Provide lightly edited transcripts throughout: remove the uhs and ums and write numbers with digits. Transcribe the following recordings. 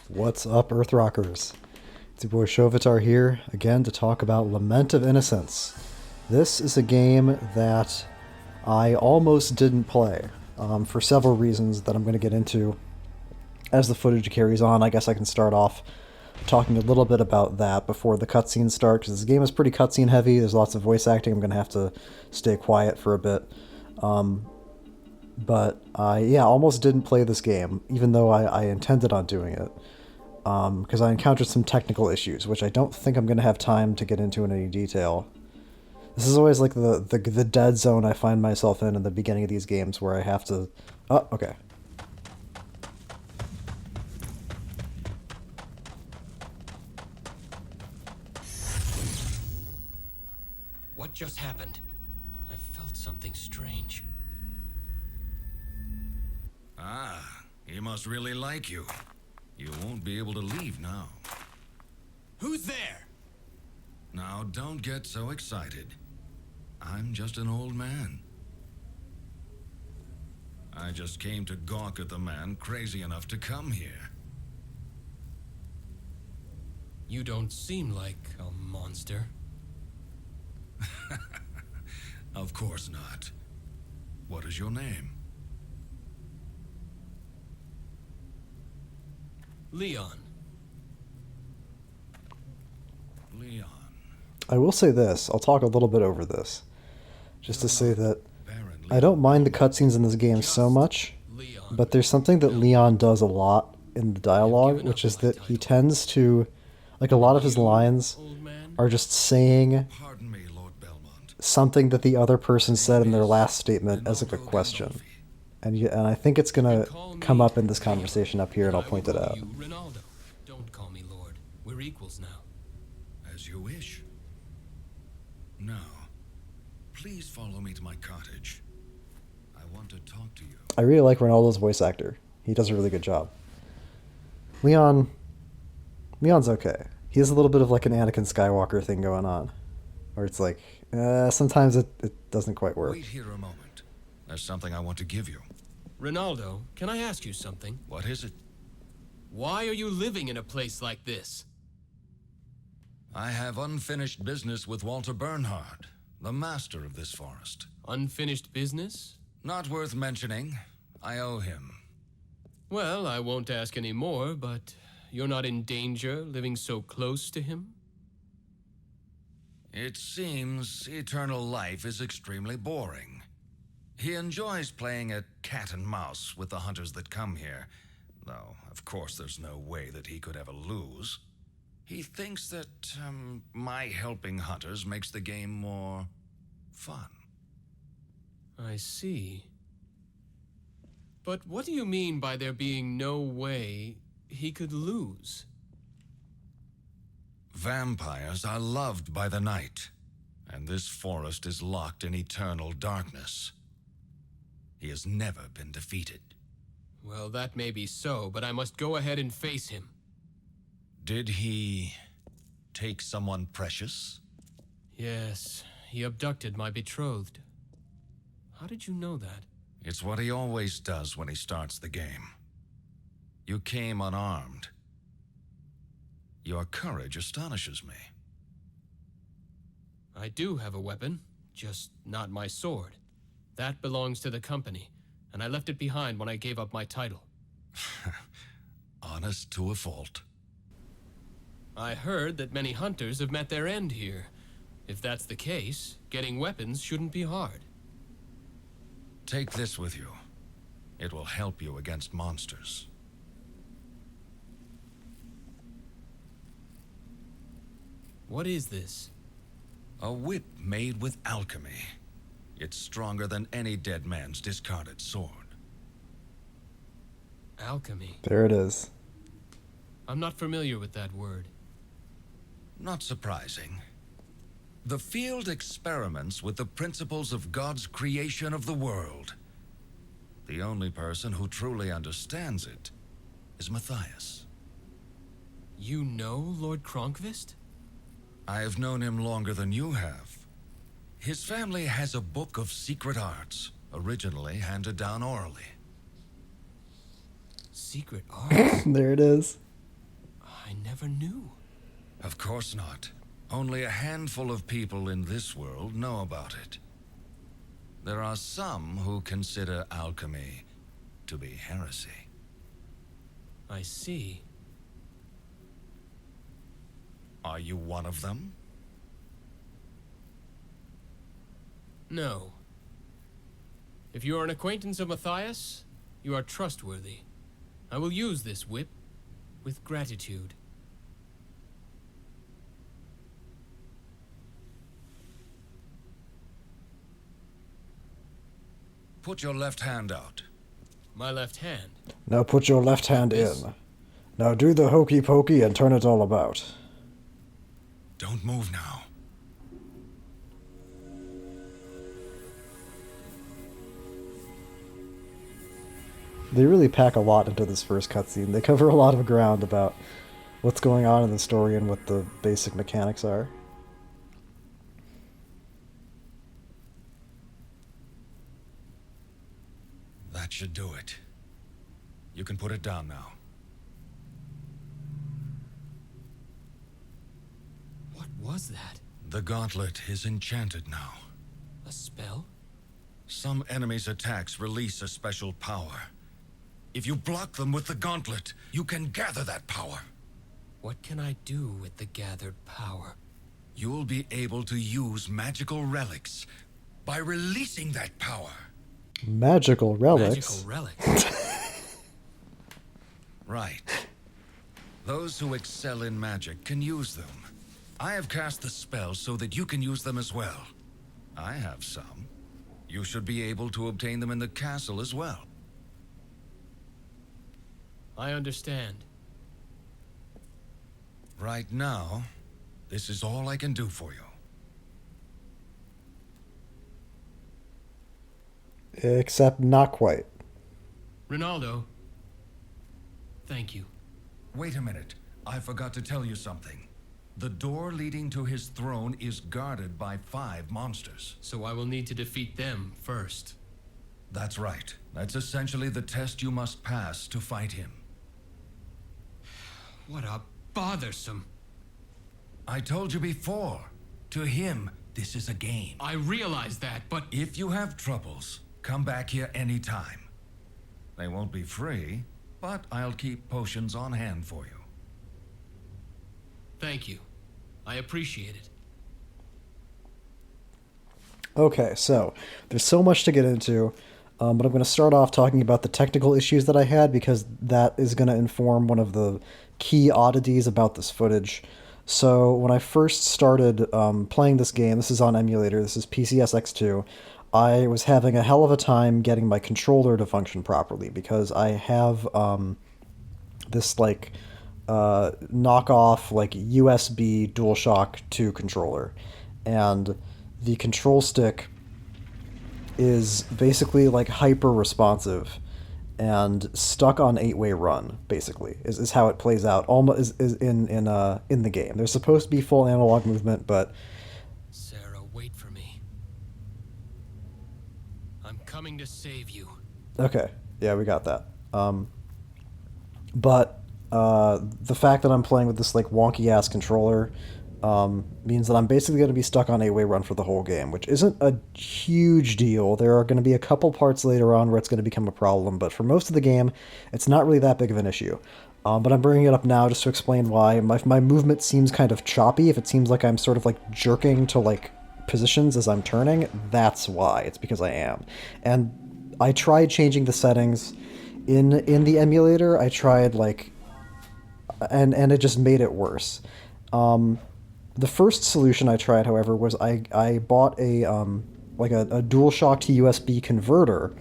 What's up, Earth Rockers? It's your boy Shovitar here, again to talk about Lament of Innocence. This is a game that I almost didn't play, for several reasons that I'm going to get into as the footage carries on. I guess I can start off talking a little bit about that before the cutscenes start, because this game is pretty cutscene heavy. There's lots of voice acting. I'm going to have to stay quiet for a bit. But I almost didn't play this game, even though I intended on doing it, because I encountered some technical issues, which I don't think I'm going to have time to get into in any detail. This is always like the dead zone I find myself in the beginning of these games, where I have to... Oh, okay. What just happened? I felt something strange. Ah, he must really like you. You won't be able to leave now. Who's there? Now, don't get so excited. I'm just an old man. I just came to gawk at the man crazy enough to come here. You don't seem like a monster. Of course not. What is your name? Leon. Leon. I will say this. I'll talk a little bit over this, just to say that Baron I don't mind the cutscenes in this game so much, Leon. but there's something that Leon does a lot in the dialogue, which is that he tends to, like, a lot of his lines Old man? are just saying Pardon me, Lord Belmont. something that the other person said in their last statement as like a question. And I think it's going to come up in this conversation up here, and I'll point it out. You, Ronaldo. Don't call me Lord. We're equals now. As you wish. Now, please follow me to my cottage. I want to talk to you. I really like Ronaldo's voice actor. He does a really good job. Leon's okay. He has a little bit of like an Anakin Skywalker thing going on, where it's like, sometimes it doesn't quite work. Wait here a moment. There's something I want to give you. Ronaldo, can I ask you something? What is it? Why are you living in a place like this? I have unfinished business with Walter Bernhard, the master of this forest. Unfinished business? Not worth mentioning. I owe him. Well, I won't ask any more, but you're not in danger living so close to him? It seems eternal life is extremely boring. He enjoys playing at cat and mouse with the hunters that come here, though, of course, there's no way that he could ever lose. He thinks that, my helping hunters makes the game more fun. I see. But what do you mean by there being no way he could lose? Vampires are loved by the night, and this forest is locked in eternal darkness. He has never been defeated. Well, that may be so, but I must go ahead and face him. Did he take someone precious? Yes, he abducted my betrothed. How did you know that? It's what he always does when he starts the game. You came unarmed. Your courage astonishes me. I do have a weapon, just not my sword. That belongs to the company, and I left it behind when I gave up my title. Honest to a fault. I heard that many hunters have met their end here. If that's the case, getting weapons shouldn't be hard. Take this with you. It will help you against monsters. What is this? A whip made with alchemy. It's stronger than any dead man's discarded sword. Alchemy. There it is. I'm not familiar with that word. Not surprising. The field experiments with the principles of God's creation of the world. The only person who truly understands it is Matthias. You know Lord Kronkvist? I have known him longer than you have. His family has a book of secret arts, originally handed down orally. Secret arts? There it is. ever knew. Of course not. Only a handful of people in this world know about it. There are some who consider alchemy to be heresy. I see. Are you one of them? No. If you are an acquaintance of Matthias, you are trustworthy. I will use this whip with gratitude. Put your left hand out. My left hand. Now put your left hand This? in. Now do the hokey pokey and turn it all about. Don't move now. They really pack a lot into this first cutscene. They cover a lot of ground about what's going on in the story and what the basic mechanics are. That should do it. You can put it down now. What was that? The gauntlet is enchanted now. A spell? Some enemies' attacks release a special power. If you block them with the gauntlet, you can gather that power. What can I do with the gathered power? You'll be able to use magical relics by releasing that power. Magical relics? Magical relics? Right. Those who excel in magic can use them. I have cast the spells so that you can use them as well. I have some. You should be able to obtain them in the castle as well. I understand. Right now, this is all I can do for you. Except not quite. Ronaldo, thank you. Wait a minute. I forgot to tell you something. The door leading to his throne is guarded by 5 monsters. So I will need to defeat them first. That's right. That's essentially the test you must pass to fight him. What a bothersome. I told you before. To him, this is a game. I realize that, but If you have troubles, come back here anytime. They won't be free, but I'll keep potions on hand for you. thank you. I appreciate it. Okay, so there's so much to get into, but I'm going to start off talking about the technical issues that I had because that is going to inform one of the key oddities about this footage. So when I first started playing this game, this is on emulator, this is PCSX2, I was having a hell of a time getting my controller to function properly because I have this like knockoff like USB DualShock 2 controller, and the control stick is basically like hyper responsive and stuck on 8-way run, basically, is how it plays out. Almost is in the game. There's supposed to be full analog movement, but Sarah, wait for me. I'm coming to save you. okay, yeah, we got that. But the fact that I'm playing with this like wonky ass controller means that I'm basically going to be stuck on 8-way run for the whole game, which isn't a huge deal. There are going to be a couple parts later on where it's going to become a problem, but for most of the game, it's not really that big of an issue. But I'm bringing it up now just to explain why. My movement seems kind of choppy. If it seems like I'm sort of like jerking to like positions as I'm turning, that's why. It's because I am. And I tried changing the settings in the emulator. I tried like, and it just made it worse. The first solution I tried, however, was I bought a like a DualShock to USB converter,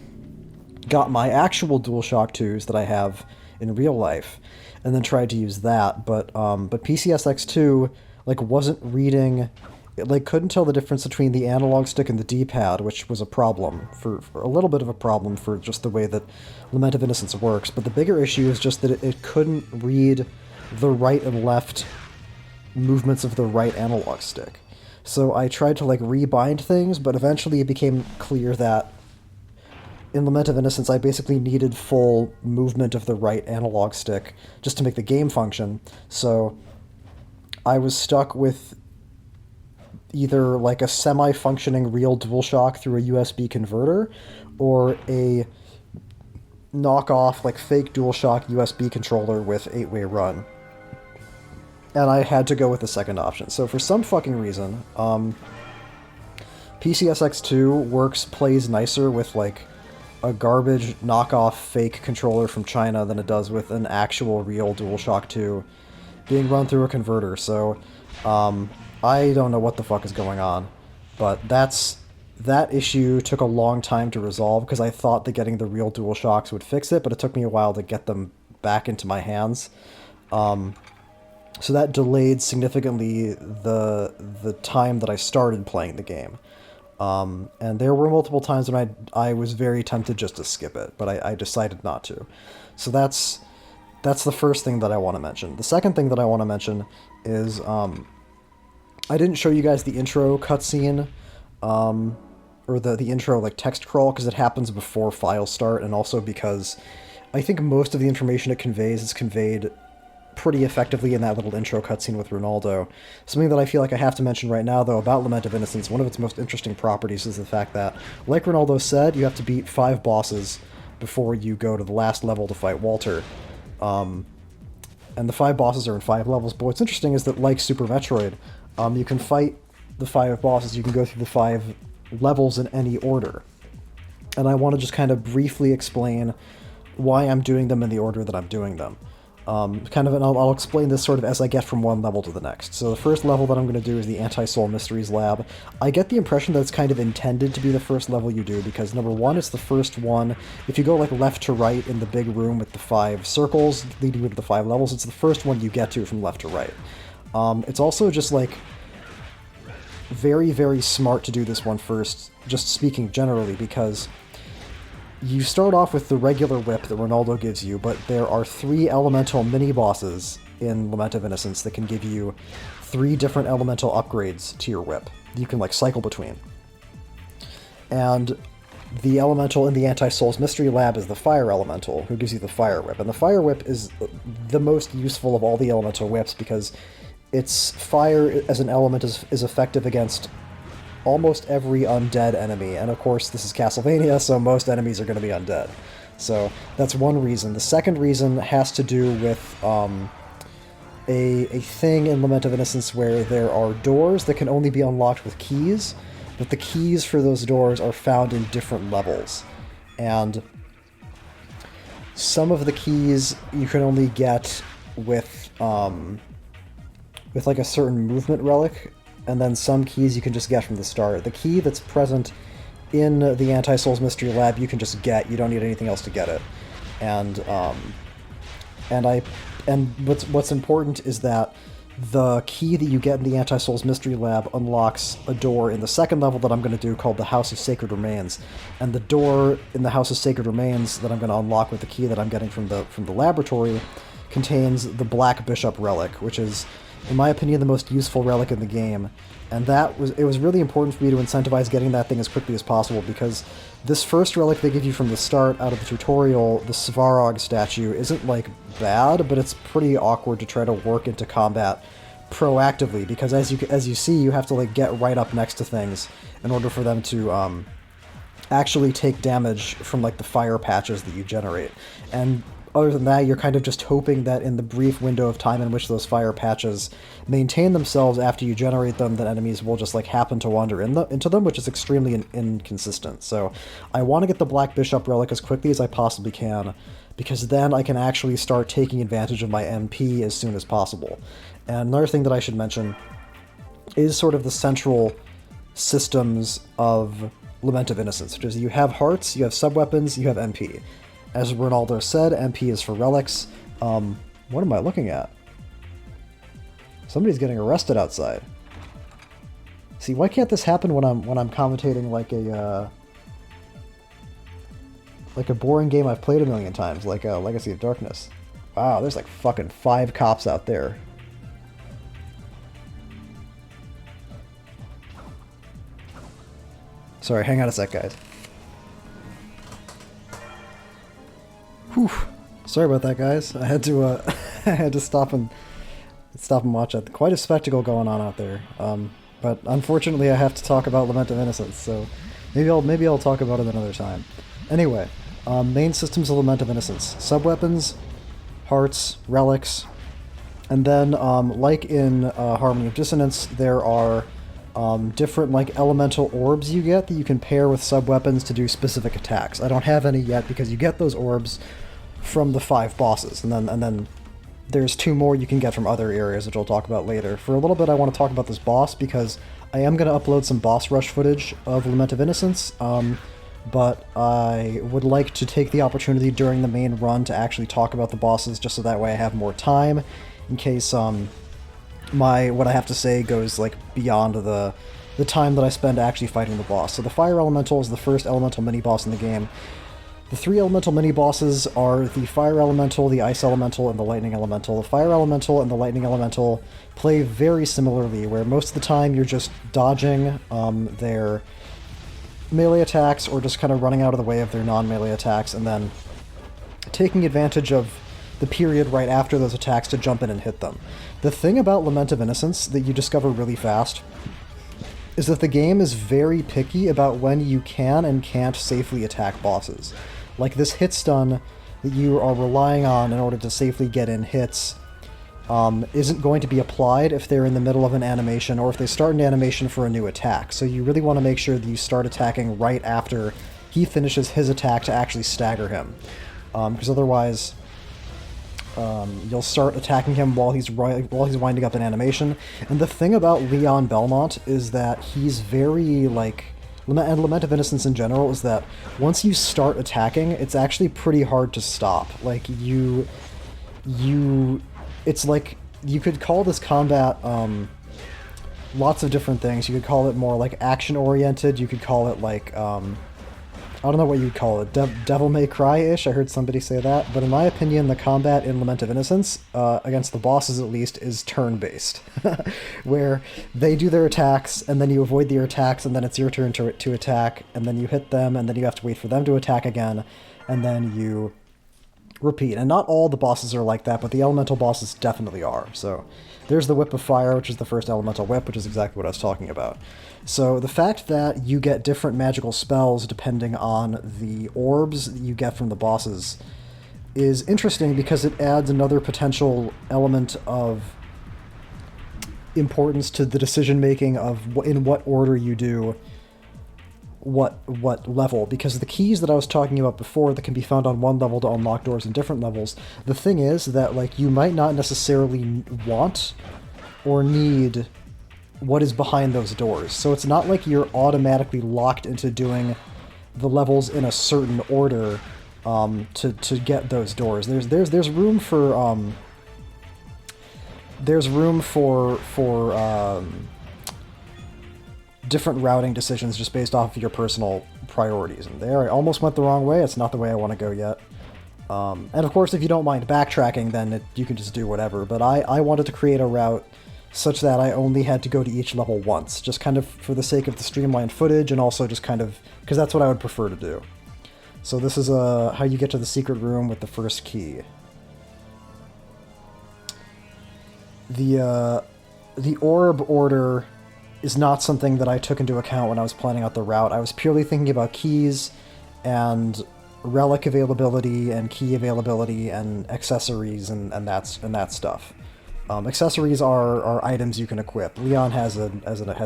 got my actual DualShock 2s that I have in real life, and then tried to use that. But PCSX2 like wasn't reading, it like couldn't tell the difference between the analog stick and the D-pad, which was a problem for a little bit of a problem for just the way that Lament of Innocence works. But the bigger issue is just that it couldn't read the right and left movements of the right analog stick. So I tried to like rebind things, but eventually it became clear that in Lament of Innocence, I basically needed full movement of the right analog stick just to make the game function. So I was stuck with either like a semi-functioning real DualShock through a USB converter, or a knockoff, like fake DualShock USB controller with 8-way run. And I had to go with the second option. So for some fucking reason, PCSX2 plays nicer with like a garbage knockoff fake controller from China than it does with an actual real DualShock 2 being run through a converter. So I don't know what the fuck is going on, but that issue took a long time to resolve because I thought that getting the real DualShocks would fix it, but it took me a while to get them back into my hands. So that delayed significantly the time that I started playing the game. And there were multiple times when I was very tempted just to skip it, but I decided not to. So that's the first thing that I want to mention. The second thing that I want to mention is I didn't show you guys the intro cutscene, or the intro like text crawl, because it happens before files start, and also because I think most of the information it conveys is conveyed pretty effectively in that little intro cutscene with Ronaldo. Something that I feel like I have to mention right now, though, about Lament of Innocence, one of its most interesting properties is the fact that, like Ronaldo said, you have to beat 5 bosses before you go to the last level to fight Walter. And the 5 bosses are in 5 levels, but what's interesting is that, like Super Metroid, you can fight the 5 bosses, you can go through the 5 levels in any order. And I want to just kind of briefly explain why I'm doing them in the order that I'm doing them. And I'll explain this sort of as I get from one level to the next. So the first level that I'm going to do is the Anti-Soul Mysteries Lab. I get the impression that it's kind of intended to be the first level you do, because number one, it's the first one. If you go like left to right in the big room with the 5 circles leading you to the 5 levels, it's the first one you get to from left to right. It's also just like very, very smart to do this one first, just speaking generally, because you start off with the regular whip that Ronaldo gives you, but there are 3 elemental mini-bosses in Lament of Innocence that can give you 3 different elemental upgrades to your whip. You can, like, cycle between. And the elemental in the Anti-Soul's Mystery Lab is the Fire Elemental, who gives you the Fire Whip. And the Fire Whip is the most useful of all the elemental whips, because its fire as an element is effective against almost every undead enemy, and of course this is Castlevania, so most enemies are going to be undead. So that's one reason. The second reason has to do with a thing in Lament of Innocence where there are doors that can only be unlocked with keys, but the keys for those doors are found in different levels. And some of the keys you can only get with like a certain movement relic, and then some keys you can just get from the start. The key that's present in the Anti-Soul's Mystery Lab you can just get. You don't need anything else to get it. And what's important is that the key that you get in the Anti-Soul's Mystery Lab unlocks a door in the second level that I'm going to do called the House of Sacred Remains. And the door in the House of Sacred Remains that I'm going to unlock with the key that I'm getting from the laboratory contains the Black Bishop Relic, which is, in my opinion, the most useful relic in the game. And it was really important for me to incentivize getting that thing as quickly as possible, because this first relic they give you from the start out of the tutorial, the Svarog statue, isn't like bad, but it's pretty awkward to try to work into combat proactively, because as you see, you have to like get right up next to things in order for them to actually take damage from like the fire patches that you generate. And other than that, you're kind of just hoping that in the brief window of time in which those fire patches maintain themselves after you generate them, that enemies will just like happen to wander into them, which is extremely inconsistent. So I want to get the Black Bishop Relic as quickly as I possibly can, because then I can actually start taking advantage of my MP as soon as possible. And another thing that I should mention is sort of the central systems of Lament of Innocence, which is you have hearts, you have sub-weapons, you have MP. As Ronaldo said, MP is for relics. What am I looking at? Somebody's getting arrested outside. See, why can't this happen when I'm commentating like a boring game I've played a million times, like Legacy of Darkness? Wow, there's like fucking 5 cops out there. Sorry, hang on a sec, guys. Whew. Sorry about that, guys. I had to I had to stop and watch that. Quite a spectacle going on out there. But unfortunately, I have to talk about Lament of Innocence, so maybe I'll talk about it another time. Anyway, main systems of Lament of Innocence: sub-weapons, hearts, relics, and then like in Harmony of Dissonance, there are different like elemental orbs you get that you can pair with sub-weapons to do specific attacks. I don't have any yet because you get those orbs from the 5 bosses, and then there's 2 more you can get from other areas, which I'll talk about later. For a little bit, I want to talk about this boss because I am going to upload some boss rush footage of Lament of Innocence, but I would like to take the opportunity during the main run to actually talk about the bosses, just so that way I have more time, in case what I have to say goes like beyond the time that I spend actually fighting the boss. So the Fire Elemental is the first elemental mini-boss in the game. The 3 elemental mini-bosses are the Fire Elemental, the Ice Elemental, and the Lightning Elemental. The Fire Elemental and the Lightning Elemental play very similarly, where most of the time you're just dodging their melee attacks or just kind of running out of the way of their non-melee attacks, and then taking advantage of the period right after those attacks to jump in and hit them. The thing about Lament of Innocence that you discover really fast is that the game is very picky about when you can and can't safely attack bosses. Like this hit stun that you are relying on in order to safely get in hits isn't going to be applied if they're in the middle of an animation or if they start an animation for a new attack. So you really want to make sure that you start attacking right after he finishes his attack to actually stagger him. Because otherwise you'll start attacking him while he's winding up an animation. And the thing about Leon Belmont is that he's very like, and Lament of Innocence in general, is that once you start attacking, it's actually pretty hard to stop. Like it's like, you could call this combat lots of different things. You could call it more like action-oriented. You could call it like, I don't know what you'd call it, Devil May Cry-ish. I heard somebody say that. But in my opinion, the combat in Lament of Innocence, against the bosses at least, is turn-based. Where they do their attacks, and then you avoid their attacks, and then it's your turn to attack, and then you hit them, and then you have to wait for them to attack again, and then you repeat. And not all the bosses are like that, but the elemental bosses definitely are. So there's the Whip of Fire, which is the first elemental whip, which is exactly what I was talking about. So the fact that you get different magical spells depending on the orbs that you get from the bosses is interesting because it adds another potential element of importance to the decision-making of in what order you do what level, because the keys that I was talking about before that can be found on one level to unlock doors in different levels, the thing is that like you might not necessarily want or need what is behind those doors. So it's not like you're automatically locked into doing the levels in a certain order to get those doors. There's room for different routing decisions just based off of your personal priorities. And there, I almost went the wrong way. It's not the way I want to go yet. And of course, if you don't mind backtracking, then you can just do whatever. But I wanted to create a route such that I only had to go to each level once, just kind of for the sake of the streamlined footage, and also just kind of because that's what I would prefer to do. So this is how you get to the secret room with the first key. The orb order is not something that I took into account when I was planning out the route. I was purely thinking about keys and relic availability and key availability and accessories and that stuff. Accessories are items you can equip. Leon has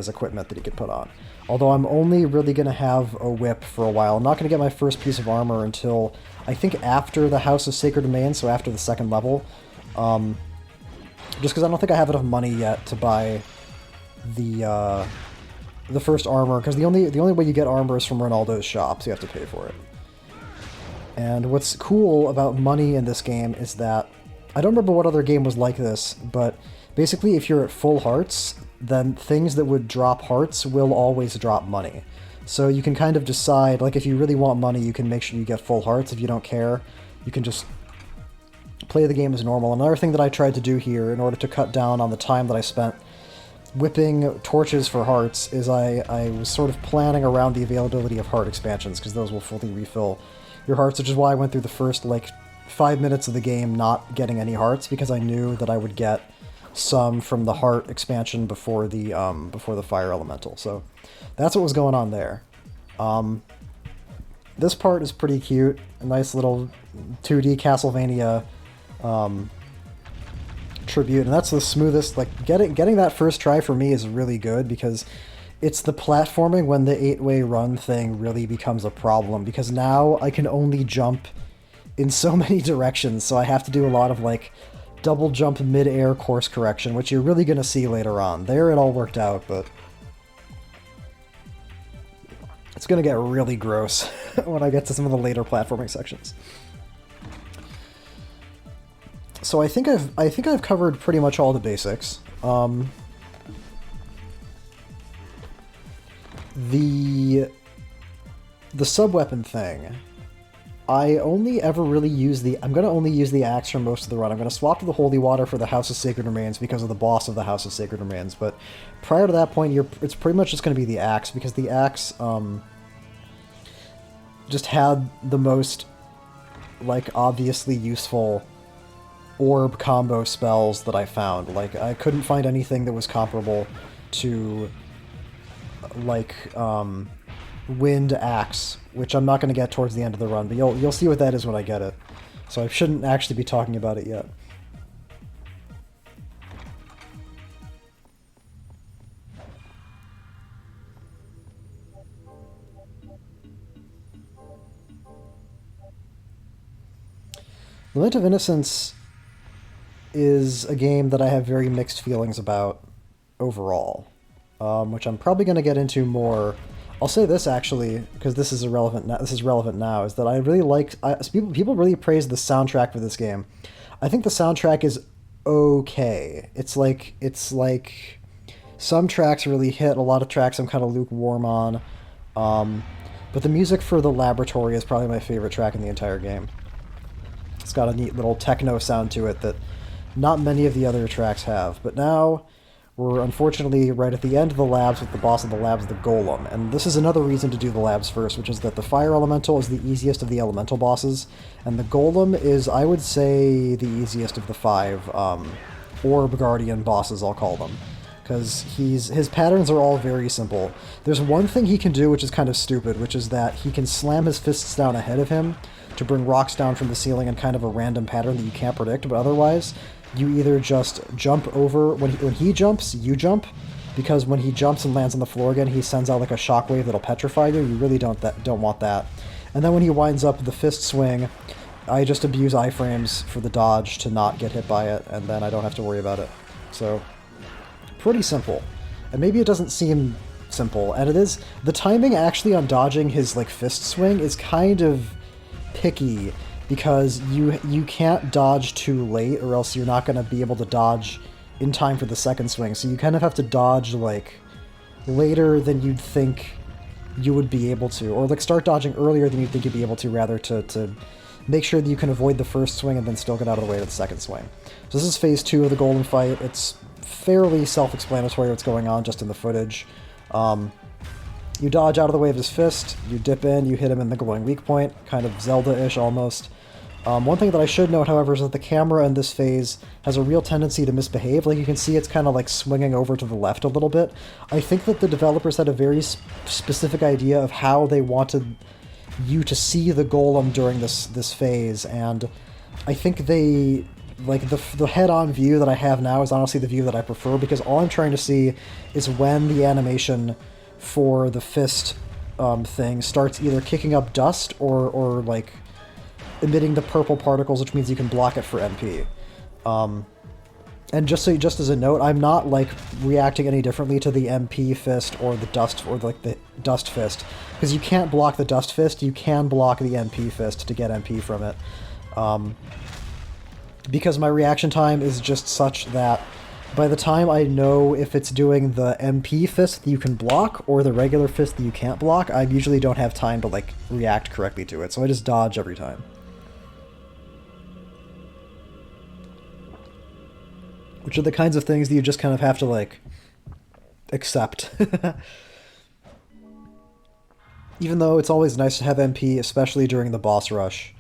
equipment that he could put on. Although I'm only really going to have a whip for a while. I'm not going to get my first piece of armor until, I think, after the House of Sacred Domain, so after the second level. Just because I don't think I have enough money yet to buy the first armor, because the only way you get armor is from Ronaldo's shop, so you have to pay for it. And what's cool about money in this game is that, I don't remember what other game was like this, but basically if you're at full hearts, then things that would drop hearts will always drop money. So you can kind of decide, like if you really want money, you can make sure you get full hearts. If you don't care, you can just play the game as normal. Another thing that I tried to do here in order to cut down on the time that I spent whipping torches for hearts is I was sort of planning around the availability of heart expansions, because those will fully refill your hearts, which is why I went through the first like 5 minutes of the game not getting any hearts because I knew that I would get some from the heart expansion before the fire elemental. So that's what was going on there. This part is pretty cute. A nice little 2D Castlevania tribute, and that's the smoothest. Like getting that first try for me is really good because it's the platforming when the 8-way run thing really becomes a problem, because now I can only jump in so many directions, so I have to do a lot of like double jump mid-air course correction, which you're really going to see later on. There it all worked out, but it's going to get really gross when I get to some of the later platforming sections. So I think I've covered pretty much all the basics. The sub-weapon thing, I only ever really use I'm going to only use the axe for most of the run. I'm going to swap to the Holy Water for the House of Sacred Remains because of the boss of the House of Sacred Remains, but prior to that point, it's pretty much just going to be the axe, because the axe just had the most, like, obviously useful orb combo spells that I found. Like, I couldn't find anything that was comparable to, like, Wind Axe, which I'm not going to get towards the end of the run, but you'll see what that is when I get it. So I shouldn't actually be talking about it yet. Lament of Innocence is a game that I have very mixed feelings about overall, which I'm probably going to get into more. I'll say this actually, because this is relevant now, is that I really like... people really praise the soundtrack for this game. I think the soundtrack is okay. It's like some tracks really hit, a lot of tracks I'm kind of lukewarm on. But the music for The Laboratory is probably my favorite track in the entire game. It's got a neat little techno sound to it that not many of the other tracks have. But now we're unfortunately right at the end of the labs with the boss of the labs, the Golem. And this is another reason to do the labs first, which is that the Fire Elemental is the easiest of the Elemental bosses, and the Golem is, I would say, the easiest of the 5 Orb Guardian bosses, I'll call them. Because his patterns are all very simple. There's one thing he can do which is kind of stupid, which is that he can slam his fists down ahead of him to bring rocks down from the ceiling in kind of a random pattern that you can't predict, but otherwise you either just jump over... When he jumps, you jump, because when he jumps and lands on the floor again, he sends out like a shockwave that'll petrify you. You really don't want that. And then when he winds up the fist swing, I just abuse iframes for the dodge to not get hit by it, and then I don't have to worry about it. So, pretty simple. And maybe it doesn't seem simple, and it is. The timing actually on dodging his like fist swing is kind of picky, because you can't dodge too late, or else you're not going to be able to dodge in time for the second swing. So you kind of have to dodge like later than you'd think you would be able to, or like start dodging earlier than you'd think you'd be able to, rather, to make sure that you can avoid the first swing and then still get out of the way to the second swing. So this is phase 2 of the Golden fight. It's fairly self-explanatory what's going on just in the footage. You dodge out of the way of his fist, you dip in, you hit him in the glowing weak point, kind of Zelda-ish almost. One thing that I should note, however, is that the camera in this phase has a real tendency to misbehave. Like, you can see it's kind of like swinging over to the left a little bit. I think that the developers had a very specific idea of how they wanted you to see the Golem during this phase, and I think they... Like, the head-on view that I have now is honestly the view that I prefer, because all I'm trying to see is when the animation for the fist thing starts either kicking up dust or like emitting the purple particles, which means you can block it for MP. And just as a note, I'm not like reacting any differently to the MP fist or the dust, or like the dust fist, because you can't block the dust fist. You can block the MP fist to get MP from it. Because my reaction time is just such that by the time I know if it's doing the MP fist that you can block or the regular fist that you can't block, I usually don't have time to like react correctly to it, so I just dodge every time. Which are the kinds of things that you just kind of have to like accept. Even though it's always nice to have MP, especially during the boss rush.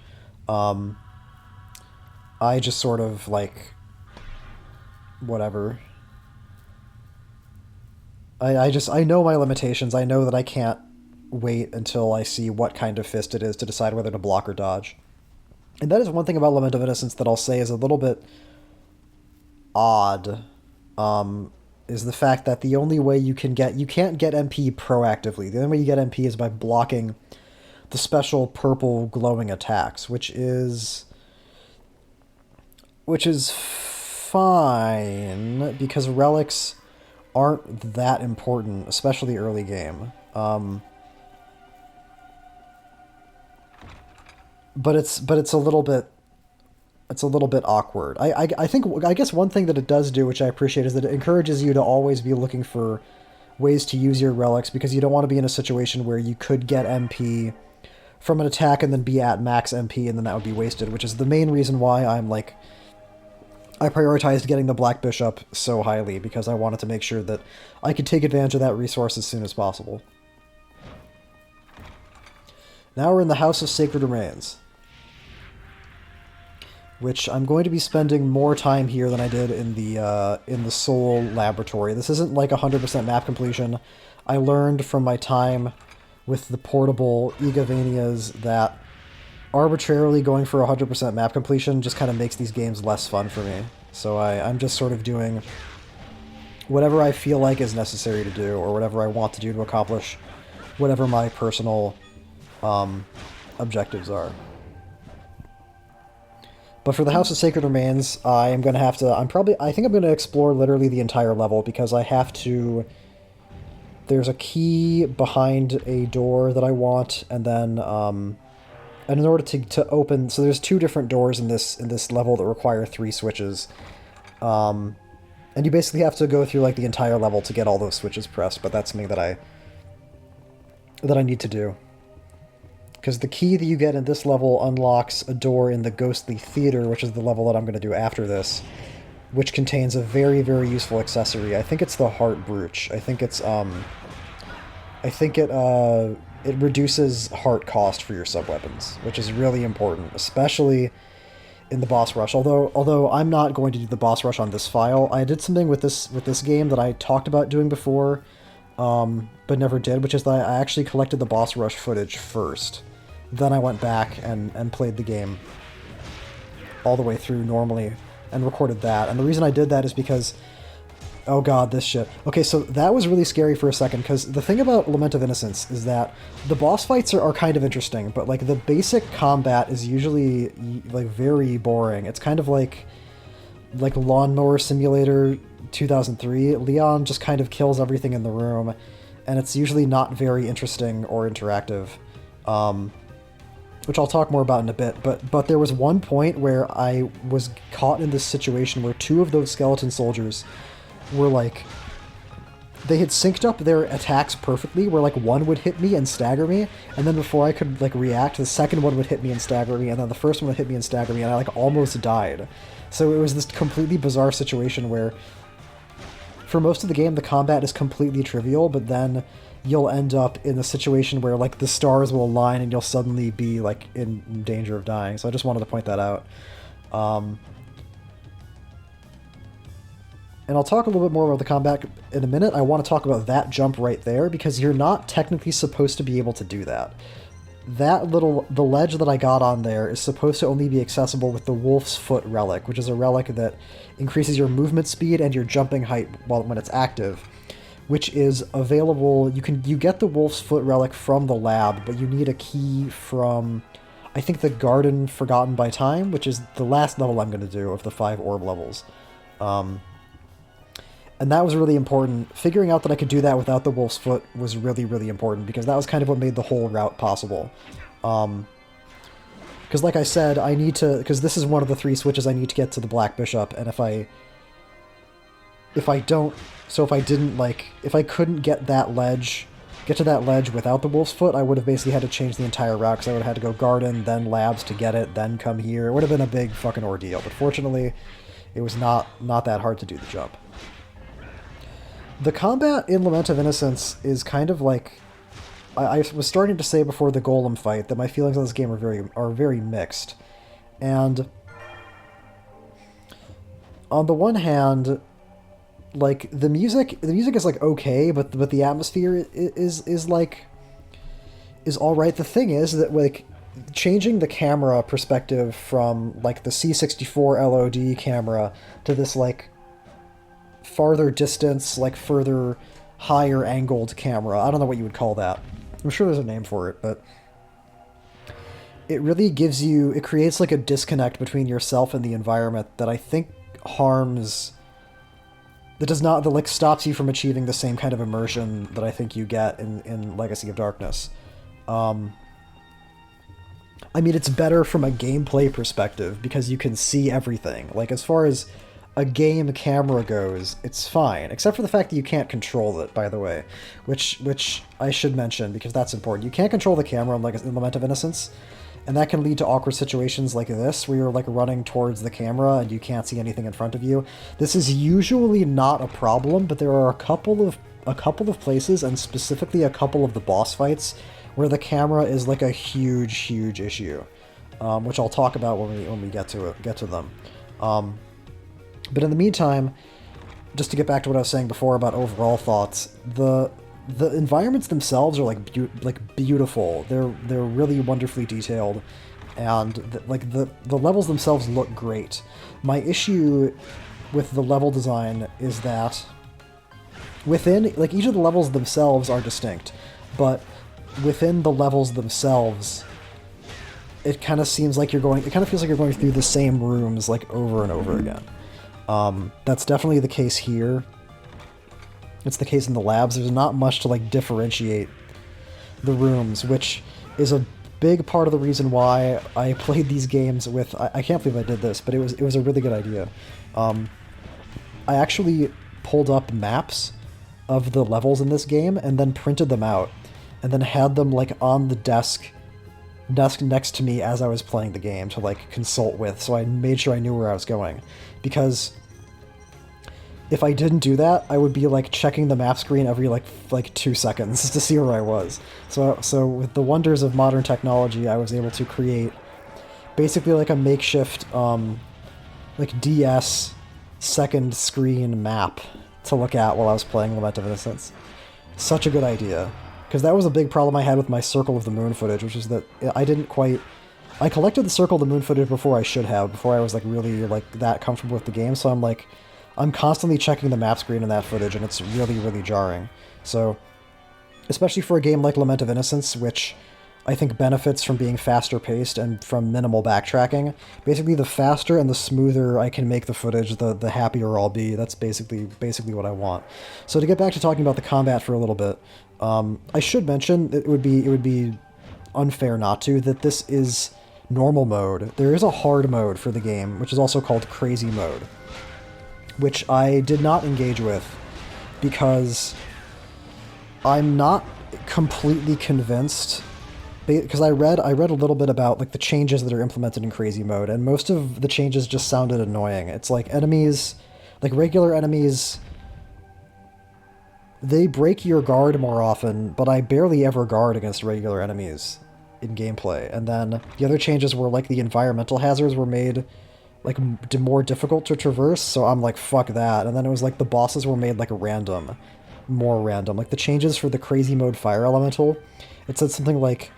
I just sort of, like, whatever. I know my limitations. I know that I can't wait until I see what kind of fist it is to decide whether to block or dodge. And that is one thing about Lament of Innocence that I'll say is a little bit odd, is the fact that the only way you can't get MP proactively. The only way you get MP is by blocking the special purple glowing attacks, which is fine because relics aren't that important, especially early game. But it's a little bit awkward. I guess one thing that it does do, which I appreciate, is that it encourages you to always be looking for ways to use your relics, because you don't want to be in a situation where you could get MP from an attack and then be at max MP, and then that would be wasted, which is the main reason why I prioritized getting the Black Bishop so highly, because I wanted to make sure that I could take advantage of that resource as soon as possible. Now we're in the House of Sacred Remains, which I'm going to be spending more time here than I did in the Soul Laboratory. This isn't like 100% map completion. I learned from my time with the portable Igavanias that arbitrarily going for 100% map completion just kind of makes these games less fun for me. So I'm just sort of doing whatever I feel like is necessary to do, or whatever I want to do to accomplish whatever my personal objectives are. But for the House of Sacred Remains, I think I'm going to explore literally the entire level, because I have to... There's a key behind a door that I want, and then, and in order to open... So there's 2 different doors in this level that require 3 switches. And you basically have to go through, like, the entire level to get all those switches pressed, but that's something that I need to do. Because the key that you get in this level unlocks a door in the Ghostly Theater, which is the level that I'm going to do after this, which contains a very, very useful accessory. I think it's the Heart Brooch. I think it reduces heart cost for your sub-weapons, which is really important, especially in the boss rush. Although I'm not going to do the boss rush on this file. I did something with this game that I talked about doing before, but never did, which is that I actually collected the boss rush footage first. Then I went back and played the game all the way through normally and recorded that. And the reason I did that is because... Oh god, this shit. Okay, so that was really scary for a second, because the thing about Lament of Innocence is that the boss fights are kind of interesting, but, like, the basic combat is usually, like, very boring. It's kind of like Lawnmower Simulator 2003. Leon just kind of kills everything in the room, and it's usually not very interesting or interactive. Which I'll talk more about in a bit, but there was one point where I was caught in this situation where 2 of those skeleton soldiers were, like, they had synced up their attacks perfectly, where, like, one would hit me and stagger me, and then before I could, like, react, the second one would hit me and stagger me, and then the first one would hit me and stagger me, and I, like, almost died. So it was this completely bizarre situation where for most of the game the combat is completely trivial, but then you'll end up in a situation where, like, the stars will align and you'll suddenly be, like, in danger of dying. So I just wanted to point that out. And I'll talk a little bit more about the combat in a minute. I want to talk about that jump right there, because you're not technically supposed to be able to do that. The ledge that I got on there is supposed to only be accessible with the Wolf's Foot relic, which is a relic that increases your movement speed and your jumping height when it's active, which is available. You get the Wolf's Foot relic from the lab, but you need a key from, I think, the Garden Forgotten by Time, which is the last level I'm going to do of the 5 orb levels. And that was really important. Figuring out that I could do that without the Wolf's Foot was really, really important, because that was kind of what made the whole route possible. Because like I said, I need to... Because this is one of the 3 switches I need to get to the Black Bishop, and if I don't... So if I didn't, like... If I couldn't get to that ledge without the Wolf's Foot, I would have basically had to change the entire route, because I would have had to go Garden, then Labs to get it, then come here. It would have been a big fucking ordeal, but fortunately, it was not that hard to do the jump. The combat in Lament of Innocence is kind of like... I was starting to say before the Golem fight that my feelings on this game are very mixed. And on the one hand, like the music is like okay, but the atmosphere is all right. The thing is that like changing the camera perspective from like the C64 LOD camera to this like farther distance, like further higher angled camera. I don't know what you would call that. I'm sure there's a name for it, but it really it creates like a disconnect between yourself and the environment that I think that like stops you from achieving the same kind of immersion that I think you get in Legacy of Darkness. I mean, it's better from a gameplay perspective because you can see everything. Like, as far as a game camera goes, it's fine, except for the fact that you can't control it, by the way, which I should mention because that's important. You can't control the camera in Lament of Innocence, and that can lead to awkward situations like this, where you're like running towards the camera and you can't see anything in front of you. This is usually not a problem, but there are a couple of places, and specifically a couple of the boss fights, where the camera is like a huge issue, which I'll talk about when we get to them. But in the meantime, just to get back to what I was saying before about overall thoughts, the environments themselves are like beautiful. They're really wonderfully detailed, and the levels themselves look great. My issue with the level design is that within, like, each of the levels themselves are distinct, but within the levels themselves, it kind of feels like you're going through the same rooms like over and over again. That's definitely the case here. It's the case in the labs. There's not much to like differentiate the rooms, which is a big part of the reason why I played these games with... I can't believe I did this, but it was a really good idea. I actually pulled up maps of the levels in this game and then printed them out, and then had them like on the desk next to me as I was playing the game to like consult with, so I made sure I knew where I was going. Because if I didn't do that, I would be like checking the map screen every like 2 seconds to see where I was. So with the wonders of modern technology, I was able to create basically like a makeshift like DS second screen map to look at while I was playing Lament of Innocence. Such a good idea. Because that was a big problem I had with my Circle of the Moon footage, which is that I collected the Circle of the Moon footage before I should have, before I was like really like that comfortable with the game, so I'm constantly checking the map screen in that footage, and it's really jarring. So, especially for a game like Lament of Innocence, which I think benefits from being faster paced and from minimal backtracking, basically the faster and the smoother I can make the footage, the happier I'll be. That's basically what I want. So to get back to talking about the combat for a little bit, I should mention it would be unfair not to, that this is normal mode. There is a hard mode for the game, which is also called crazy mode, which I did not engage with because I'm not completely convinced, because I read a little bit about like the changes that are implemented in crazy mode, and most of the changes just sounded annoying. It's like enemies, like regular enemies, they break your guard more often, but I barely ever guard against regular enemies in gameplay. And then the other changes were like the environmental hazards were made like more difficult to traverse, so I'm like, fuck that. And then it was like the bosses were made like more random. Like the changes for the crazy mode fire elemental, it said something like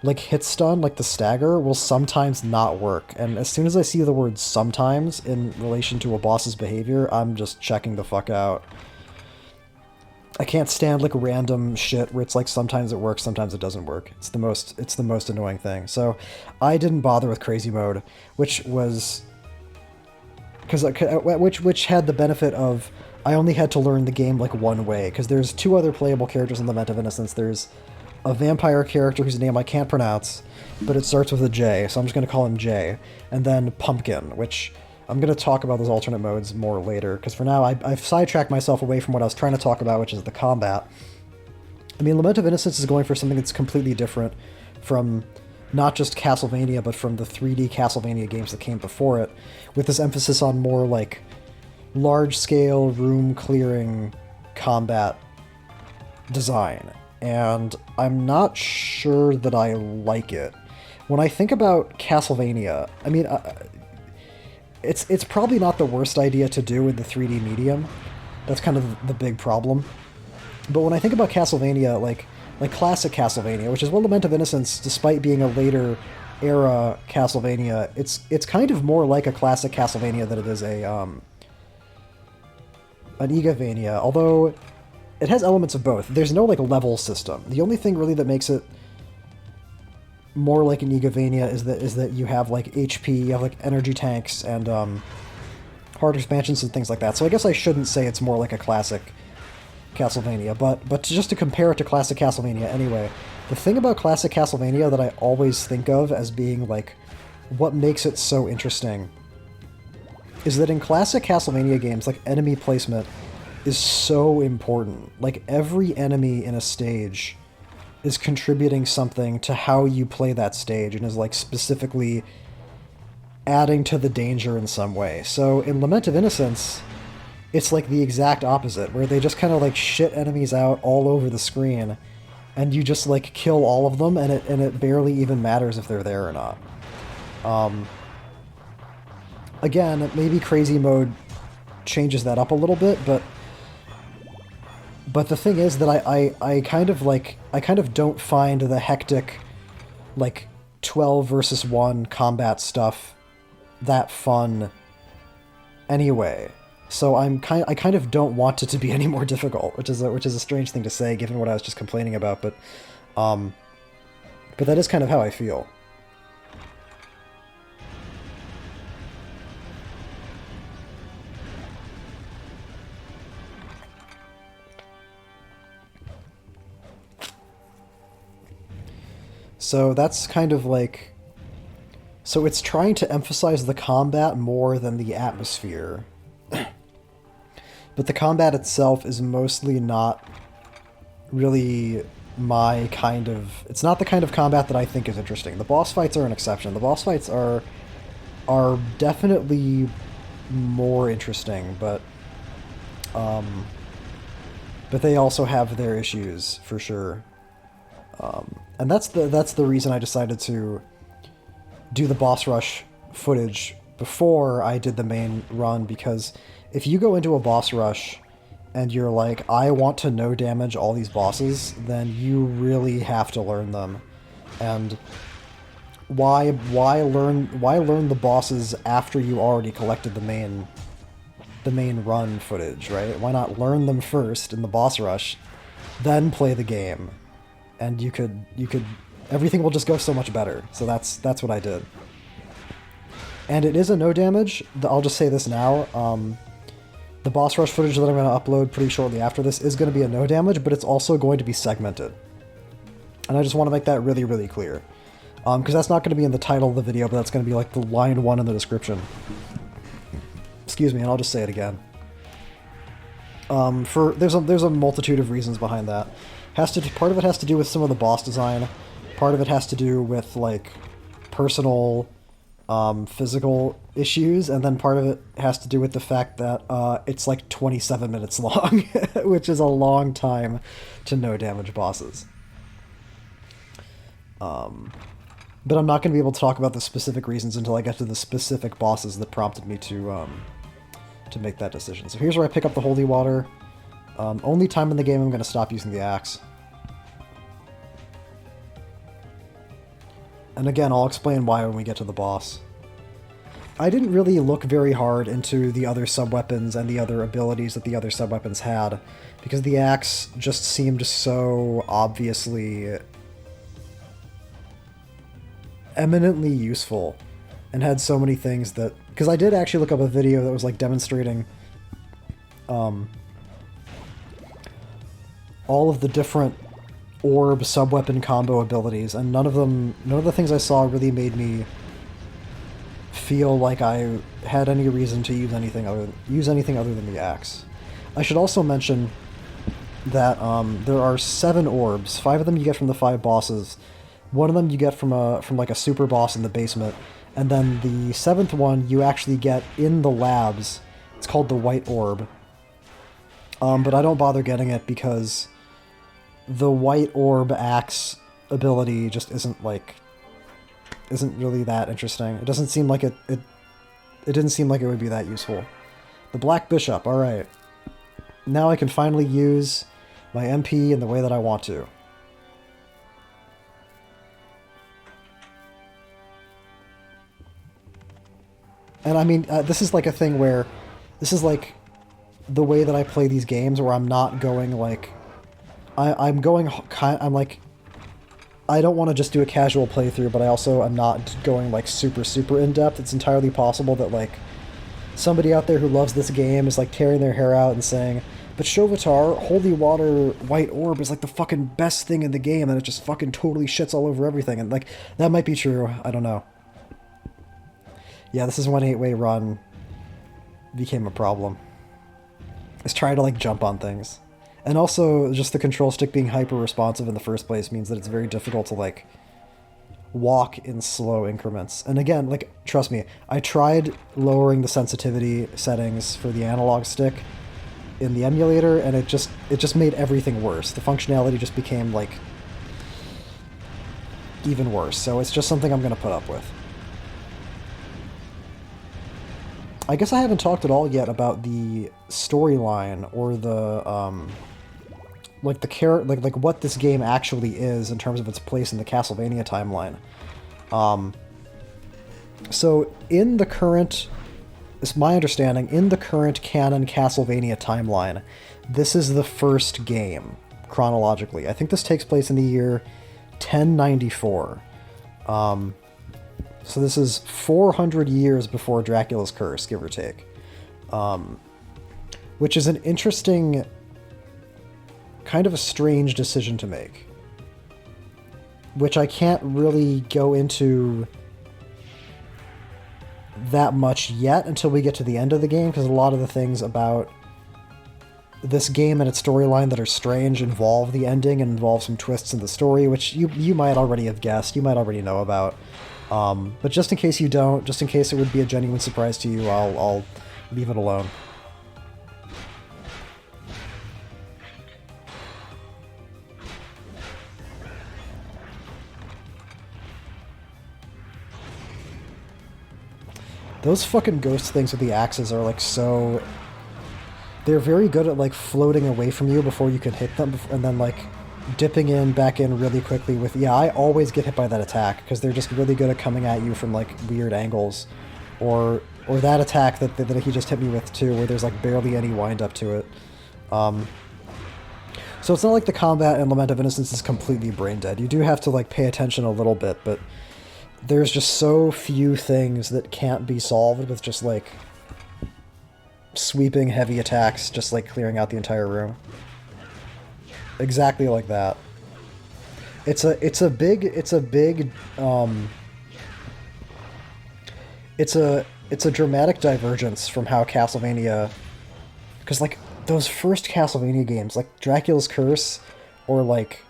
hit stun, like the stagger, will sometimes not work. And as soon as I see the word sometimes in relation to a boss's behavior, I'm just checking the fuck out. I can't stand like random shit where it's like sometimes it works, sometimes it doesn't work. It's the most annoying thing. So I didn't bother with crazy mode, which had the benefit of I only had to learn the game like one way, because there's 2 other playable characters in Lament of Innocence. There's a vampire character whose name I can't pronounce, but it starts with a J, so I'm just going to call him J, and then Pumpkin, which I'm going to talk about those alternate modes more later, because for now I've sidetracked myself away from what I was trying to talk about, which is the combat. I mean, Lament of Innocence is going for something that's completely different from not just Castlevania, but from the 3D Castlevania games that came before it, with this emphasis on more like large-scale room-clearing combat design. And I'm not sure that I like it. When I think about Castlevania, I mean, it's probably not the worst idea to do in the 3D medium. That's kind of the big problem. But when I think about Castlevania, like classic Castlevania, which is what Lament of Innocence, despite being a later era Castlevania, it's kind of more like a classic Castlevania than it is an Igavania, although it has elements of both. There's no like level system. The only thing really that makes it more like an Igavania is that you have like HP, you have like energy tanks and hard expansions and things like that. So I guess I shouldn't say it's more like a classic Castlevania, but just to compare it to classic Castlevania anyway, the thing about classic Castlevania that I always think of as being like what makes it so interesting is that in classic Castlevania games, like enemy placement is so important. Like every enemy in a stage is contributing something to how you play that stage and is like specifically adding to the danger in some way. So in Lament of Innocence, it's like the exact opposite, where they just kind of like shit enemies out all over the screen, and you just like kill all of them, and it barely even matters if they're there or not. Again, maybe crazy mode changes that up a little bit, but the thing is that I kind of don't find the hectic like 12 versus 1 combat stuff that fun anyway. So I kind of don't want it to be any more difficult, which is a strange thing to say given what I was just complaining about, but that is kind of how I feel. So that's kind of like... So it's trying to emphasize the combat more than the atmosphere. But the combat itself is mostly not really my kind of... It's not the kind of combat that I think is interesting. The boss fights are an exception. The boss fights are definitely more interesting, but they also have their issues, for sure. And that's the reason I decided to do the boss rush footage before I did the main run, because if you go into a boss rush and you're like, I want to no damage all these bosses, then you really have to learn them. And why learn the bosses after you already collected the main run footage, right? Why not learn them first in the boss rush, then play the game? And you could everything will just go so much better. So that's what I did. And it is a no damage. I'll just say this now. The boss rush footage that I'm going to upload pretty shortly after this is going to be a no damage, but it's also going to be segmented. And I just want to make that really, really clear. Because that's not going to be in the title of the video, but that's going to be like the line 1 in the description. Excuse me, and I'll just say it again. There's a multitude of reasons behind that. Part of it has to do with some of the boss design. Part of it has to do with like personal, physical issues, and then part of it has to do with the fact that it's like 27 minutes long, which is a long time to no damage bosses. But I'm not going to be able to talk about the specific reasons until I get to the specific bosses that prompted me to make that decision. So here's where I pick up the holy water. Only time in the game I'm going to stop using the axe. And again, I'll explain why when we get to the boss. I didn't really look very hard into the other sub-weapons and the other abilities that the other sub-weapons had, because the axe just seemed so obviously eminently useful and had so many things that... Because I did actually look up a video that was like demonstrating all of the different orb sub-weapon combo abilities, and none of the things I saw really made me feel like I had any reason to use anything other than the axe. I should also mention that there are 7 orbs. 5 of them you get from the 5 bosses. 1 of them you get from like a super boss in the basement, and then the 7th one you actually get in the labs. It's called the White Orb. But I don't bother getting it because the White Orb axe ability just isn't really that interesting. It doesn't seem like it it didn't seem like it would be that useful. The Black Bishop, alright. Now I can finally use my MP in the way that I want to. And I mean, this is like a thing where, this is like the way that I play these games, where I'm not going like, I'm like, I don't want to just do a casual playthrough, but I also am not going like super in-depth. It's entirely possible that like somebody out there who loves this game is like tearing their hair out and saying, but Shovitar, Holy Water White Orb is like the fucking best thing in the game, and it just fucking totally shits all over everything. And like, that might be true. I don't know. Yeah, this is when 8-way run became a problem. Is trying to like jump on things. And also, just the control stick being hyper-responsive in the first place means that it's very difficult to like walk in slow increments. And again, like, trust me, I tried lowering the sensitivity settings for the analog stick in the emulator, and it just made everything worse. The functionality just became like even worse. So it's just something I'm going to put up with. I guess I haven't talked at all yet about the storyline or the like what this game actually is in terms of its place in the Castlevania timeline. So in the current, it's my understanding, in the current canon Castlevania timeline, this is the first game chronologically. I think this takes place in the year 1094. So this is 400 years before Dracula's Curse, give or take. Which is an interesting, kind of a strange decision to make. Which I can't really go into that much yet until we get to the end of the game, because a lot of the things about this game and its storyline that are strange involve the ending and involve some twists in the story, which you might already have guessed, you might already know about. But just in case you don't, just in case it would be a genuine surprise to you, I'll leave it alone. Those fucking ghost things with the axes are like so... They're very good at like floating away from you before you can hit them, and then like dipping back in really quickly with... Yeah, I always get hit by that attack, because they're just really good at coming at you from like weird angles. Or that attack that he just hit me with too, where there's like barely any wind up to it. So it's not like the combat in Lament of Innocence is completely brain dead. You do have to like pay attention a little bit, but there's just so few things that can't be solved with just like sweeping heavy attacks, just like clearing out the entire room. Exactly like that. It's a dramatic divergence from how Castlevania, because like those first Castlevania games, like Dracula's Curse, or like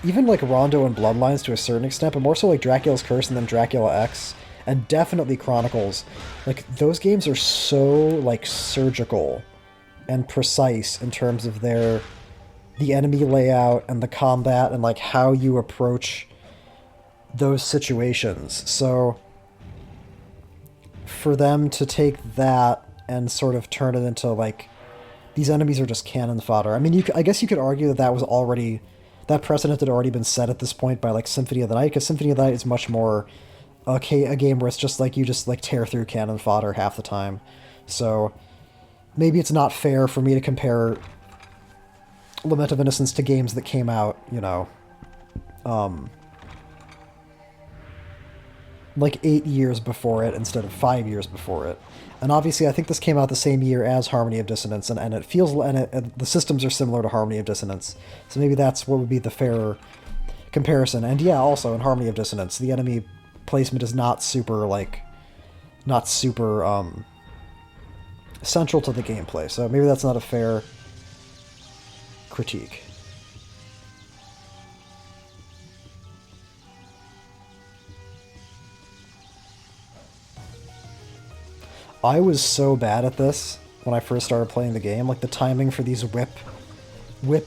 even like Rondo and Bloodlines to a certain extent, but more so like Dracula's Curse and then Dracula X, and definitely Chronicles. Like those games are so like surgical and precise in terms of the enemy layout and the combat and like how you approach those situations. So for them to take that and sort of turn it into like, these enemies are just cannon fodder. I mean, I guess you could argue that was already, that precedent had already been set at this point by like Symphony of the Night, because Symphony of the Night is much more a game where it's just like you just like tear through cannon fodder half the time. So maybe it's not fair for me to compare Lament of Innocence to games that came out, you know, like 8 years before it instead of 5 years before it. And obviously I think this came out the same year as Harmony of Dissonance, and it feels, and the systems are similar to Harmony of Dissonance. So maybe that's what would be the fairer comparison. And yeah, also in Harmony of Dissonance, the enemy placement is not super central to the gameplay. So maybe that's not a fair critique. I was so bad at this when I first started playing the game. Like the timing for these whip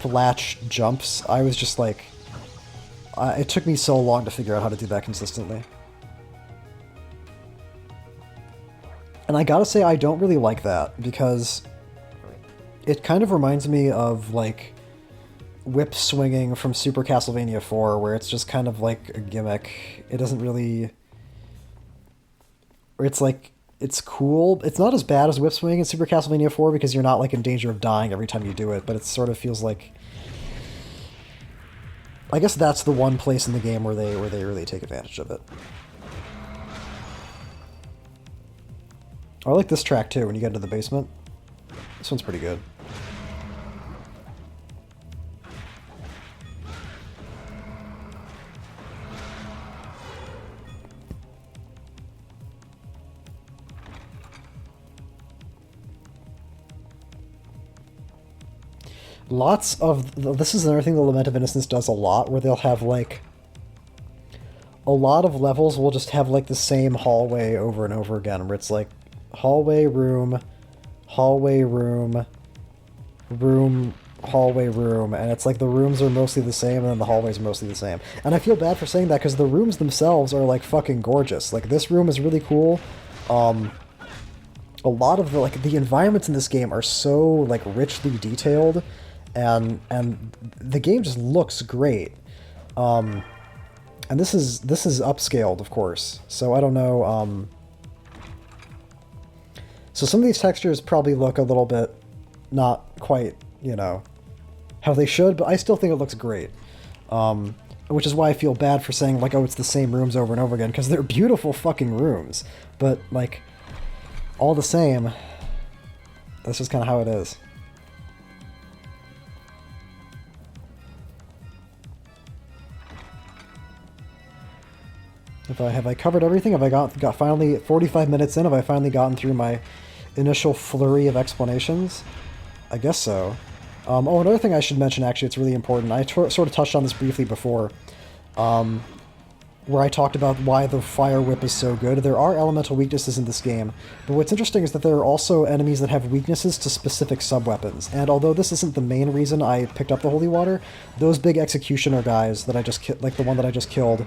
latch jumps, I was just like, it took me so long to figure out how to do that consistently. And I gotta say, I don't really like that, because it kind of reminds me of, like, whip swinging from Super Castlevania 4, where it's just kind of like a gimmick. It doesn't really... Or it's like, it's cool. It's not as bad as whip swinging in Super Castlevania 4, because you're not, like, in danger of dying every time you do it, but it sort of feels like... I guess that's the one place in the game where they really take advantage of it. I like this track, too, when you get into the basement. This one's pretty good. Lots of... This is another thing the Lament of Innocence does a lot, where they'll have, like... A lot of levels will just have, like, the same hallway over and over again, where it's, like, hallway, room, hallway, room, room, hallway, room, and it's like the rooms are mostly the same, and then the hallways are mostly the same. And I feel bad for saying that, because the rooms themselves are, like, fucking gorgeous. Like, this room is really cool. A lot of the, like, the environments in this game are so, like, richly detailed, and the game just looks great. And this is upscaled, of course, so I don't know, so some of these textures probably look a little bit not quite, you know, how they should, but I still think it looks great. Which is why I feel bad for saying, like, oh, it's the same rooms over and over again, because they're beautiful fucking rooms, but, like, all the same, that's just kind of how it is. Have I covered everything? Have I got finally 45 minutes in? Have I finally gotten through my initial flurry of explanations? I guess so. Oh, another thing I should mention, actually, it's really important. I sort of touched on this briefly before, where I talked about why the Fire Whip is so good. There are elemental weaknesses in this game, but what's interesting is that there are also enemies that have weaknesses to specific sub-weapons. And although this isn't the main reason I picked up the Holy Water, those big Executioner guys that I just like the one that I just killed,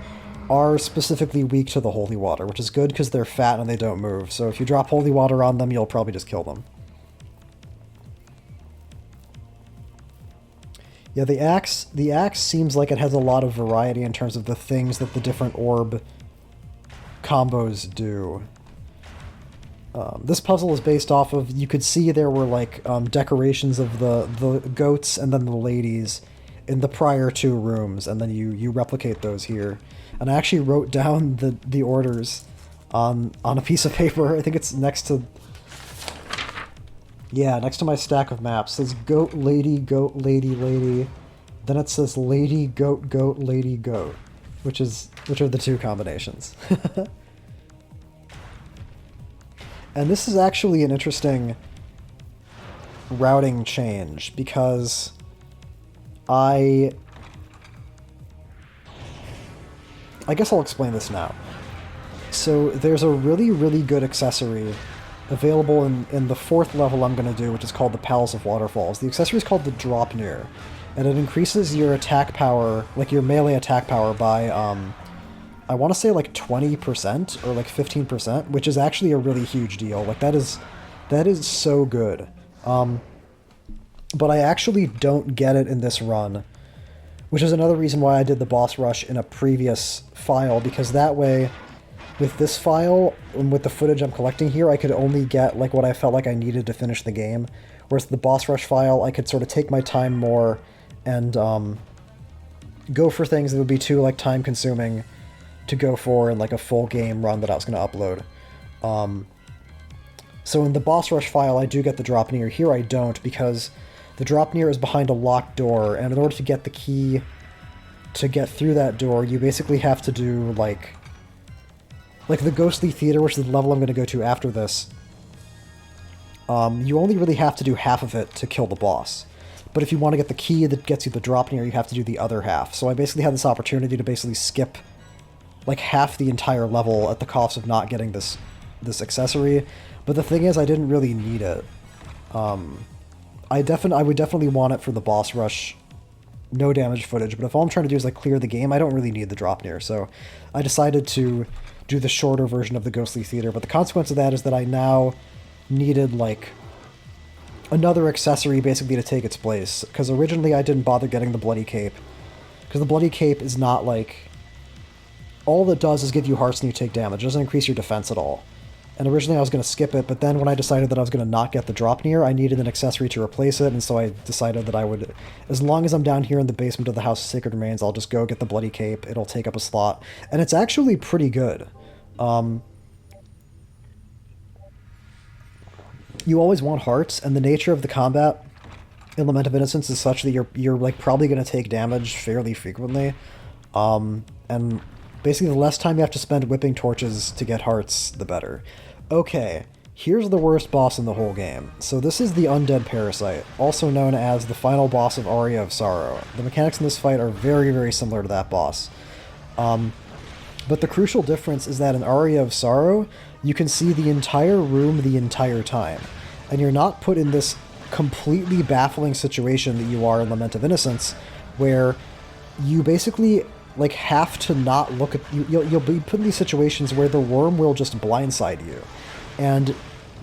are specifically weak to the Holy Water, which is good because they're fat and they don't move. So if you drop Holy Water on them, you'll probably just kill them. Yeah, the axe seems like it has a lot of variety in terms of the things that the different orb combos do. This puzzle is based off of, you could see there were like decorations of the goats and then the ladies in the prior two rooms, and then you replicate those here. And I actually wrote down the orders on a piece of paper. I think it's next to... Yeah, next to my stack of maps. It says goat, lady, lady. Then it says lady, goat, lady, goat. Which are the two combinations. And this is actually an interesting routing change, because I guess I'll explain this now. So there's a really, really good accessory available in the fourth level I'm going to do, which is called the Palace of Waterfalls. The accessory is called the Drop Near, and it increases your attack power, like your melee attack power, by, I want to say like 20% or like 15%, which is actually a really huge deal. Like that is so good. But I actually don't get it in this run, which is another reason why I did the boss rush in a previous file, because that way, with this file, and with the footage I'm collecting here, I could only get like what I felt like I needed to finish the game, whereas the boss rush file, I could sort of take my time more and go for things that would be too like time consuming to go for in like a full game run that I was going to upload. So in the boss rush file, I do get the drop near. Here I don't, because the drop near is behind a locked door, and in order to get the key to get through that door, you basically have to do, like the Ghostly Theater, which is the level I'm going to go to after this. You only really have to do half of it to kill the boss. But if you want to get the key that gets you the drop near, you have to do the other half. So I basically had this opportunity to basically skip, like, half the entire level at the cost of not getting this accessory. But the thing is, I didn't really need it. I would definitely want it for the boss rush no damage footage, but if all I'm trying to do is like clear the game, I don't really need the drop near. So I decided to do the shorter version of the Ghostly Theater. But the consequence of that is that I now needed, like, another accessory basically to take its place. Because originally I didn't bother getting the Bloody Cape. Because the Bloody Cape is not, like... all it does is give you hearts and you take damage. It doesn't increase your defense at all. And originally I was going to skip it, but then when I decided that I was going to not get the drop near, I needed an accessory to replace it, and so I decided that I would, as long as I'm down here in the basement of the House of Sacred Remains, I'll just go get the Bloody Cape. It'll take up a slot. And it's actually pretty good. You always want hearts, and the nature of the combat in Lament of Innocence is such that you're like probably going to take damage fairly frequently. And basically the less time you have to spend whipping torches to get hearts, the better. Okay, here's the worst boss in the whole game. So this is the Undead Parasite, also known as the final boss of Aria of Sorrow. The mechanics in this fight are very, very similar to that boss. But the crucial difference is that in Aria of Sorrow, you can see the entire room the entire time. And you're not put in this completely baffling situation that you are in Lament of Innocence, where you basically like have to not look at... You'll be put in these situations where the worm will just blindside you. And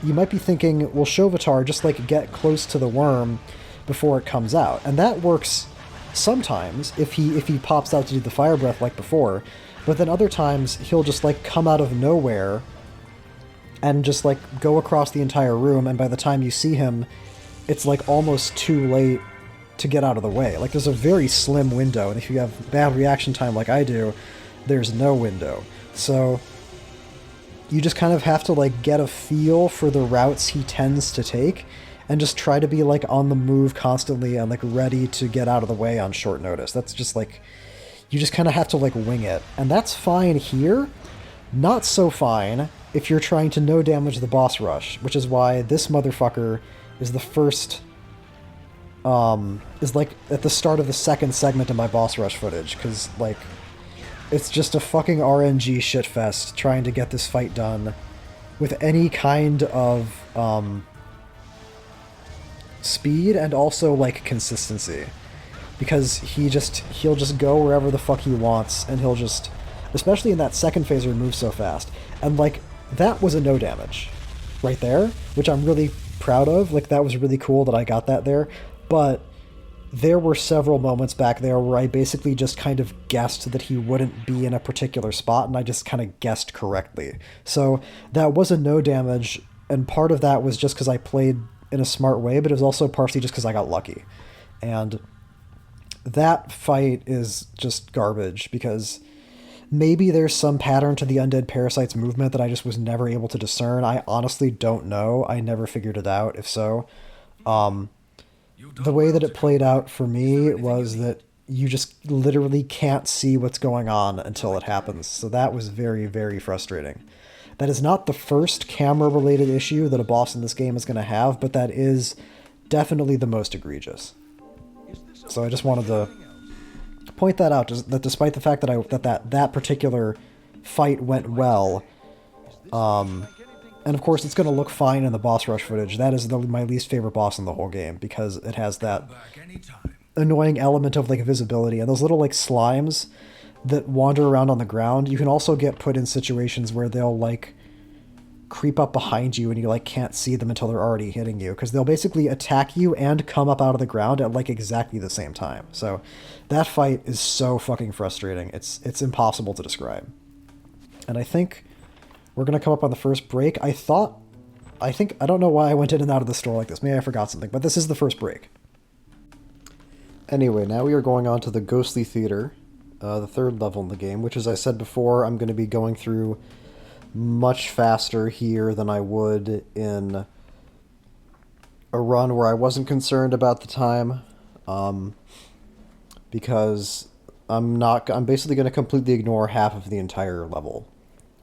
you might be thinking, well, Shovitar, just like get close to the worm before it comes out. And that works sometimes if he pops out to do the fire breath like before. But then other times he'll just like come out of nowhere and just like go across the entire room, and by the time you see him, it's like almost too late to get out of the way. Like there's a very slim window, and if you have bad reaction time like I do, there's no window. So you just kind of have to like get a feel for the routes he tends to take and just try to be like on the move constantly and like ready to get out of the way on short notice. That's just like, you just kind of have to like wing it. And that's fine here. Not so fine if you're trying to no damage the boss rush, which is why this motherfucker is the first, is like at the start of the second segment of my boss rush footage, because like it's just a fucking RNG shitfest trying to get this fight done with any kind of speed and also like consistency, because he'll just go wherever the fuck he wants, and he'll just, especially in that second phase where he moves so fast, and like that was a no damage right there, which I'm really proud of. Like that was really cool that I got that there. But there were several moments back there where I basically just kind of guessed that he wouldn't be in a particular spot, and I just kind of guessed correctly. So that was a no damage, and part of that was just because I played in a smart way, but it was also partially just because I got lucky. And that fight is just garbage, because maybe there's some pattern to the Undead Parasite's movement that I just was never able to discern. I honestly don't know. I never figured it out, if so. The way that it played out for me was that you just literally can't see what's going on until it happens. So that was very, very frustrating. That is not the first camera-related issue that a boss in this game is going to have, but that is definitely the most egregious. So I just wanted to point that out, that despite the fact that that particular fight went well, and of course it's going to look fine in the boss rush footage, that is my least favorite boss in the whole game, because it has that annoying element of like visibility, and those little like slimes that wander around on the ground. You can also get put in situations where they'll like creep up behind you and you like can't see them until they're already hitting you, because they'll basically attack you and come up out of the ground at like exactly the same time. So that fight is so fucking frustrating. It's impossible to describe. And I think we're gonna come up on the first break. I don't know why I went in and out of the store like this. Maybe I forgot something, but this is the first break. Anyway, now we are going on to the Ghostly Theater, the third level in the game, which, as I said before, I'm going to be going through much faster here than I would in a run where I wasn't concerned about the time, because I'm basically going to completely ignore half of the entire level,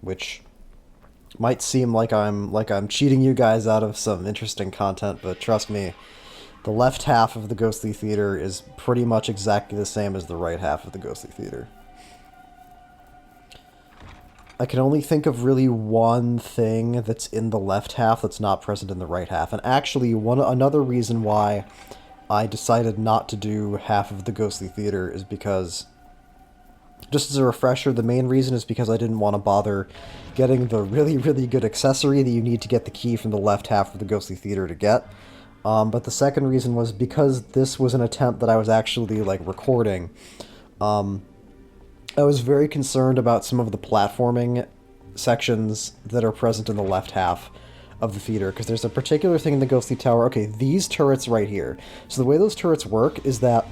which might seem like I'm cheating you guys out of some interesting content, but trust me, the left half of the Ghostly Theater is pretty much exactly the same as the right half of the Ghostly Theater. I can only think of really one thing that's in the left half that's not present in the right half. And actually, another reason why I decided not to do half of the Ghostly Theater is because Just as a refresher, the main reason is because I didn't want to bother getting the really, really good accessory that you need to get the key from the left half of the Ghostly Theater to get. But the second reason was because this was an attempt that I was actually, like, recording. I was very concerned about some of the platforming sections that are present in the left half of the theater, because there's a particular thing in the Ghostly Tower. Okay, these turrets right here. So the way those turrets work is that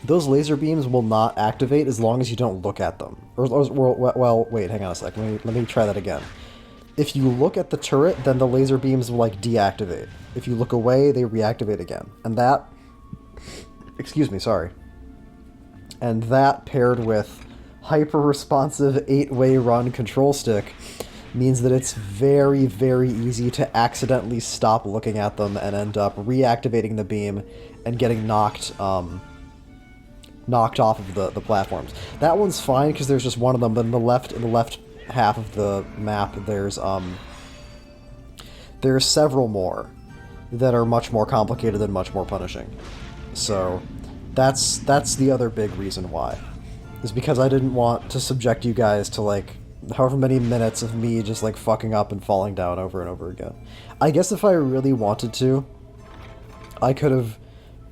those laser beams will not activate as long as you don't look at them. Well, wait, hang on a sec. Let me try that again. If you look at the turret, then the laser beams will, like, deactivate. If you look away, they reactivate again. And that... Excuse me, sorry. And that, paired with hyper-responsive 8-way run control stick, means that it's very, very easy to accidentally stop looking at them and end up reactivating the beam and getting knocked off of the platforms. That one's fine because there's just one of them, but in the left half of the map there's several more that are much more complicated and much more punishing. So that's the other big reason why. Is because I didn't want to subject you guys to, like, however many minutes of me just, like, fucking up and falling down over and over again. I guess if I really wanted to, I could have,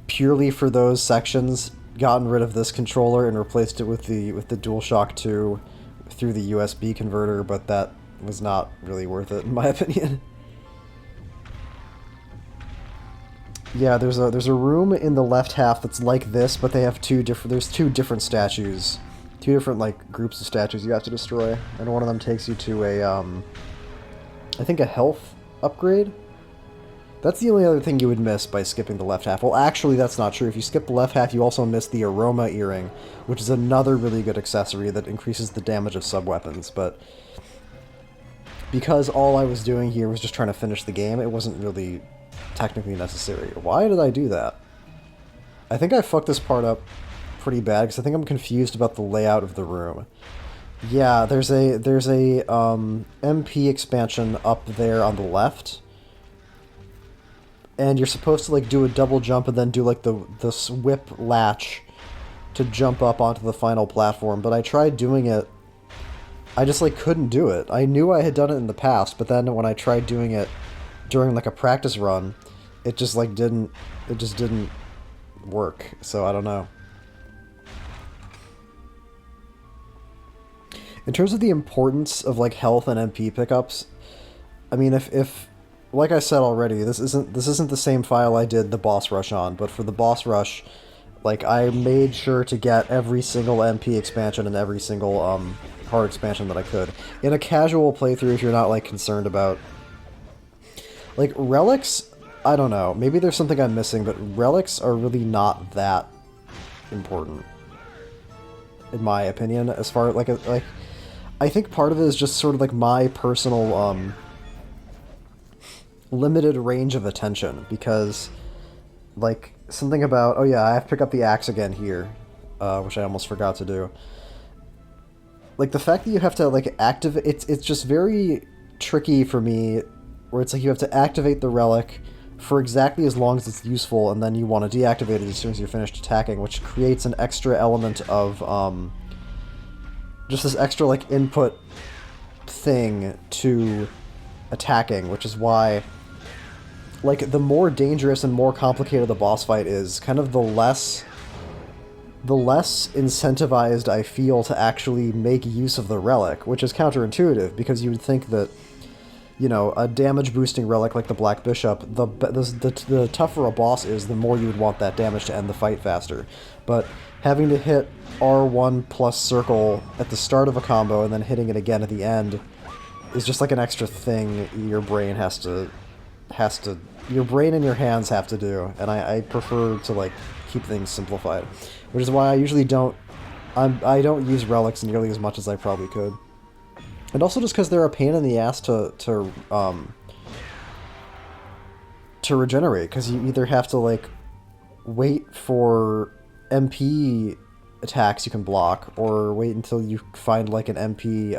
purely for those sections, gotten rid of this controller and replaced it with the DualShock 2 through the USB converter, but that was not really worth it, in my opinion. Yeah, there's a room in the left half that's like this, but they have there's two different statues. Two different, like, groups of statues you have to destroy. And one of them takes you to a, I think a health upgrade? That's the only other thing you would miss by skipping the left half. Well, actually, that's not true. If you skip the left half, you also miss the aroma earring, which is another really good accessory that increases the damage of sub-weapons, but because all I was doing here was just trying to finish the game, it wasn't really technically necessary. Why did I do that? I think I fucked this part up pretty bad, because I think I'm confused about the layout of the room. Yeah, there's a MP expansion up there on the left, and you're supposed to, like, do a double jump and then do, like, the whip latch to jump up onto the final platform, but I tried doing it. I just, like, couldn't do it. I knew I had done it in the past, but then when I tried doing it during, like, a practice run, it just, like, didn't work, so I don't know. In terms of the importance of, like, health and MP pickups, I mean, if like I said already, this isn't the same file I did the boss rush on, but for the boss rush, like, I made sure to get every single MP expansion and every single hard expansion that I could. In a casual playthrough, if you're not, like, concerned about, like, relics, I don't know, maybe there's something I'm missing, but relics are really not that important, in my opinion, as far as, like, I think part of it is just sort of, like, my personal, limited range of attention, because, like, something about, oh yeah, I have to pick up the axe again here, which I almost forgot to do. Like, the fact that you have to, like, activate, it's just very tricky for me, where it's like you have to activate the relic for exactly as long as it's useful, and then you want to deactivate it as soon as you're finished attacking, which creates an extra element of, just this extra, like, input thing to attacking, which is why, like, the more dangerous and more complicated the boss fight is, kind of the less incentivized I feel to actually make use of the relic, which is counterintuitive, because you would think that, you know, a damage boosting relic like the Black Bishop, the tougher a boss is, the more you would want that damage to end the fight faster. But having to hit R1 plus circle at the start of a combo and then hitting it again at the end is just like an extra thing your brain your brain and your hands have to do, and I prefer to, like, keep things simplified, which is why I usually don't use relics nearly as much as I probably could. And also just because they're a pain in the ass to regenerate, because you either have to, like, wait for MP attacks you can block, or wait until you find, like, an MP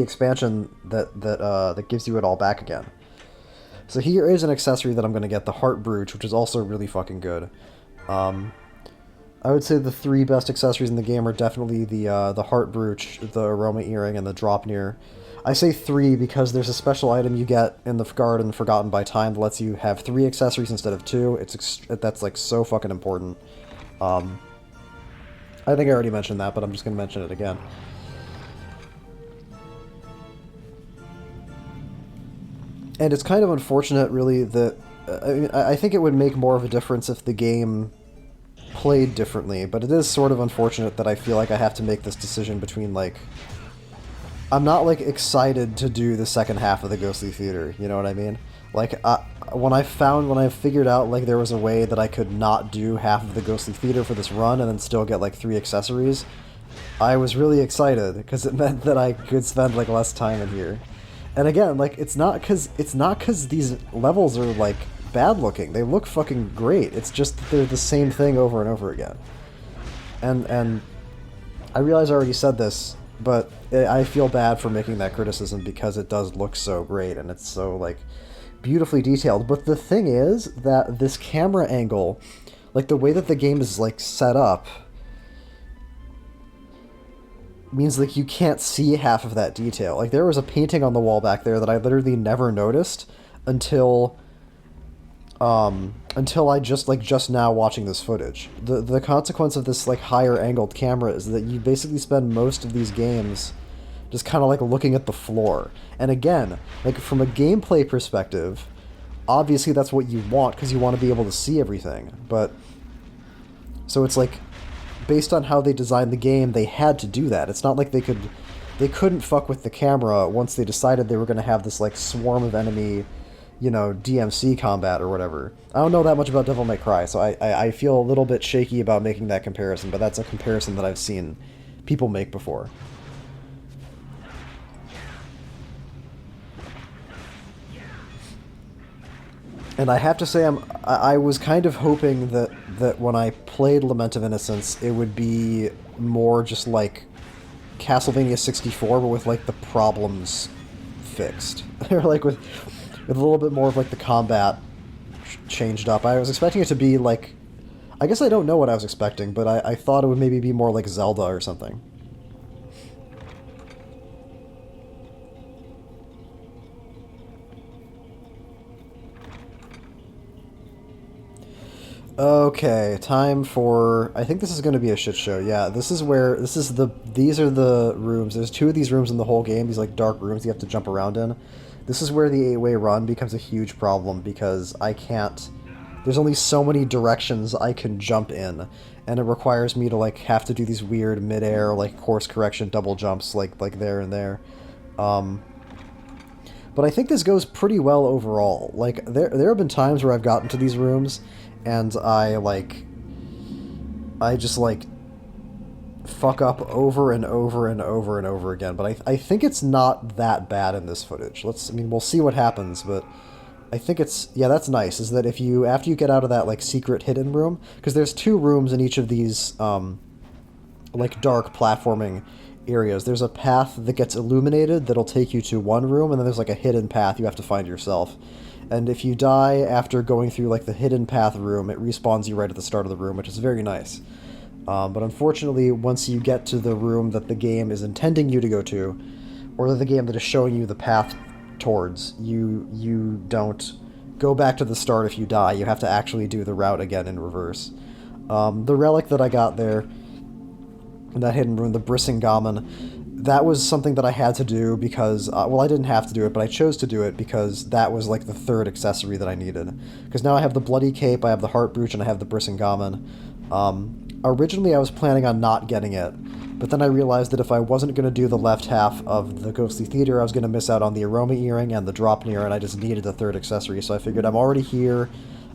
expansion that gives you it all back again. So here is an accessory that I'm going to get, the Heart Brooch, which is also really fucking good. I I would say the three best accessories in the game are definitely the heart brooch, the aroma earring, and the drop near. I say three because there's a special item you get in the garden Forgotten by Time that lets you have three accessories instead of two. That's like so fucking important. I think I already mentioned that, but I'm just gonna mention it again. And it's kind of unfortunate, really, that I think it would make more of a difference if the game played differently, but it is sort of unfortunate that I feel like I have to make this decision between, like... I'm not, like, excited to do the second half of the Ghostly Theater, you know what I mean? Like, when I figured out, like, there was a way that I could not do half of the Ghostly Theater for this run and then still get, like, 3 accessories, I was really excited, because it meant that I could spend, like, less time in here. And again, like, it's not because these levels are, like, bad looking. They look fucking great. It's just that they're the same thing over and over again. And I realize I already said this, but I feel bad for making that criticism because it does look so great and it's so, like, beautifully detailed. But the thing is that this camera angle, like, the way that the game is, like, set up means, like, you can't see half of that detail. Like, there was a painting on the wall back there that I literally never noticed until I just now watching this footage. The consequence of this, like, higher angled camera is that you basically spend most of these games just kind of, like, looking at the floor. And again, like, from a gameplay perspective, obviously that's what you want because you want to be able to see everything. But so it's like, based on how they designed the game, they had to do that. It's not like they couldn't fuck with the camera once they decided they were going to have this, like, swarm of enemy, you know, DMC combat or whatever. I don't know that much about Devil May Cry, so I feel a little bit shaky about making that comparison, but that's a comparison that I've seen people make before. And I have to say, I was kind of hoping that when I played Lament of Innocence, it would be more just like Castlevania 64, but with, like, the problems fixed. Or, like, with a little bit more of, like, the combat changed up. I was expecting it to be, like... I guess I don't know what I was expecting, but I thought it would maybe be more like Zelda or something. Okay, time for... I think this is going to be a shit show. Yeah, these are the rooms. There's 2 of these rooms in the whole game, these, like, dark rooms you have to jump around in. This is where the 8-way run becomes a huge problem because I can't... There's only so many directions I can jump in, and it requires me to, like, have to do these weird mid-air, like, course correction double jumps, like there and there. But I think this goes pretty well overall. Like, there have been times where I've gotten to these rooms, and I just, like, fuck up over and over and over and over again. But I think it's not that bad in this footage. We'll see what happens, but I think it's... Yeah, that's nice, is that after you get out of that, like, secret hidden room, because there's 2 rooms in each of these, like, dark platforming areas. There's a path that gets illuminated that'll take you to one room, and then there's, like, a hidden path you have to find yourself. And if you die after going through, like, the hidden path room, it respawns you right at the start of the room, which is very nice. But unfortunately, once you get to the room that the game is intending you to go to, or the game that is showing you the path towards, you don't go back to the start if you die. You have to actually do the route again in reverse. The relic that I got there, in that hidden room, the Brissingamen, that was something that I had to do because, well, I didn't have to do it, but I chose to do it because that was, like, the 3rd accessory that I needed. Because now I have the Bloody Cape, I have the Heart Brooch, and I have the Brissingamen. Originally I was planning on not getting it, but then I realized that if I wasn't going to do the left half of the Ghostly Theater, I was going to miss out on the Aroma Earring and the Drop Near, and I just needed the 3rd accessory, so I figured I'm already here,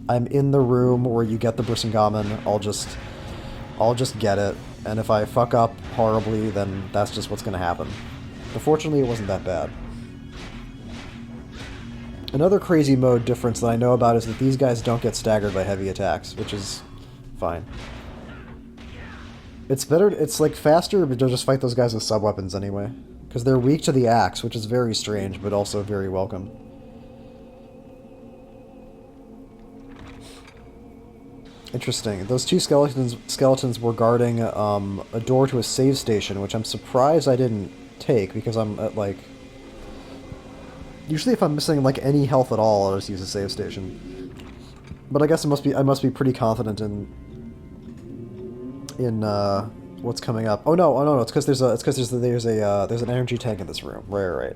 I'm in the room where you get the Brissingamen, I'll just get it. And if I fuck up horribly, then that's just what's going to happen. But fortunately, it wasn't that bad. Another crazy mode difference that I know about is that these guys don't get staggered by heavy attacks, which is fine. It's better, it's, like, faster, but you'll just fight those guys with sub-weapons anyway. Because they're weak to the axe, which is very strange, but also very welcome. Interesting. Those two skeletons were guarding a door to a save station, which I'm surprised I didn't take because I'm at like. Usually, if I'm missing like any health at all, I'll just use a save station. But I guess I must be pretty confident in what's coming up. Oh no! It's because there's an energy tank in this room. Right.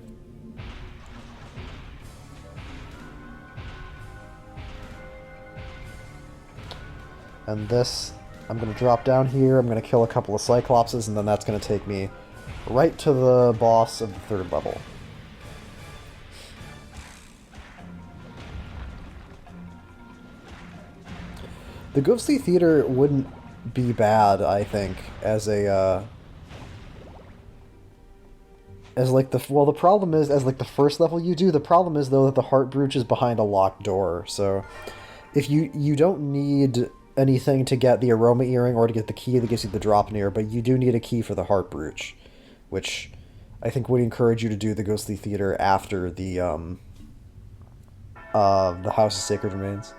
And this, I'm gonna drop down here. I'm gonna kill a couple of Cyclopses, and then that's gonna take me right to the boss of the 3rd level. The Ghostly Theater wouldn't be bad, I think, as a, as like the, well, the problem is, as like the first level you do, the problem is, though, that the Heart Brooch is behind a locked door, so if you don't need anything to get the Aroma Earring or to get the key that gives you the drop near, but you do need a key for the Heart Brooch, which I think would encourage you to do the Ghostly Theater after the House of Sacred Remains.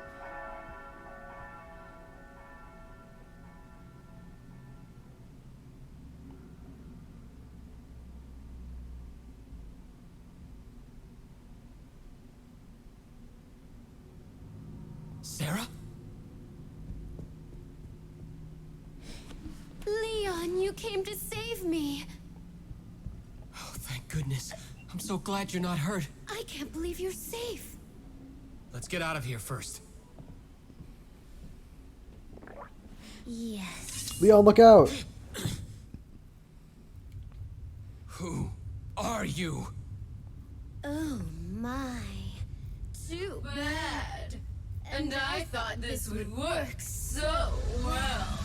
Sarah? Leon, you came to save me. Oh, thank goodness. I'm so glad you're not hurt. I can't believe you're safe. Let's get out of here first. Yes. Leon, look out! Who are you? Oh my. Too bad. And I thought this would work so well.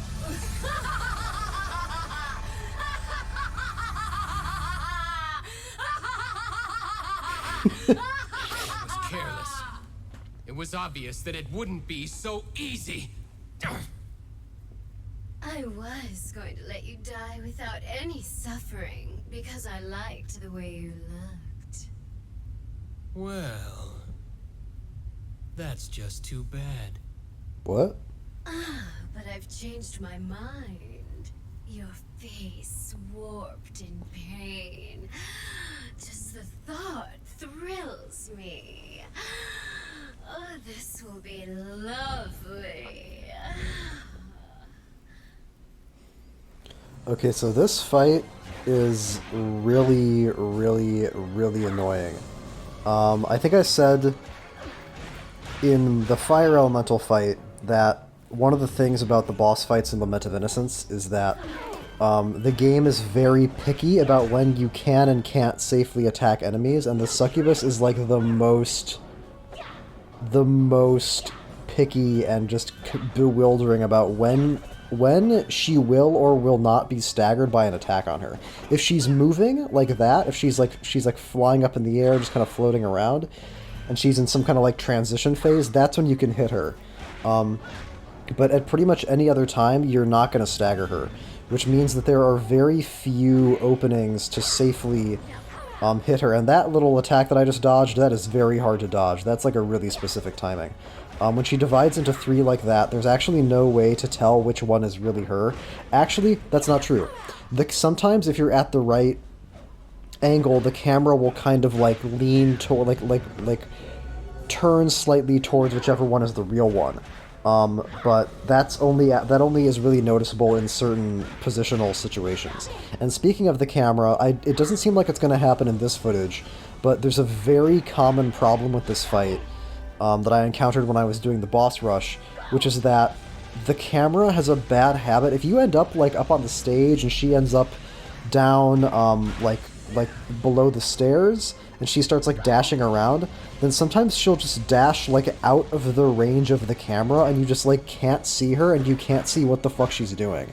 It was careless. It was obvious that it wouldn't be so easy. I was going to let you die without any suffering because I liked the way you looked. Well, that's just too bad. What? But I've changed my mind. Your face warped in pain. Just the thought thrills me. Oh, this will be lovely. Okay, so this fight is really annoying. I think I said in the Fire Elemental fight that one of the things about the boss fights in Lament of Innocence is that the game is very picky about when you can and can't safely attack enemies, and the Succubus is like the most picky and just bewildering about when she will or will not be staggered by an attack on her. If she's moving like that, if she's like flying up in the air, just kind of floating around, and she's in some kind of like transition phase, that's when you can hit her. But at pretty much any other time, you're not going to stagger her, which means that there are very few openings to safely hit her. And that little attack that I just dodged, that is very hard to dodge. That's like a really specific timing. When she divides into 3 like that, there's actually no way to tell which one is really her. Actually, that's not true. Sometimes if you're at the right angle, the camera will kind of like lean toward, like turn slightly towards whichever one is the real one. But that only is really noticeable in certain positional situations. And speaking of the camera, it doesn't seem like it's going to happen in this footage, but there's a very common problem with this fight that I encountered when I was doing the boss rush, which is that the camera has a bad habit. If you end up like up on the stage and she ends up down like below the stairs and she starts like dashing around, then sometimes she'll just dash like out of the range of the camera and you just like can't see her and you can't see what the fuck she's doing.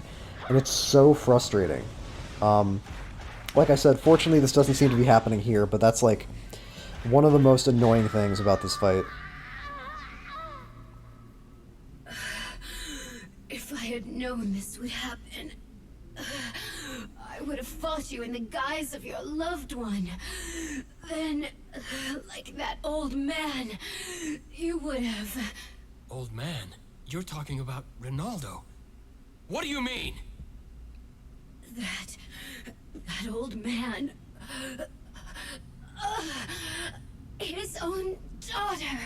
And it's so frustrating. Like I said, fortunately this doesn't seem to be happening here, but that's like one of the most annoying things about this fight. If I had known this would happen, I would have fought you in the guise of your loved one. Then, like that old man, you would have... Old man? You're talking about Ronaldo. What do you mean? That old man. His own daughter.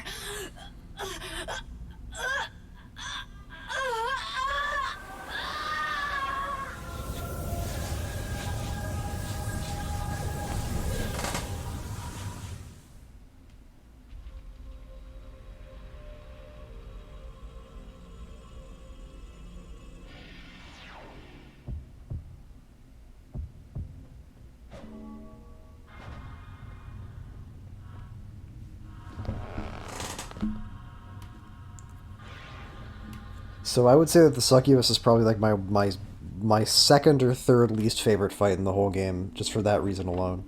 So I would say that the succubus is probably like my second or third least favorite fight in the whole game, just for that reason alone.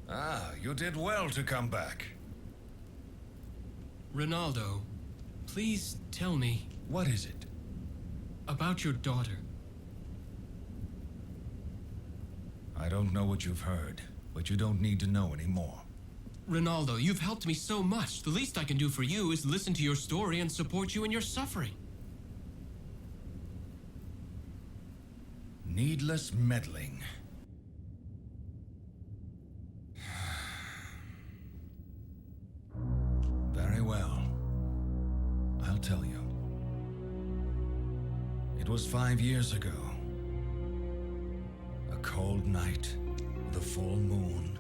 Ah, you did well to come back. Ronaldo, please tell me What is it? about your daughter. I don't know what you've heard, but you don't need to know anymore. Ronaldo, you've helped me so much. The least I can do for you is listen to your story and support you in your suffering. Needless meddling. Very well. I'll tell you. It was 5 years ago. A cold night with a full moon.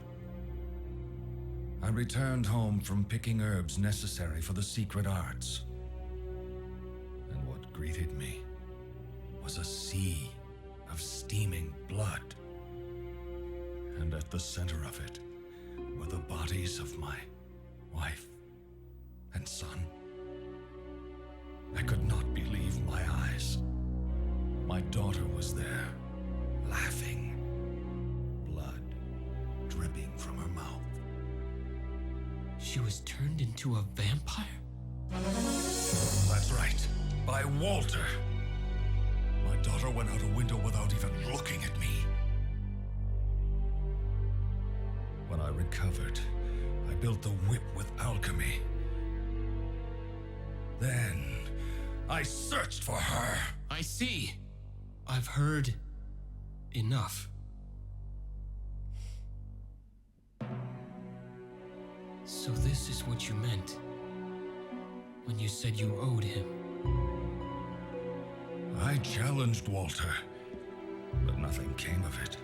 I returned home from picking herbs necessary for the secret arts. And what greeted me was a sea of steaming blood. And at the center of it were the bodies of my wife and son. I could not believe my eyes. My daughter was there, laughing, blood dripping from her mouth. She was turned into a vampire? That's right, by Walter. My daughter went out a window without even looking at me. When I recovered, I built the whip with alchemy. Then, I searched for her. I see. I've heard enough. So this is what you meant when you said you owed him. I challenged Walter, but nothing came of it.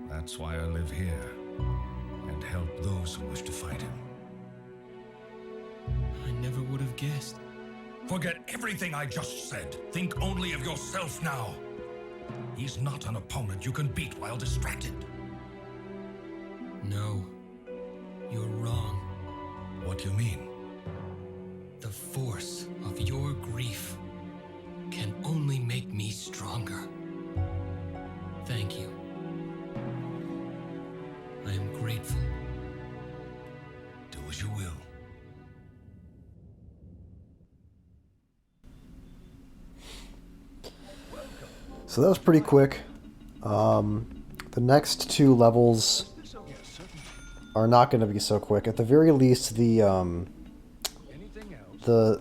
That's why I live here and help those who wish to fight him. I never would have guessed. Forget everything I just said. Think only of yourself now. He's not an opponent you can beat while distracted. No, you're wrong. What do you mean? The force of your grief can only make me stronger. Thank you. I am grateful. Do as you will. So that was pretty quick. The next two levels are not going to be so quick. At the very least, the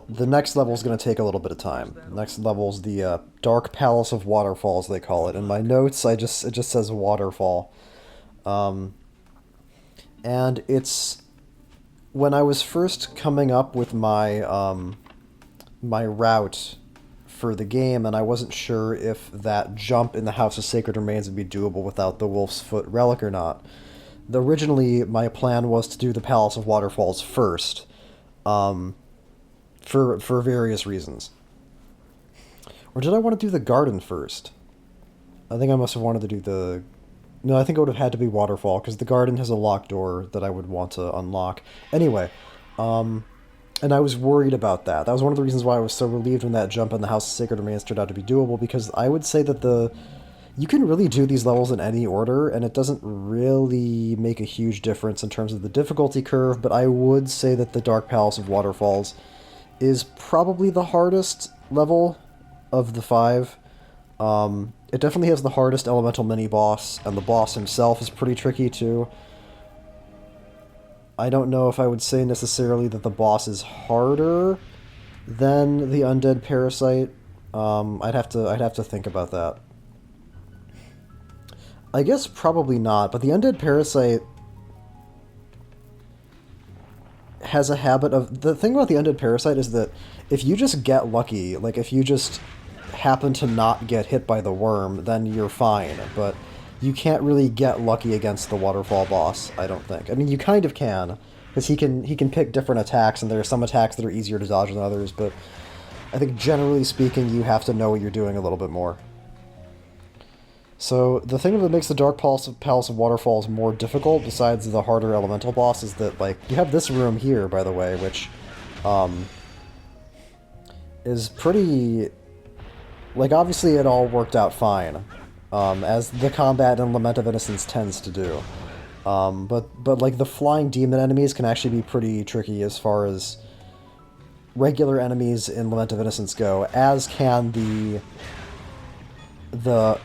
next level is going to take a little bit of time. The next level is the Dark Palace of Waterfalls, they call it. In my notes, it just says Waterfall. And it's when I was first coming up with my my route for the game, and I wasn't sure if that jump in the House of Sacred Remains would be doable without the Wolf's Foot relic or not. Originally, my plan was to do the Palace of Waterfalls first, for various reasons. Or did I want to do the garden first? I think I must have wanted to do the... No, I think it would have had to be Waterfall, because the garden has a locked door that I would want to unlock. Anyway, and I was worried about that. That was one of the reasons why I was so relieved when that jump in the House of Sacred Remains turned out to be doable, because I would say that you can really do these levels in any order, and it doesn't really make a huge difference in terms of the difficulty curve, but I would say that the Dark Palace of Waterfalls is probably the hardest level of the 5. It definitely has the hardest elemental mini-boss, and the boss himself is pretty tricky too. I don't know if I would say necessarily that the boss is harder than the undead parasite. I'd have to think about that. I guess probably not, but the undead parasite has a habit of... The thing about the undead parasite is that if you just get lucky, like if you just happen to not get hit by the worm, then you're fine, but you can't really get lucky against the waterfall boss, I don't think. I mean, you kind of can, because he can pick different attacks, and there are some attacks that are easier to dodge than others, but I think generally speaking, you have to know what you're doing a little bit more. So, the thing that makes the Dark Palace of Waterfalls more difficult, besides the harder elemental boss, is that, like, you have this room here, by the way, which, is pretty... Like, obviously it all worked out fine, as the combat in Lament of Innocence tends to do. But like, the flying demon enemies can actually be pretty tricky as far as regular enemies in Lament of Innocence go, as can the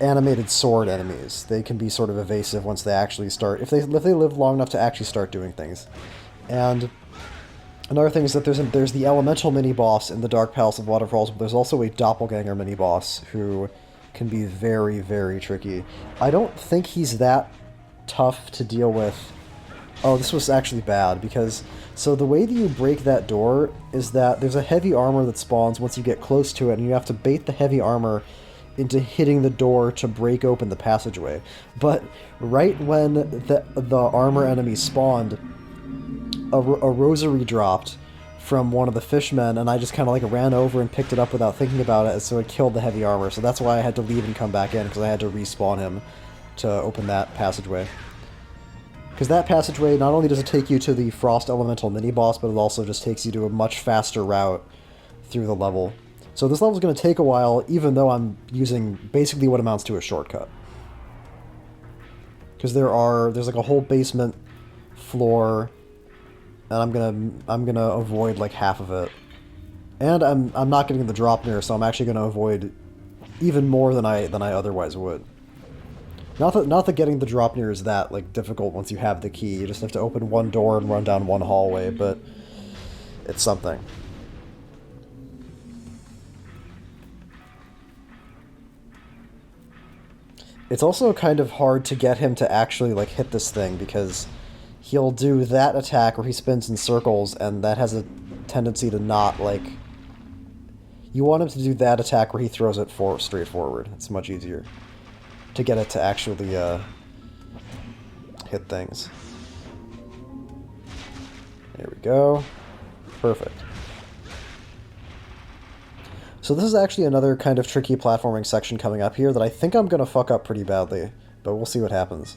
animated sword enemies. They can be sort of evasive once they actually start, if they live long enough to actually start doing things. And another thing is that there's the elemental mini-boss in the Dark Palace of Waterfalls, but there's also a doppelganger mini-boss who can be very, very tricky. I don't think he's that tough to deal with. Oh, this was actually bad, because... So the way that you break that door is that there's a heavy armor that spawns once you get close to it, and you have to bait the heavy armor into hitting the door to break open the passageway. But right when the armor enemy spawned, a rosary dropped from one of the fishmen, and I just kind of like ran over and picked it up without thinking about it, so it killed the heavy armor. So that's why I had to leave and come back in, because I had to respawn him to open that passageway. Because that passageway, not only does it take you to the Frost Elemental mini-boss, but it also just takes you to a much faster route through the level. So this level's going to take a while, even though I'm using basically what amounts to a shortcut. Because there's like a whole basement floor, and I'm gonna avoid like half of it. And I'm not getting the drop near, so I'm actually gonna avoid even more than I otherwise would. Not that getting the drop near is that like difficult once you have the key. You just have to open one door and run down one hallway, but it's something. It's also kind of hard to get him to actually like hit this thing, because he'll do that attack where he spins in circles, and that has a tendency to not, like... You want him to do that attack where he throws it straight forward. It's much easier to get it to actually hit things. There we go. Perfect. So this is actually another kind of tricky platforming section coming up here that I think I'm going to fuck up pretty badly, but we'll see what happens.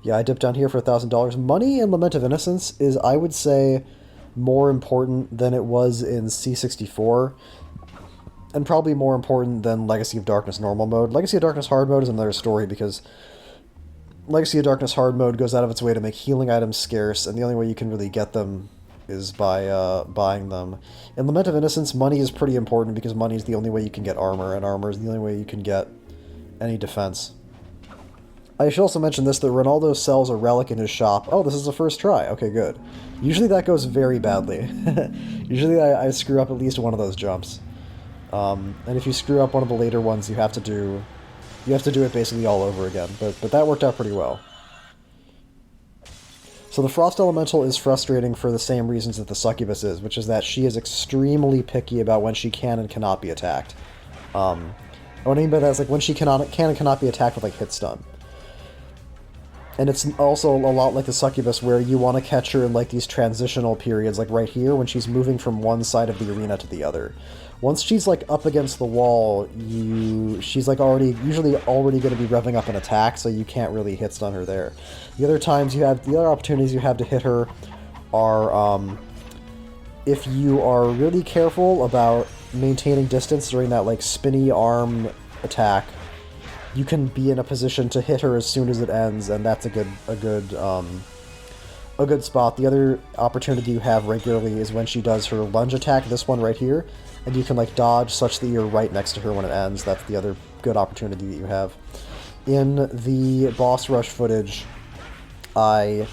Yeah, I dipped down here for $1,000. Money in Lament of Innocence is, I would say, more important than it was in C64, and probably more important than Legacy of Darkness normal mode. Legacy of Darkness hard mode is another story, because Legacy of Darkness hard mode goes out of its way to make healing items scarce, and the only way you can really get them is by buying them. In Lament of Innocence, money is pretty important, because money is the only way you can get armor, and armor is the only way you can get any defense. I should also mention this, that Ronaldo sells a relic in his shop. Oh, this is the first try. Okay, good. Usually that goes very badly. Usually I screw up at least one of those jumps. And if you screw up one of the later ones, you have to do it basically all over again. But that worked out pretty well. So the Frost Elemental is frustrating for the same reasons that the Succubus is, which is that she is extremely picky about when she can and cannot be attacked. What I mean by that is like when she can and cannot be attacked with like hit stun. And it's also a lot like the Succubus, where you want to catch her in like these transitional periods, like right here, when she's moving from one side of the arena to the other. Once she's like up against the wall, she's like usually already going to be revving up an attack, so you can't really hit stun her there. The other opportunities you have to hit her are if you are really careful about maintaining distance during that like spinny arm attack. You can be in a position to hit her as soon as it ends, and that's a good spot. The other opportunity you have regularly is when she does her lunge attack, this one right here, and you can like dodge such that you're right next to her when it ends. That's the other good opportunity that you have. In the boss rush footage, I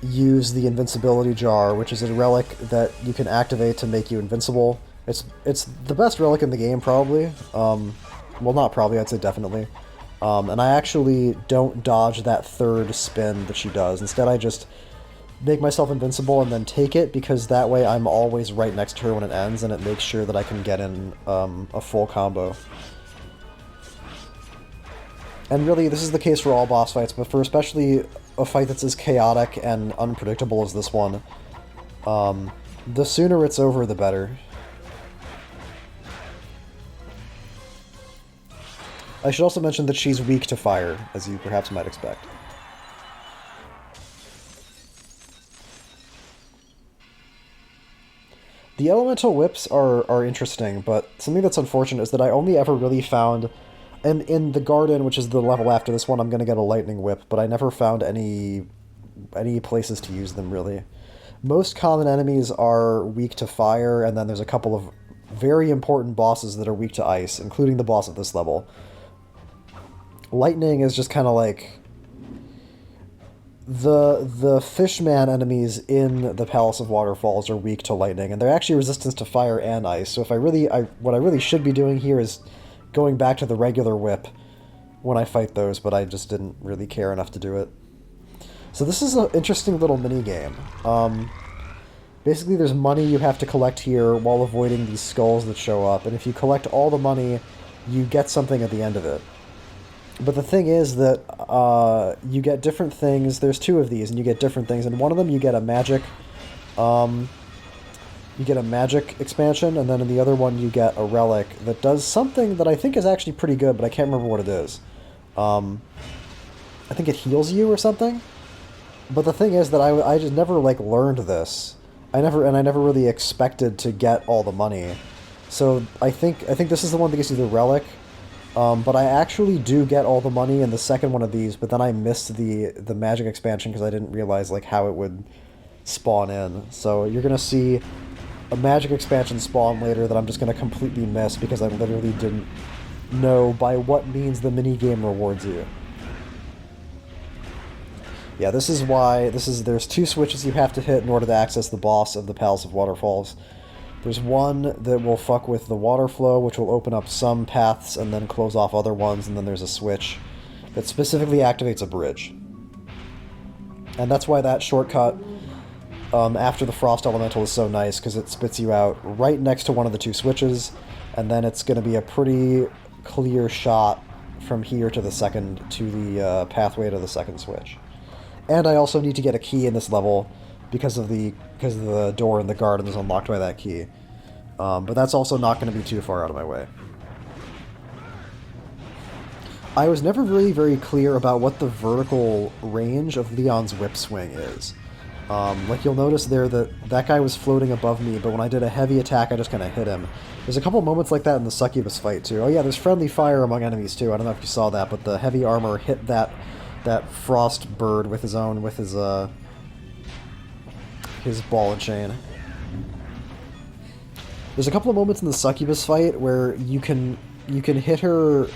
use the invincibility jar, which is a relic that you can activate to make you invincible. It's the best relic in the game, probably. Well, not probably, I'd say definitely. And I actually don't dodge that third spin that she does. Instead, I just make myself invincible and then take it, because that way I'm always right next to her when it ends, and it makes sure that I can get in a full combo. And really, this is the case for all boss fights, but for especially a fight that's as chaotic and unpredictable as this one, the sooner it's over, the better. I should also mention that she's weak to fire, as you perhaps might expect. The elemental whips are interesting, but something that's unfortunate is that I only ever really found... And in the garden, which is the level after this one, I'm going to get a lightning whip, but I never found any places to use them, really. Most common enemies are weak to fire, and then there's a couple of very important bosses that are weak to ice, including the boss at this level. Lightning is just kind of like... The fishman enemies in the Palace of Waterfalls are weak to lightning, and they're actually resistant to fire and ice, so if what I really should be doing here is going back to the regular whip when I fight those, but I just didn't really care enough to do it. So this is an interesting little mini-game. Basically, there's money you have to collect here while avoiding these skulls that show up, and if you collect all the money, you get something at the end of it. But the thing is that you get different things. There's two of these, and you get different things, and one of them you get a magic... You get a magic expansion, and then in the other one you get a relic that does something that I think is actually pretty good, but I can't remember what it is. I think it heals you or something? But the thing is that I just never, like, learned this. I never really expected to get all the money. So I think this is the one that gives you the relic. But I actually do get all the money in the second one of these, but then I missed the magic expansion because I didn't realize, like, how it would spawn in. So you're going to see a magic expansion spawn later that I'm just going to completely miss because I literally didn't know by what means the minigame rewards you. Yeah, this is why there's two switches you have to hit in order to access the boss of the Palace of Waterfalls. There's one that will fuck with the water flow, which will open up some paths and then close off other ones, and then there's a switch that specifically activates a bridge. And that's why that shortcut after the Frost Elemental is so nice, because it spits you out right next to one of the two switches, and then it's going to be a pretty clear shot from here to the pathway to the second switch. And I also need to get a key in this level because of the door in the garden is unlocked by that key. But that's also not going to be too far out of my way. I was never really very clear about what the vertical range of Leon's whip swing is. Like you'll notice there that guy was floating above me, but when I did a heavy attack, I just kind of hit him. There's a couple moments like that in the Succubus fight too. Oh yeah, there's friendly fire among enemies too. I don't know if you saw that, but the heavy armor hit that frost bird with his ball and chain. There's a couple of moments in the Succubus fight where you can hit her.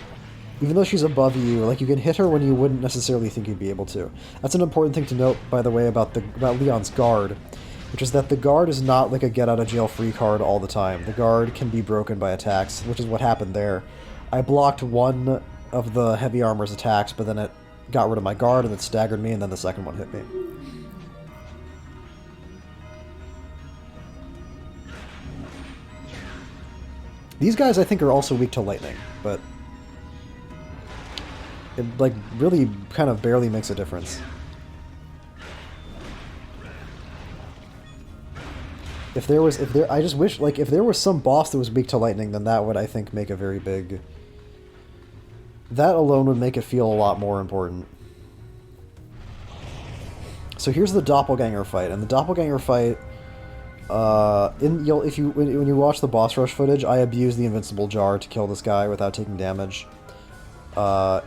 Even though she's above you, like, you can hit her when you wouldn't necessarily think you'd be able to. That's an important thing to note, by the way, about Leon's guard, which is that the guard is not like a get-out-of-jail-free card all the time. The guard can be broken by attacks, which is what happened there. I blocked one of the heavy armor's attacks, but then it got rid of my guard, and it staggered me, and then the second one hit me. These guys, I think, are also weak to lightning, but it, like, really kind of barely makes a difference. I just wish, like, if there was some boss that was weak to lightning, then that would, I think, make a very big... That alone would make it feel a lot more important. So here's the doppelganger fight, and the doppelganger fight... when you watch the boss rush footage, I abuse the invincible jar to kill this guy without taking damage.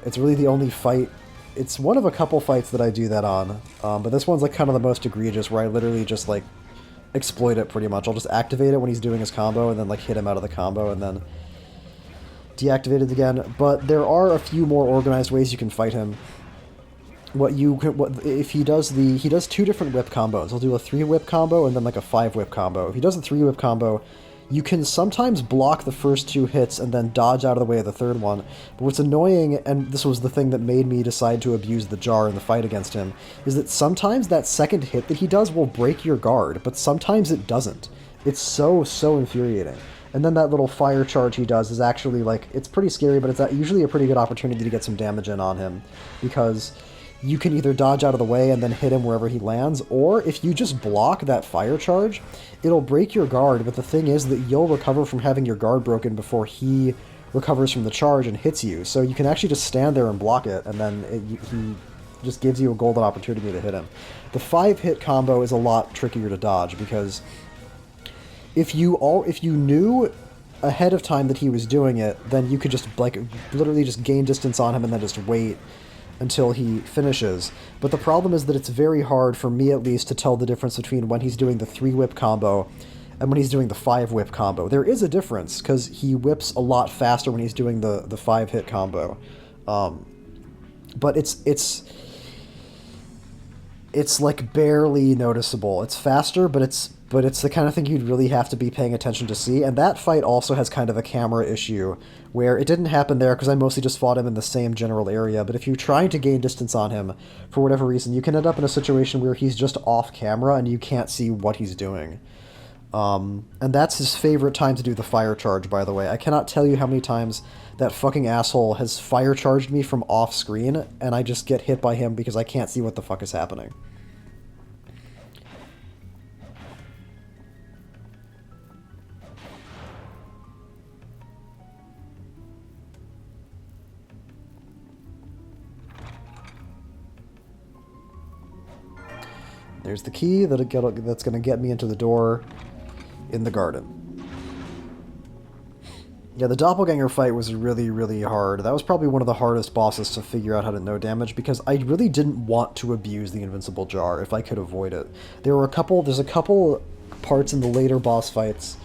It's really the only fight. It's one of a couple fights that I do that on, but this one's like kind of the most egregious, where I literally just like exploit it pretty much. I'll just activate it when he's doing his combo, and then like hit him out of the combo, and then deactivate it again. But there are a few more organized ways you can fight him. what if he does he does two different whip combos. He'll do a 3-whip combo and then like a 5-whip combo. If he does a 3-whip combo, you can sometimes block the first 2 hits and then dodge out of the way of the third one. But what's annoying, and this was the thing that made me decide to abuse the jar in the fight against him, is that sometimes that second hit that he does will break your guard, but sometimes it doesn't. It's so infuriating. And then that little fire charge he does is actually, like, it's pretty scary, but it's usually a pretty good opportunity to get some damage in on him, because you can either dodge out of the way and then hit him wherever he lands, or if you just block that fire charge, it'll break your guard, but the thing is that you'll recover from having your guard broken before he recovers from the charge and hits you. So you can actually just stand there and block it, and then he just gives you a golden opportunity to hit him. The 5-hit combo is a lot trickier to dodge, because if you knew ahead of time that he was doing it, then you could just, like, literally just gain distance on him and then just wait until he finishes. But the problem is that it's very hard, for me at least, to tell the difference between when he's doing the 3-whip combo and when he's doing the 5-whip combo. There is a difference, because he whips a lot faster when he's doing the 5-hit combo. But it's like barely noticeable. It's faster, but it's the kind of thing you'd really have to be paying attention to see. And that fight also has kind of a camera issue, where it didn't happen there because I mostly just fought him in the same general area. But if you're trying to gain distance on him, for whatever reason, you can end up in a situation where he's just off camera and you can't see what he's doing. And that's his favorite time to do the fire charge, by the way. I cannot tell you how many times that fucking asshole has fire charged me from off screen, and I just get hit by him because I can't see what the fuck is happening. There's the key that's going to get me into the door in the garden. Yeah, the doppelganger fight was really, really hard. That was probably one of the hardest bosses to figure out how to no damage, because I really didn't want to abuse the invincible jar if I could avoid it. There's a couple parts in the later boss fights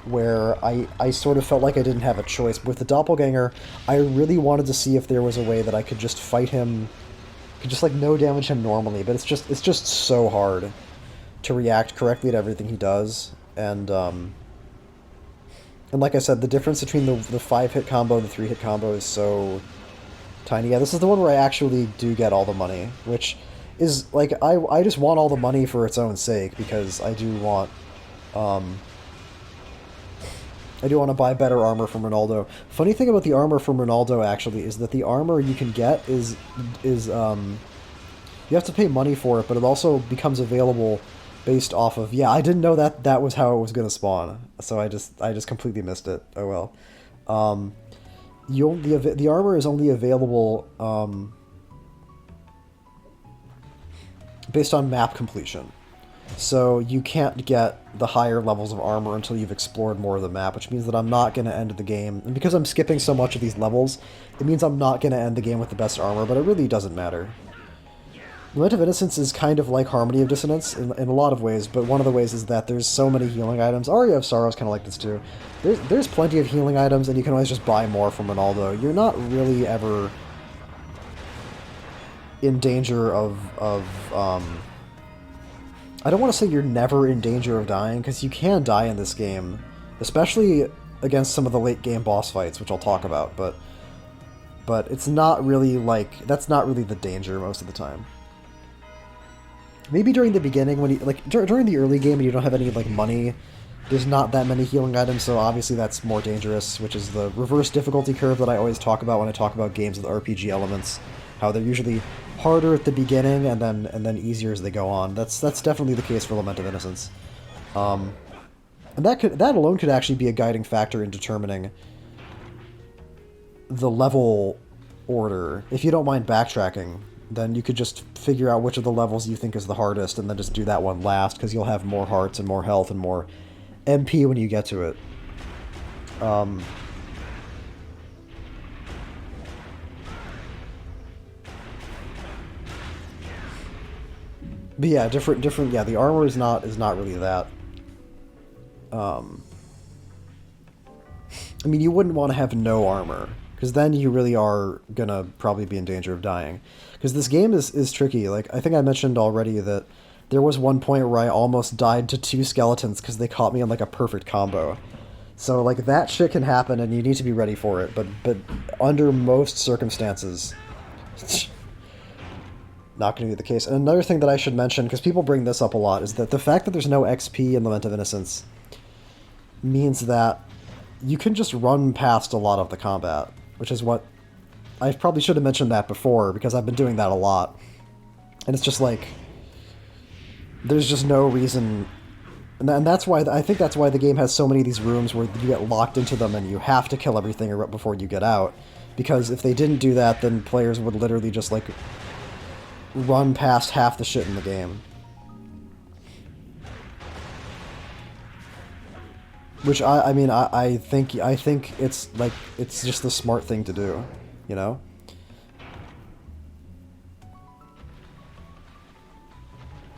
where I sort of felt like I didn't have a choice. With the doppelganger, I really wanted to see if there was a way that I could just fight him, could just like no damage him normally, but it's just so hard to react correctly to everything he does. And like I said, the difference between the 5-hit combo and the 3-hit combo is so tiny. Yeah, this is the one where I actually do get all the money, which is like, I just want all the money for its own sake, because I do want to buy better armor from Ronaldo. Funny thing about the armor from Ronaldo, actually, is that the armor you can get is you have to pay money for it, but it also becomes available based off of... Yeah, I didn't know that was how it was going to spawn, so I just completely missed it. Oh well. The armor is only available based on map completion. So you can't get the higher levels of armor until you've explored more of the map, which means that I'm not going to end the game. And because I'm skipping so much of these levels, it means I'm not going to end the game with the best armor, but it really doesn't matter. Lament of Innocence is kind of like Harmony of Dissonance in a lot of ways, but one of the ways is that there's so many healing items. Aria of Sorrow is kind of like this too. There's plenty of healing items, and you can always just buy more from Ronaldo. You're not really ever in danger of I don't want to say you're never in danger of dying, because you can die in this game, especially against some of the late game boss fights, which I'll talk about, but it's not really like, that's not really the danger most of the time. Maybe during the beginning, when you, like, during the early game and you don't have any, like, money, there's not that many healing items, so obviously that's more dangerous, which is the reverse difficulty curve that I always talk about when I talk about games with RPG elements, how they're usually harder at the beginning and then easier as they go on. That's definitely the case for Lament of Innocence. And that alone could actually be a guiding factor in determining the level order. If you don't mind backtracking, then you could just figure out which of the levels you think is the hardest and then just do that one last, because you'll have more hearts and more health and more MP when you get to it. But yeah, different. Yeah, the armor is not really that. I mean, you wouldn't want to have no armor, because then you really are gonna probably be in danger of dying. Because this game is tricky. Like, I think I mentioned already that there was one point where I almost died to 2 skeletons because they caught me on like a perfect combo. So like that shit can happen, and you need to be ready for it. But under most circumstances, not going to be the case. And another thing that I should mention, because people bring this up a lot, is that the fact that there's no XP in Lament of Innocence means that you can just run past a lot of the combat, which is what I probably should have mentioned that before, because I've been doing that a lot. And it's just like, there's just no reason, and that's why I think that's why the game has so many of these rooms where you get locked into them and you have to kill everything before you get out. Because if they didn't do that, then players would literally just like run past half the shit in the game. Which I think it's like, it's just the smart thing to do, you know?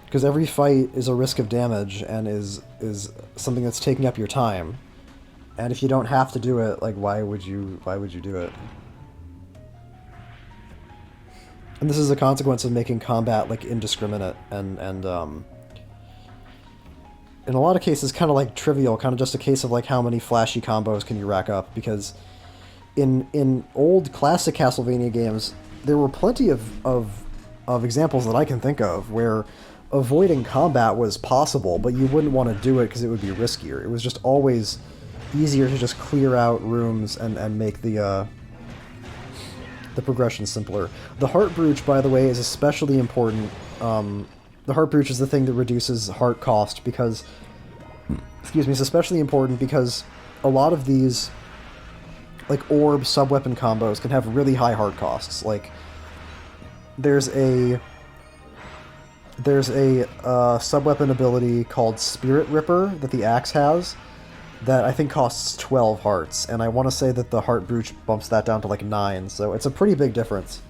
Because every fight is a risk of damage and is something that's taking up your time. And if you don't have to do it, like, why would you do it? And this is a consequence of making combat like indiscriminate and in a lot of cases kind of like trivial, kind of just a case of like how many flashy combos can you rack up, because in old classic Castlevania games there were plenty of examples that I can think of where avoiding combat was possible, but you wouldn't want to do it because it would be riskier. It was just always easier to just clear out rooms and make the progression simpler. The heart brooch, by the way, is especially important. The heart brooch is the thing that reduces heart cost because, excuse me, it's especially important because a lot of these, like, orb sub-weapon combos can have really high heart costs. Like, there's a sub-weapon ability called Spirit Ripper that the axe has that I think costs 12 hearts, and I want to say that the heart brooch bumps that down to like 9, so it's a pretty big difference.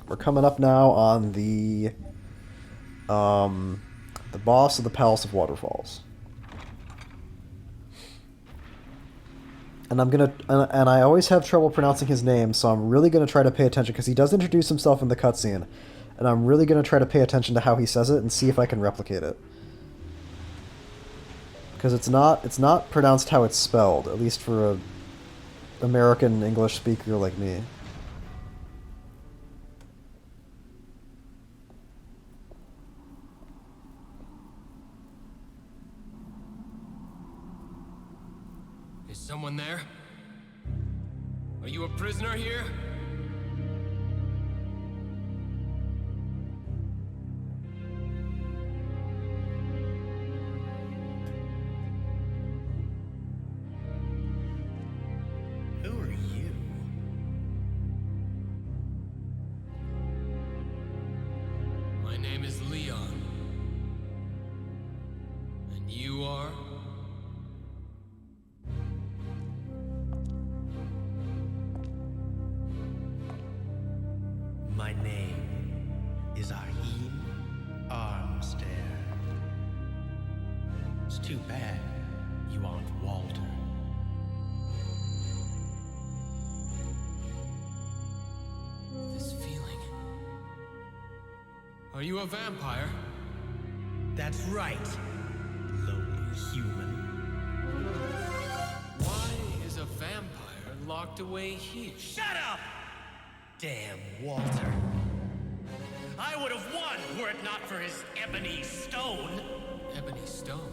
We're coming up now on the boss of the Palace of Waterfalls. And and I always have trouble pronouncing his name, so I'm really gonna try to pay attention, because he does introduce himself in the cutscene, and I'm really gonna try to pay attention to how he says it and see if I can replicate it. Because it's not pronounced how it's spelled, at least for a American English speaker like me. Is someone there? Are you a prisoner here? Who are you? My name is Leon. And you are? My name is Ahim Armstair. It's too bad you aren't Walter. This feeling. Are you a vampire? That's right, lowly human. Why is a vampire locked away here? Shut up! Damn Walter. I would have won were it not for his ebony stone. Ebony stone?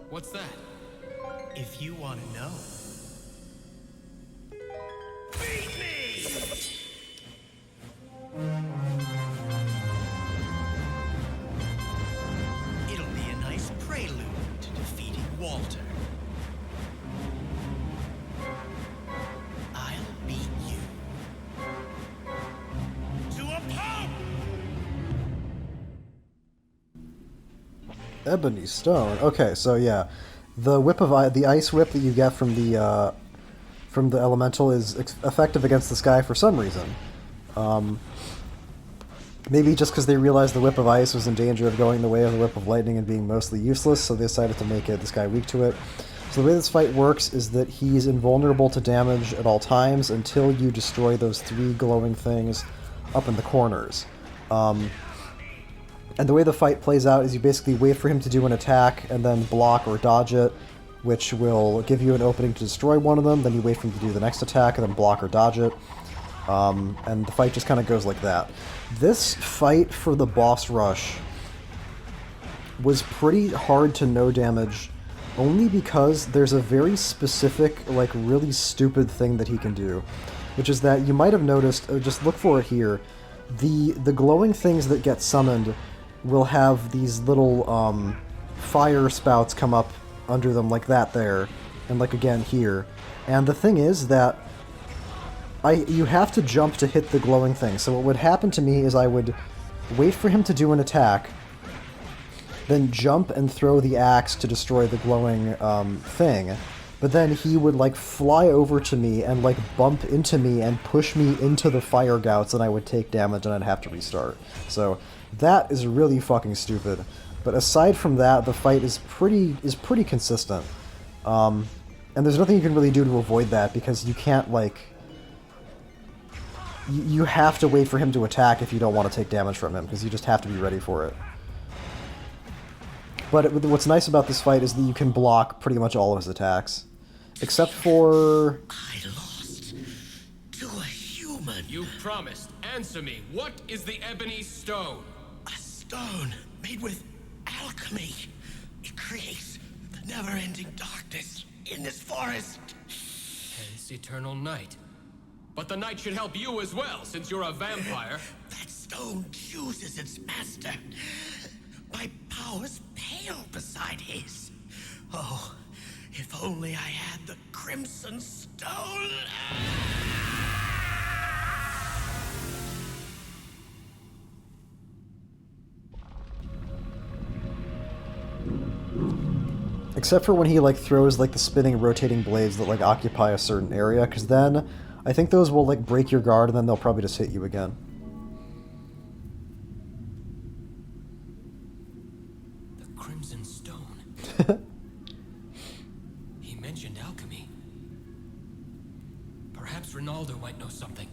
What's that? If you want to know. Beat me! It'll be a nice prelude to defeating Walter. I'll beat you. To a pulp! Ebony stone. Okay, so yeah, the ice whip that you get from from the elemental is effective against this guy for some reason. Maybe just because they realized the Whip of Ice was in danger of going the way of the Whip of Lightning and being mostly useless, so they decided to make this guy weak to it. So the way this fight works is that he's invulnerable to damage at all times until you destroy those 3 glowing things up in the corners. And the way the fight plays out is you basically wait for him to do an attack and then block or dodge it, which will give you an opening to destroy one of them. Then you wait for him to do the next attack and then block or dodge it. And the fight just kind of goes like that. This fight for the boss rush was pretty hard to no damage, only because there's a very specific, like, really stupid thing that he can do, which is that you might have noticed, just look for it here, the glowing things that get summoned will have these little fire spouts come up under them like that there, and like again here. And the thing is that you have to jump to hit the glowing thing. So what would happen to me is I would wait for him to do an attack, then jump and throw the axe to destroy the glowing thing, but then he would like fly over to me and like bump into me and push me into the fire gouts, and I would take damage and I'd have to restart. So that is really fucking stupid. But aside from that, the fight is pretty consistent. And there's nothing you can really do to avoid that, because you can't, like... You have to wait for him to attack if you don't want to take damage from him, because you just have to be ready for it. But what's nice about this fight is that you can block pretty much all of his attacks. Except for... I lost to a human. You promised. Answer me. What is the ebony stone? A stone made with alchemy. It creates the never-ending darkness in this forest. Hence eternal night. But the night should help you as well, since you're a vampire. That stone chooses its master. My powers pale beside his. Oh, if only I had the Crimson Stone. Except for when he like throws like the spinning rotating blades that like occupy a certain area, because then I think those will like break your guard and then they'll probably just hit you again. The Crimson Stone. He mentioned alchemy. Perhaps Ronaldo might know something.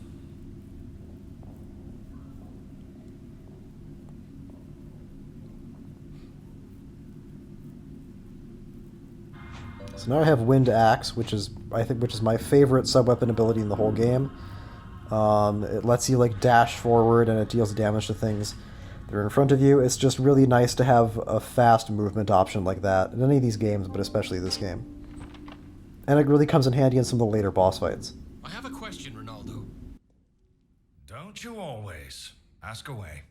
So now I have Wind Axe, which is my favorite sub-weapon ability in the whole game. It lets you like dash forward and it deals damage to things that are in front of you. It's just really nice to have a fast movement option like that in any of these games, but especially this game. And it really comes in handy in some of the later boss fights. I have a question, Ronaldo. Don't you always? Ask away.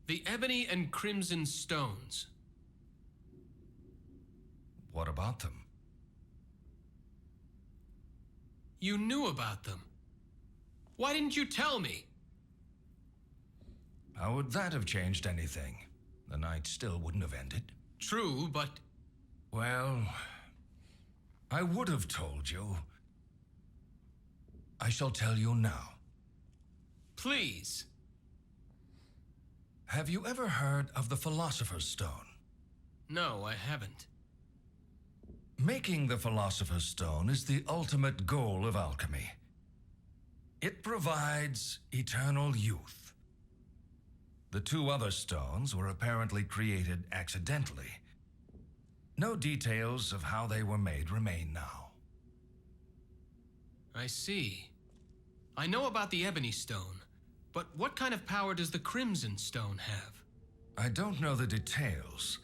The ebony and crimson stones. What about them? You knew about them. Why didn't you tell me? How would that have changed anything? The night still wouldn't have ended. True, but... Well, I would have told you. I shall tell you now. Please. Have you ever heard of the Philosopher's Stone? No, I haven't. Making the Philosopher's Stone is the ultimate goal of alchemy. It provides eternal youth. The 2 other stones were apparently created accidentally. No details of how they were made remain now. I see. I know about the ebony stone, but what kind of power does the crimson stone have? I don't know the details.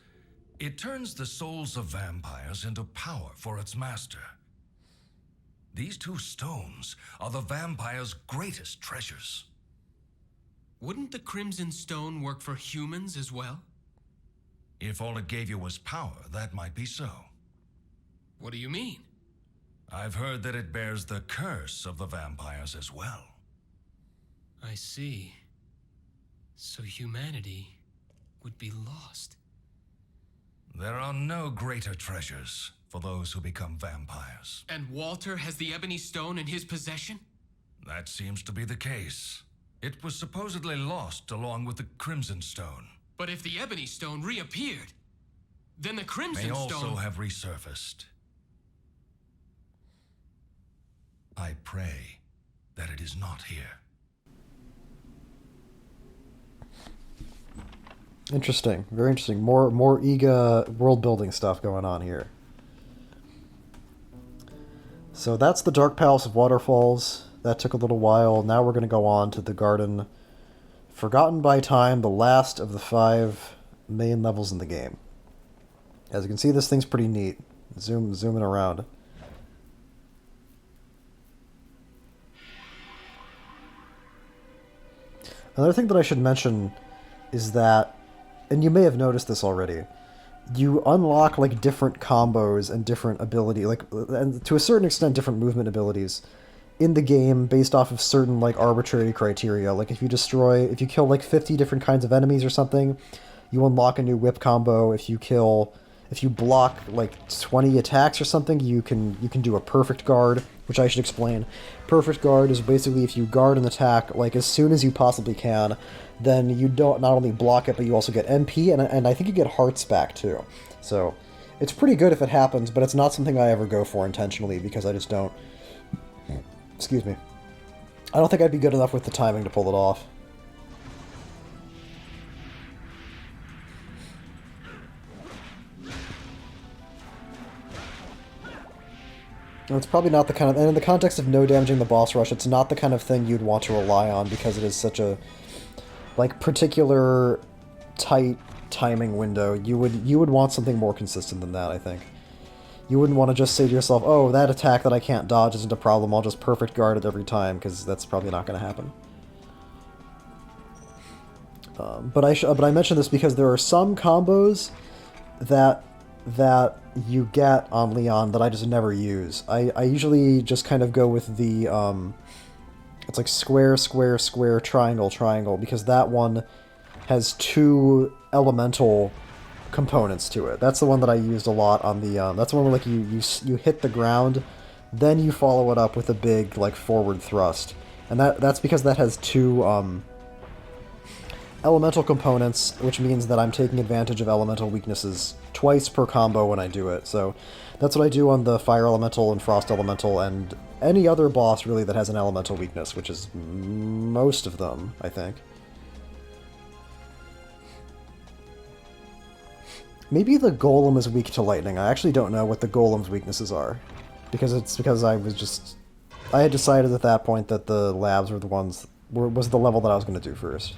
It turns the souls of vampires into power for its master. These 2 stones are the vampire's greatest treasures. Wouldn't the crimson stone work for humans as well? If all it gave you was power, that might be so. What do you mean? I've heard that it bears the curse of the vampires as well. I see. So humanity would be lost. There are no greater treasures for those who become vampires. And Walter has the Ebony Stone in his possession? That seems to be the case. It was supposedly lost along with the Crimson Stone. But if the Ebony Stone reappeared, then the Crimson May Stone... also have resurfaced. I pray that it is not here. Interesting. Very interesting. More EGA world-building stuff going on here. So that's the Dark Palace of Waterfalls. That took a little while. Now we're going to go on to the Garden Forgotten by Time, the last of the 5 main levels in the game. As you can see, this thing's pretty neat. Zooming around. Another thing that I should mention is that, and you may have noticed this already, you unlock like different combos and different ability, like, and to a certain extent different movement abilities in the game based off of certain like arbitrary criteria. Like if you kill like 50 different kinds of enemies or something, you unlock a new whip combo. If you block like 20 attacks or something, you can do a perfect guard, which I should explain. Perfect guard is basically if you guard an attack like as soon as you possibly can, then you don't not only block it, but you also get MP, and I think you get hearts back too. So it's pretty good if it happens, but it's not something I ever go for intentionally because I just don't. Excuse me. I don't think I'd be good enough with the timing to pull it off. And it's probably not the kind of, and in the context of no damaging the boss rush, it's not the kind of thing you'd want to rely on because it is such a like particular tight timing window. You would want something more consistent than that, I think. You wouldn't want to just say to yourself, oh, that attack that I can't dodge isn't a problem, I'll just perfect guard it every time, because that's probably not going to happen. But I mention this because there are some combos that you get on Leon that I just never use. I usually just kind of go with the it's like square, square, square, triangle, triangle, because that one has 2 elemental components to it. That's the one that I used a lot on the that's the one where like you hit the ground, then you follow it up with a big like forward thrust. And that's because that has 2 elemental components, which means that I'm taking advantage of elemental weaknesses twice per combo when I do it. So that's what I do on the fire elemental and frost elemental and any other boss really that has an elemental weakness, which is most of them, I think. Maybe the golem is weak to lightning. I actually don't know what the golem's weaknesses are, because I had decided at that point that the labs was the level that I was going to do first.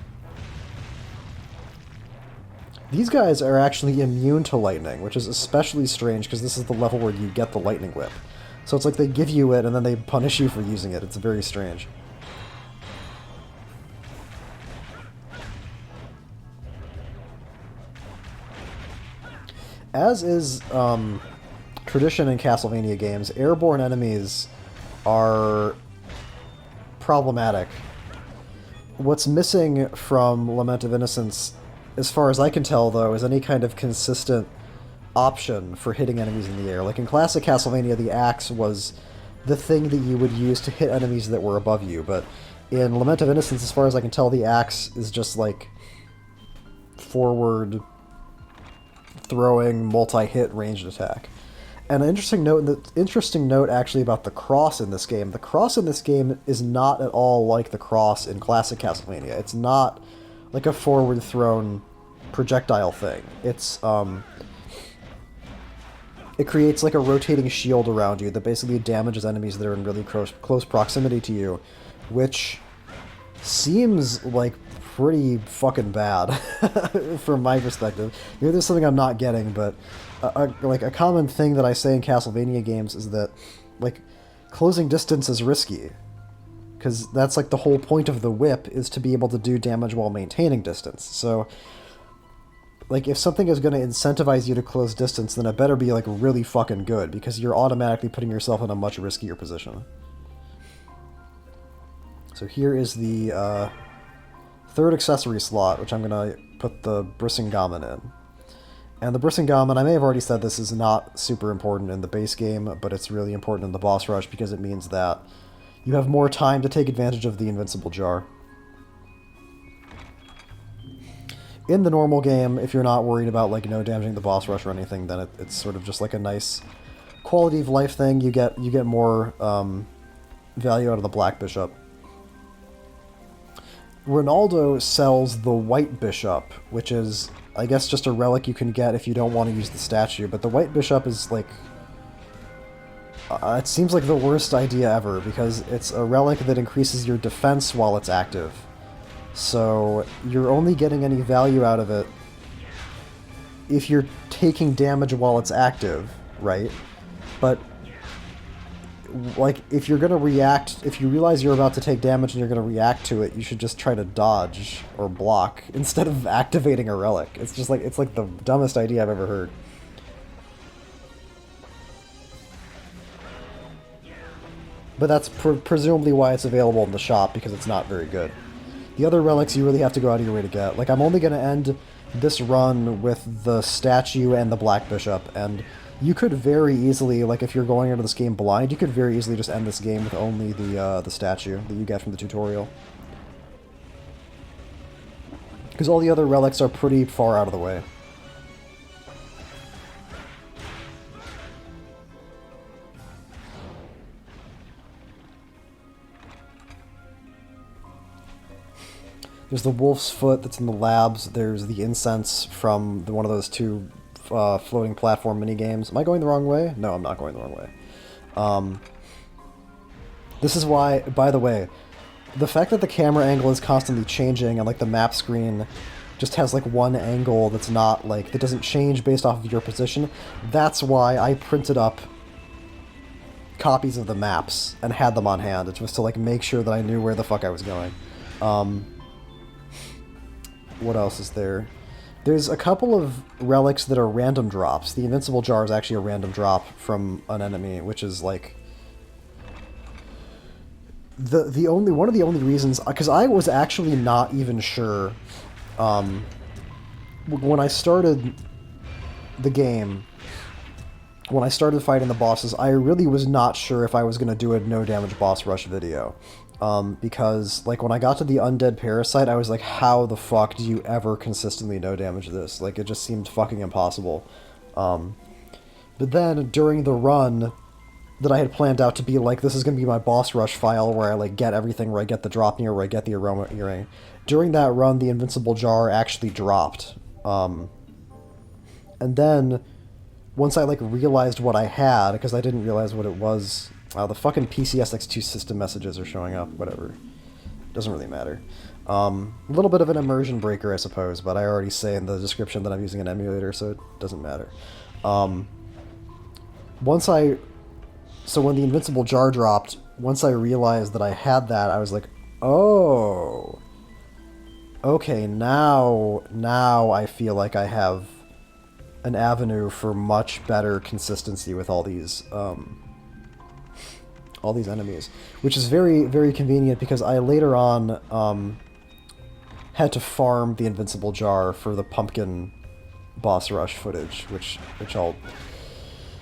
These guys are actually immune to lightning, which is especially strange because this is the level where you get the lightning whip. So it's like they give you it and then they punish you for using it. It's very strange. As is tradition in Castlevania games, airborne enemies are problematic. What's missing from Lament of Innocence, as far as I can tell, though, is any kind of consistent option for hitting enemies in the air. Like in classic Castlevania, the axe was the thing that you would use to hit enemies that were above you, but in Lament of Innocence, as far as I can tell, the axe is just like forward throwing multi-hit ranged attack. And an interesting note actually about the cross in this game. The cross in this game is not at all like the cross in classic Castlevania. It's not like a forward thrown projectile thing. It creates like a rotating shield around you that basically damages enemies that are in really close proximity to you, which seems like pretty fucking bad from my perspective. Maybe there's something I'm not getting, but like a common thing that I say in Castlevania games is that like closing distance is risky, because that's like the whole point of the whip is to be able to do damage while maintaining distance. So like if something is going to incentivize you to close distance, then it better be like really fucking good, because you're automatically putting yourself in a much riskier position. So here is the 3rd accessory slot, which I'm going to put the Brisingamen in. And the Brisingame, I may have already said this, is not super important in the base game, but it's really important in the boss rush because it means that you have more time to take advantage of the invincible jar. In the normal game, if you're not worried about like no damaging the boss rush or anything, then it's sort of just like a nice quality of life thing. You get more value out of the Black Bishop. Ronaldo sells the White Bishop, which is, I guess, just a relic you can get if you don't want to use the statue. But the White Bishop is like... it seems like the worst idea ever, because it's a relic that increases your defense while it's active. So you're only getting any value out of it if you're taking damage while it's active, right? But like, if you're gonna react, if you realize you're about to take damage and you're gonna react to it, you should just try to dodge or block instead of activating a relic. It's just like, it's like the dumbest idea I've ever heard. But that's presumably why it's available in the shop, because it's not very good. The other relics you really have to go out of your way to get. Like, I'm only gonna end this run with the statue and the Black Bishop, and you could very easily, like if you're going into this game blind, you could very easily just end this game with only the statue that you get from the tutorial. Because all the other relics are pretty far out of the way. There's the wolf's foot that's in the labs. There's the incense from one of those two floating platform mini-games. Am I going the wrong way? No, I'm not going the wrong way. This is why, by the way, the fact that the camera angle is constantly changing and like the map screen just has like one angle that's not like, that doesn't change based off of your position, that's why I printed up copies of the maps and had them on hand. It was to like make sure that I knew where the fuck I was going. What else is there? There's a couple of relics that are random drops. The invincible jar is actually a random drop from an enemy, which is like one of the only reasons, because I was actually not even sure when I started the game, when I started fighting the bosses, I really was not sure if I was going to do a no damage boss rush video. Because, like, when I got to the undead parasite, I was like, how the fuck do you ever consistently no damage this? Like, it just seemed fucking impossible. But then, during the run that I had planned out to be like, this is going to be my boss rush file, where I, like, get everything, where I get the drop near, where I get the aroma earring. During that run, the invincible jar actually dropped. And then, once I, like, realized what I had, because I didn't realize what it was... the fucking PCSX2 system messages are showing up, whatever. Doesn't really matter. A little bit of an immersion breaker, I suppose, but I already say in the description that I'm using an emulator, so it doesn't matter. So when the invincible jar dropped, once I realized that I had that, I was like, oh, okay, now I feel like I have an avenue for much better consistency with all these enemies, which is very, very convenient because I later on had to farm the invincible jar for the pumpkin boss rush footage, which I'll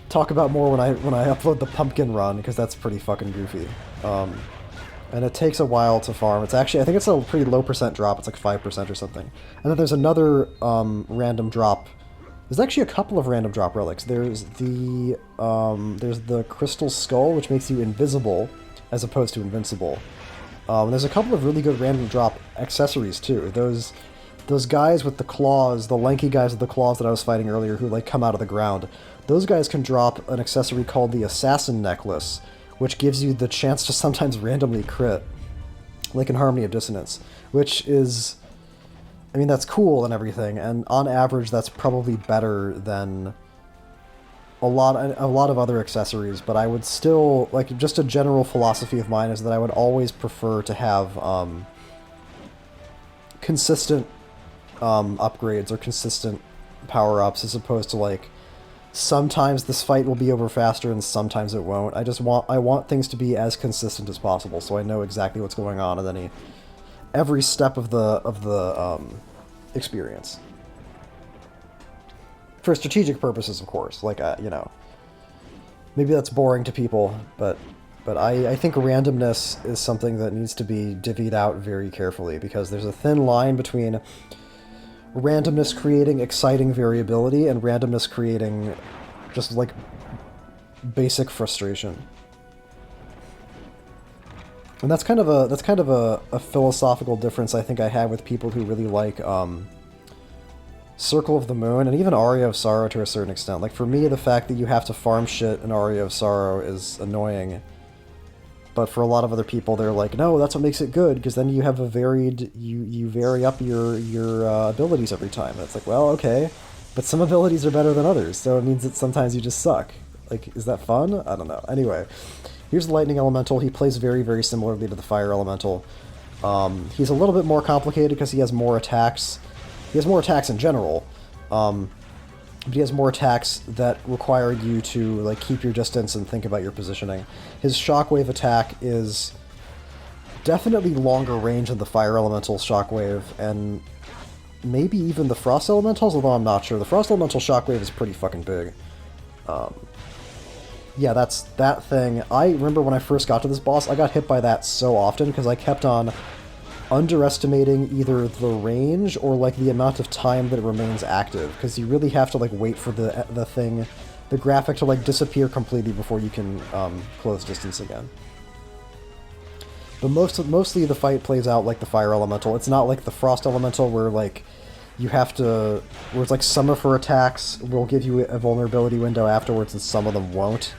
talk about more when I upload the pumpkin run, because that's pretty fucking goofy. And it takes a while to farm. It's actually, I think it's a pretty low percent drop. It's like 5% or something. And then there's another random drop. There's actually a couple of random drop relics. There's the crystal skull, which makes you invisible as opposed to invincible. There's a couple of really good random drop accessories too. Those guys with the claws, the lanky guys with the claws that I was fighting earlier, who like come out of the ground. Those guys can drop an accessory called the Assassin Necklace, which gives you the chance to sometimes randomly crit, like in Harmony of Dissonance, which is, I mean, that's cool and everything, and on average that's probably better than a lot of other accessories, but I would still, like, just a general philosophy of mine is that I would always prefer to have consistent upgrades or consistent power-ups as opposed to, like, sometimes this fight will be over faster and sometimes it won't. I want things to be as consistent as possible, so I know exactly what's going on at every step of the experience. For strategic purposes, of course. Like, you know, maybe that's boring to people, but I think randomness is something that needs to be divvied out very carefully, because there's a thin line between randomness creating exciting variability and randomness creating just, like, basic frustration. And that's kind of a philosophical difference I think I have with people who really like Circle of the Moon and even Aria of Sorrow to a certain extent. Like, for me, the fact that you have to farm shit in Aria of Sorrow is annoying. But for a lot of other people, they're like, no, that's what makes it good, because then you have a varied, you vary up your abilities every time. And it's like, well, okay, but some abilities are better than others, so it means that sometimes you just suck. Like, is that fun? I don't know. Anyway, here's the Lightning Elemental. He plays very, very similarly to the Fire Elemental. He's a little bit more complicated because he has more attacks. He has more attacks in general, but he has more attacks that require you to, like, keep your distance and think about your positioning. His Shockwave attack is definitely longer range than the Fire Elemental's Shockwave, and maybe even the Frost Elemental's, although I'm not sure. The Frost Elemental Shockwave is pretty fucking big. Yeah, that's that thing. I remember when I first got to this boss, I got hit by that so often because I kept on underestimating either the range or, like, the amount of time that it remains active, because you really have to, like, wait for the graphic to, like, disappear completely before you can close distance again. But mostly the fight plays out like the Fire Elemental. It's not like the Frost Elemental where, like, you have to, where it's like some of her attacks will give you a vulnerability window afterwards and some of them won't.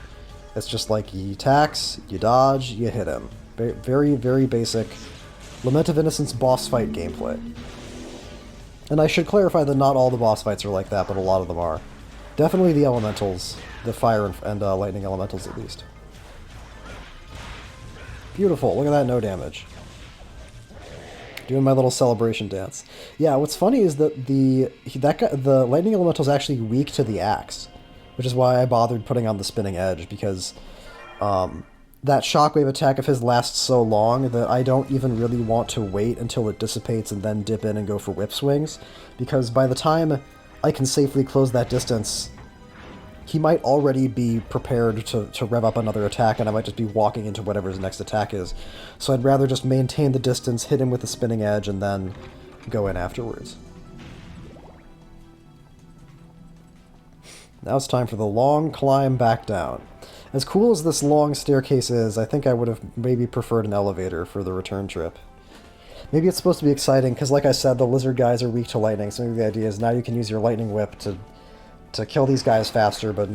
It's just like, he attacks, you dodge, you hit him. Very, very basic Lament of Innocence boss fight gameplay. And I should clarify that not all the boss fights are like that, but a lot of them are. Definitely the elementals, the fire and lightning elementals at least. Beautiful, look at that, no damage. Doing my little celebration dance. Yeah, what's funny is that the lightning elemental is actually weak to the axe, which is why I bothered putting on the spinning edge, because that shockwave attack of his lasts so long that I don't even really want to wait until it dissipates and then dip in and go for whip swings, because by the time I can safely close that distance, he might already be prepared to rev up another attack, and I might just be walking into whatever his next attack is. So I'd rather just maintain the distance, hit him with the spinning edge, and then go in afterwards. Now it's time for the long climb back down. As cool as this long staircase is, I think I would have maybe preferred an elevator for the return trip. Maybe it's supposed to be exciting, because like I said, the lizard guys are weak to lightning, so maybe the idea is now you can use your lightning whip to kill these guys faster, but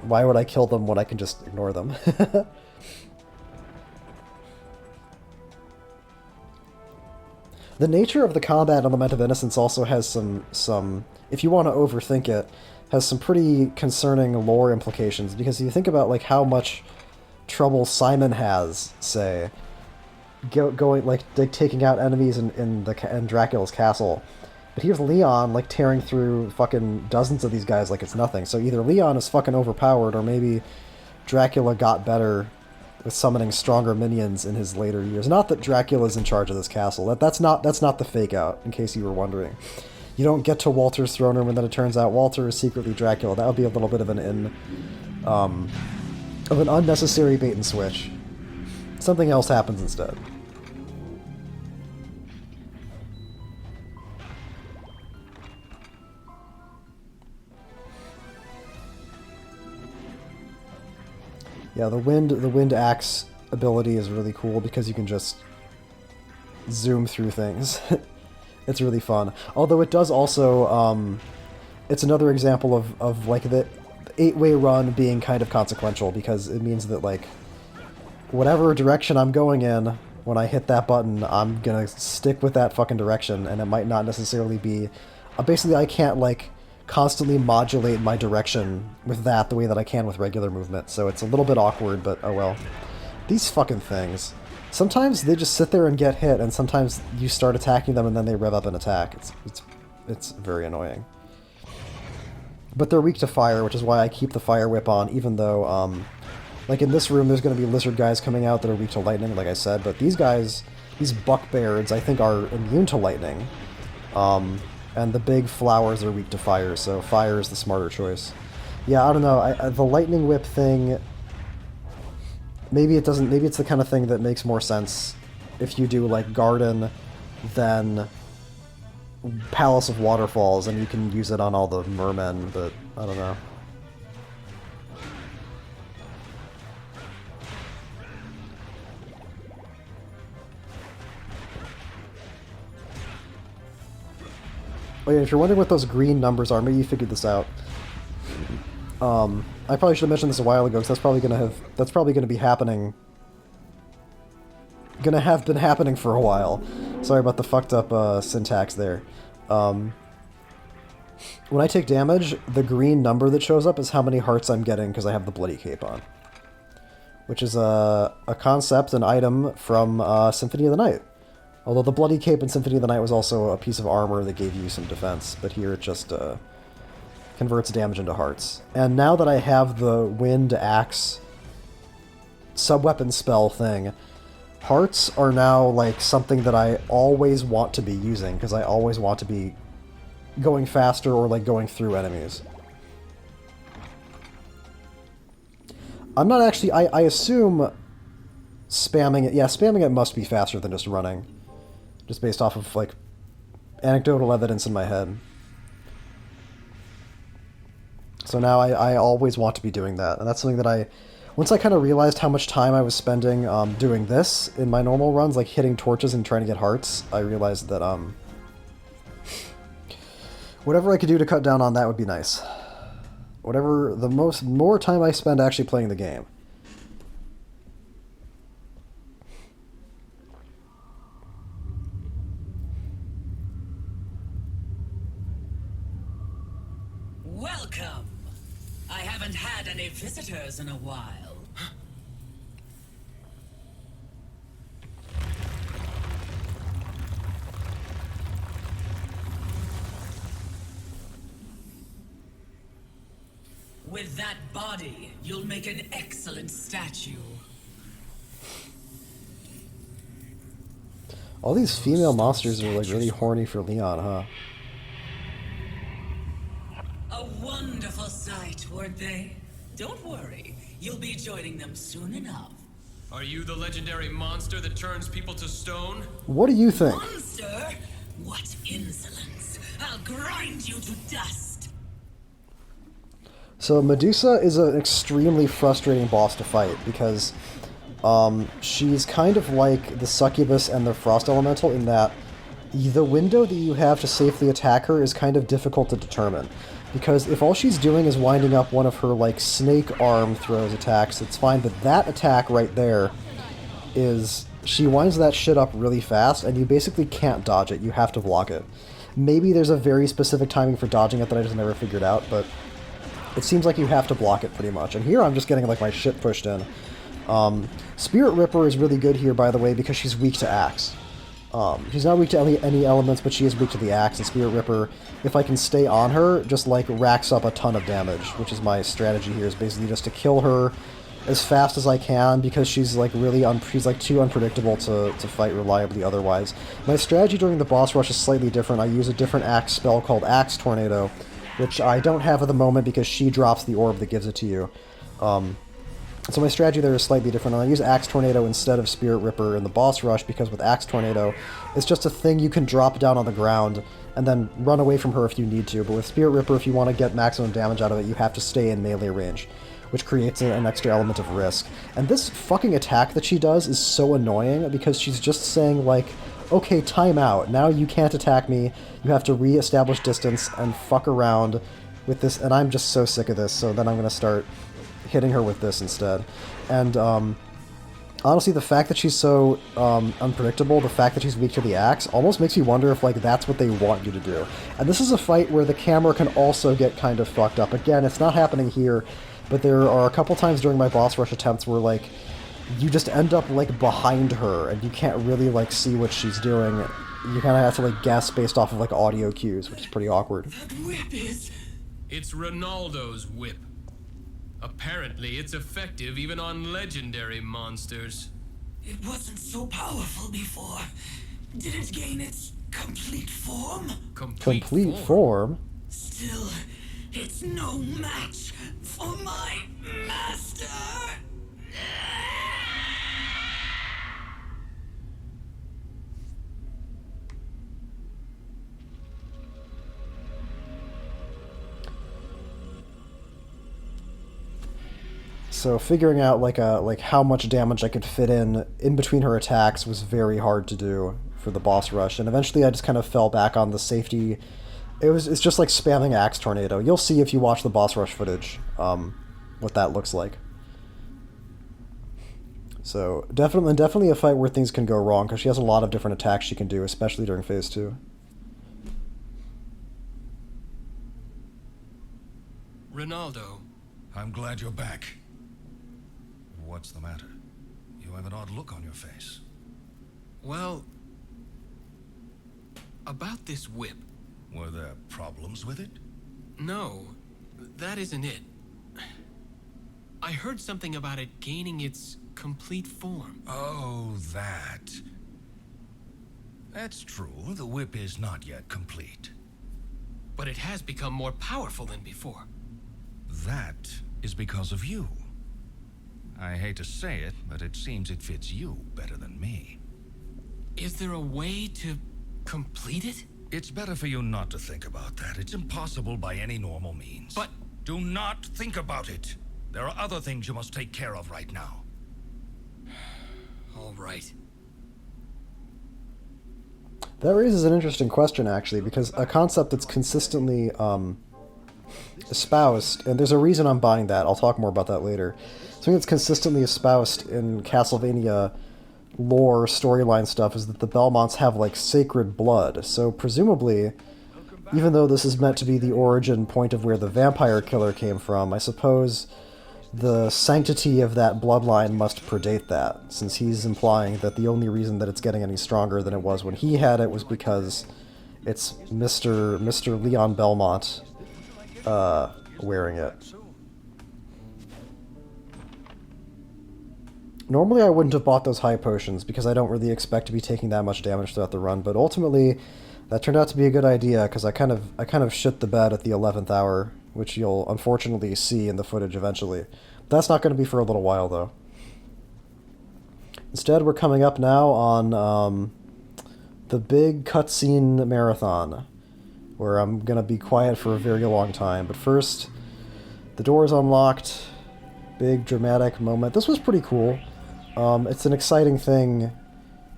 why would I kill them when I can just ignore them? The nature of the combat on Lament of Innocence also has some, if you want to overthink it, has some pretty concerning lore implications, because if you think about, like, how much trouble Simon has, say, going like taking out enemies in Dracula's castle, but here's Leon, like, tearing through fucking dozens of these guys like it's nothing. So either Leon is fucking overpowered, or maybe Dracula got better with summoning stronger minions in his later years. Not that Dracula's in charge of this castle. That's not the fake out, in case you were wondering. You don't get to Walter's throne room and then it turns out Walter is secretly Dracula. That would be a little bit of an unnecessary bait and switch. Something else happens instead. Yeah, the wind axe ability is really cool because you can just zoom through things. It's really fun. Although it does also, it's another example of like the 8-way run being kind of consequential, because it means that, like, whatever direction I'm going in, when I hit that button, I'm gonna stick with that fucking direction, and it might not necessarily be... basically, I can't, like, constantly modulate my direction with that the way that I can with regular movement, so it's a little bit awkward, but oh well. These fucking things. Sometimes they just sit there and get hit, and sometimes you start attacking them and then they rev up an attack. It's very annoying. But they're weak to fire, which is why I keep the fire whip on, even though, like in this room, there's going to be lizard guys coming out that are weak to lightning, like I said, but these guys, these buckbeards, I think are immune to lightning. And the big flowers are weak to fire, so fire is the smarter choice. Yeah, I don't know. The lightning whip thing... Maybe it doesn't... Maybe it's the kind of thing that makes more sense if you do, like, Garden, then Palace of Waterfalls, and you can use it on all the mermen, but I don't know. Oh yeah, if you're wondering what those green numbers are, maybe you figured this out. I probably should have mentioned this a while ago, because that's probably gonna be happening. Gonna have been happening for a while. Sorry about the fucked up syntax there. When I take damage, the green number that shows up is how many hearts I'm getting because I have the Bloody Cape on. Which is a concept, an item from Symphony of the Night. Although the Bloody Cape in Symphony of the Night was also a piece of armor that gave you some defense, but here it just converts damage into hearts. And now that I have the Wind Axe sub-weapon spell thing, hearts are now like something that I always want to be using, because I always want to be going faster or like going through enemies. I'm not actually... I assume spamming it... Yeah, spamming it must be faster than just running. Just based off of, like, anecdotal evidence in my head. So now I always want to be doing that. And that's something that I... Once I kind of realized how much time I was spending doing this in my normal runs, like hitting torches and trying to get hearts, I realized that whatever I could do to cut down on that would be nice. Whatever the more time I spend actually playing the game. Welcome! I haven't had any visitors in a while. With that body, you'll make an excellent statue. All these female monsters are like really horny for Leon, huh? A wonderful sight, weren't they? Don't worry, you'll be joining them soon enough. Are you the legendary monster that turns people to stone? What do you think? Monster? What insolence! I'll grind you to dust! So Medusa is an extremely frustrating boss to fight, because she's kind of like the Succubus and the Frost Elemental in that the window that you have to safely attack her is kind of difficult to determine. Because if all she's doing is winding up one of her, like, snake arm throws attacks, it's fine, but that attack right there is... She winds that shit up really fast, and you basically can't dodge it. You have to block it. Maybe there's a very specific timing for dodging it that I just never figured out, but it seems like you have to block it pretty much. And here I'm just getting, like, my shit pushed in. Spirit Ripper is really good here, by the way, because she's weak to axe. She's not weak to any elements, but she is weak to the axe, and Spirit Ripper, if I can stay on her, just, like, racks up a ton of damage, which is my strategy here, is basically just to kill her as fast as I can, because she's, like, really she's, like, too unpredictable to fight reliably otherwise. My strategy during the boss rush is slightly different. I use a different axe spell called Axe Tornado, which I don't have at the moment because she drops the orb that gives it to you. So my strategy there is slightly different. I use Axe Tornado instead of Spirit Ripper in the boss rush, because with Axe Tornado, it's just a thing you can drop down on the ground and then run away from her if you need to. But with Spirit Ripper, if you want to get maximum damage out of it, you have to stay in melee range, which creates an extra element of risk. And this fucking attack that she does is so annoying, because she's just saying, like, okay, time out. Now you can't attack me. You have to re-establish distance and fuck around with this. And I'm just so sick of this, so then I'm going to start hitting her with this instead. And honestly, the fact that she's so unpredictable, the fact that she's weak to the axe, almost makes me wonder if, like, that's what they want you to do. And this is a fight where the camera can also get kind of fucked up. Again, it's not happening here, but there are a couple times during my boss rush attempts where, like, you just end up, like, behind her, and you can't really, like, see what she's doing. You kind of have to, like, guess based off of, like, audio cues, which is pretty awkward. That whip is... It's Ronaldo's whip. Apparently, it's effective even on legendary monsters. It wasn't so powerful before. Did it gain its complete form? Complete form? Still, it's no match for my master! So figuring out like how much damage I could fit in between her attacks was very hard to do for the boss rush, and eventually I just kind of fell back on the safety. It's just like spamming Axe Tornado. You'll see if you watch the boss rush footage what that looks like. So definitely a fight where things can go wrong, because she has a lot of different attacks she can do, especially during phase 2. Ronaldo. I'm glad you're back. What's the matter? You have an odd look on your face. Well, about this whip. Were there problems with it? No, that isn't it. I heard something about it gaining its complete form. Oh, that. That's true. The whip is not yet complete. But it has become more powerful than before. That is because of you. I hate to say it, but it seems it fits you better than me. Is there a way to complete it? It's better for you not to think about that. It's impossible by any normal means. But... do not think about it. There are other things you must take care of right now. All right. That raises an interesting question, actually, because a concept that's consistently espoused, and there's a reason I'm buying that, I'll talk more about that later. Something that's consistently espoused in Castlevania lore, storyline stuff, is that the Belmonts have, like, sacred blood. So presumably, even though this is meant to be the origin point of where the vampire killer came from, I suppose the sanctity of that bloodline must predate that, since he's implying that the only reason that it's getting any stronger than it was when he had it was because it's Mr. Leon Belmont wearing it. Normally I wouldn't have bought those high potions because I don't really expect to be taking that much damage throughout the run, but ultimately that turned out to be a good idea because I kind of shit the bed at the 11th hour, which you'll unfortunately see in the footage eventually. That's not going to be for a little while though. Instead, we're coming up now on the big cutscene marathon, where I'm going to be quiet for a very long time. But first, the door is unlocked. Big dramatic moment. This was pretty cool. It's an exciting thing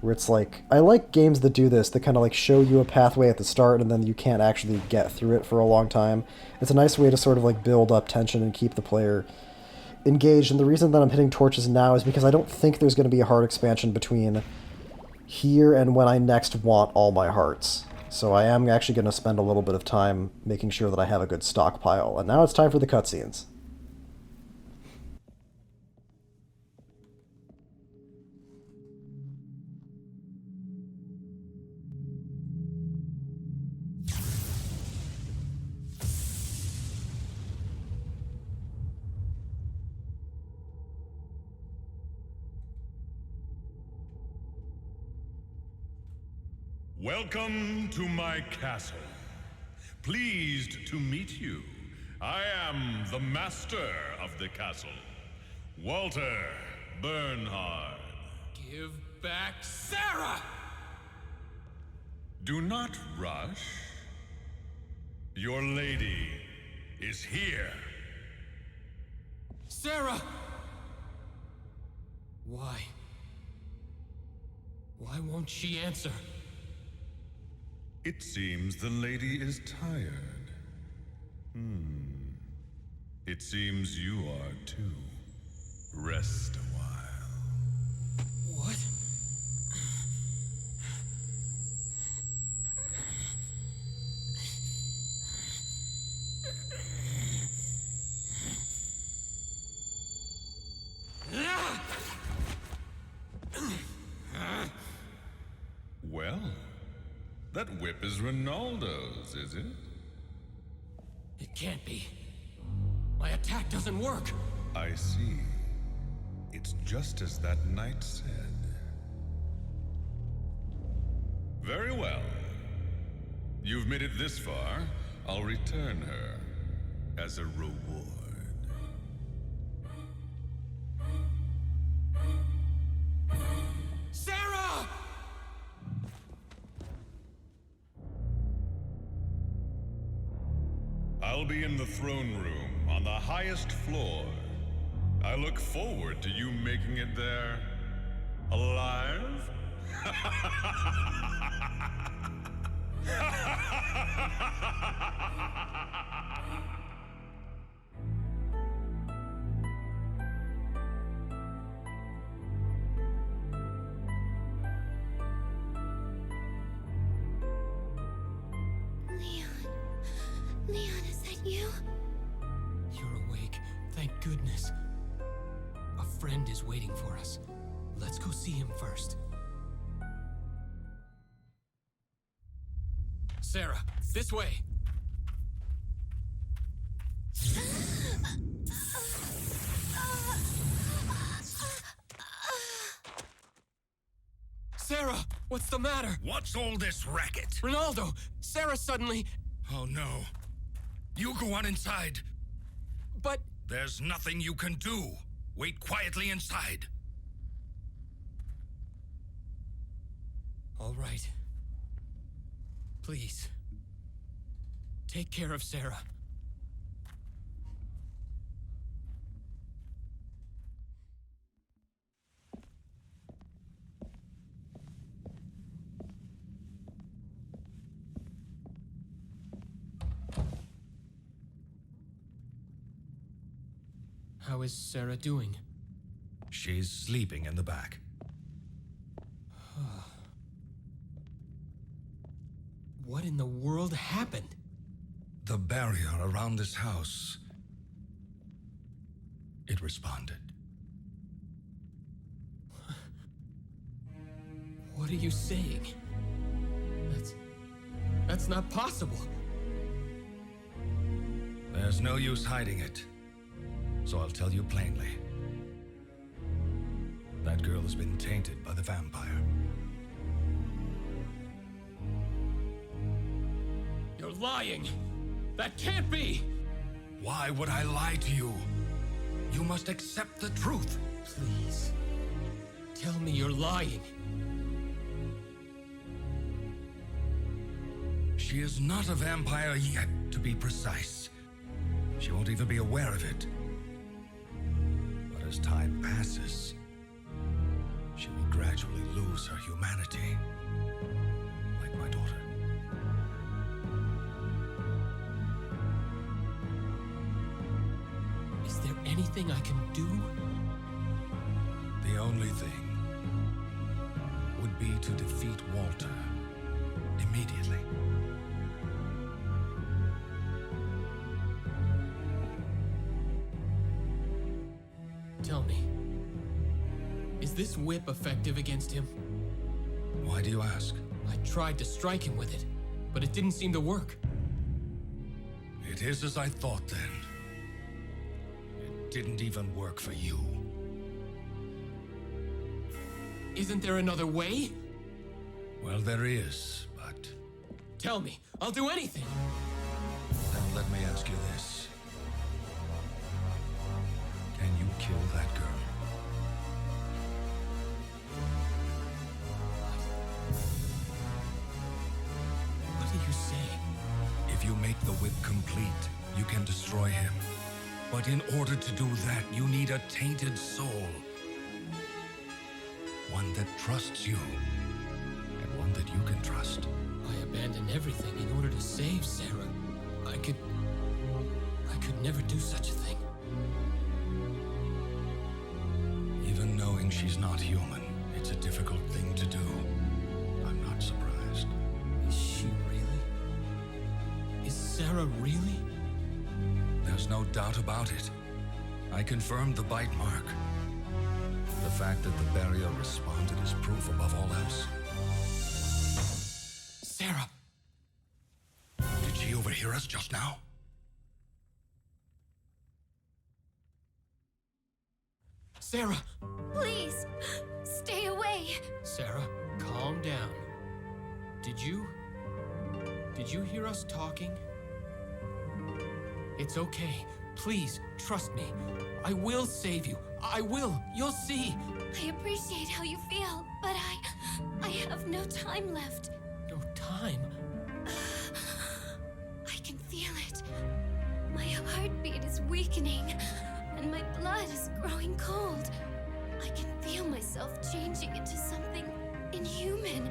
where it's like, I like games that do this, that kind of like show you a pathway at the start and then you can't actually get through it for a long time. It's a nice way to sort of like build up tension and keep the player engaged. And the reason that I'm hitting torches now is because I don't think there's going to be a heart expansion between here and when I next want all my hearts. So I am actually going to spend a little bit of time making sure that I have a good stockpile. And now it's time for the cutscenes. Welcome to my castle. Pleased to meet you. I am the master of the castle, Walter Bernhard. Give back Sarah! Do not rush. Your lady is here. Sarah! Why? Why won't she answer? It seems the lady is tired. It seems you are too. Rest a while. What? Well, that whip is Ronaldo's, is it? It can't be. My attack doesn't work. I see. It's just as that knight said. Very well. You've made it this far. I'll return her as a reward. Sarah! I'll be in the throne room on the highest floor. I look forward to you making it there alive. Leon, is that you? You're awake. Thank goodness. A friend is waiting for us. Let's go see him first. Sarah, this way! Sarah, what's the matter? What's all this racket? Ronaldo, Sarah suddenly... Oh no. You go on inside. But... There's nothing you can do. Wait quietly inside. All right. Please. Take care of Sarah. How is Sarah doing? She's sleeping in the back. What in the world happened? The barrier around this house. It responded. What are you saying? That's not possible. There's no use hiding it. So I'll tell you plainly. That girl has been tainted by the vampire. You're lying! That can't be! Why would I lie to you? You must accept the truth. Please. Tell me you're lying. She is not a vampire yet, to be precise. She won't even be aware of it. But as time passes, she will gradually lose her humanity. Like my daughter. Is there anything I can do? The only thing would be to defeat Walter immediately. Tell me, is this whip effective against him? Why do you ask? I tried to strike him with it, but it didn't seem to work. It is as I thought then. It didn't even work for you. Isn't there another way? Well, there is, but Tell me, I'll do anything! then let me ask you this. Can you kill that girl? What are you saying? If you make the whip complete, you can destroy him. But in order to do that, you need a tainted soul. One that trusts you, and one that you can trust. I abandoned everything in order to save Sarah. I could never do such a thing. Even knowing she's not human, it's a difficult thing to do. I'm not surprised. Is she really? Is Sarah really? There's no doubt about it. I confirmed the bite mark. The fact that the barrier responded is proof above all else. Sarah! Did she overhear us just now? Sarah! Please, stay away. Sarah, calm down. Did you Did you hear us talking? It's okay. Please, trust me. I will save you. I will. You'll see. I appreciate how you feel, but I have no time left. No time? I can feel it. My heartbeat is weakening, and my blood is growing cold. I can feel myself changing into something inhuman.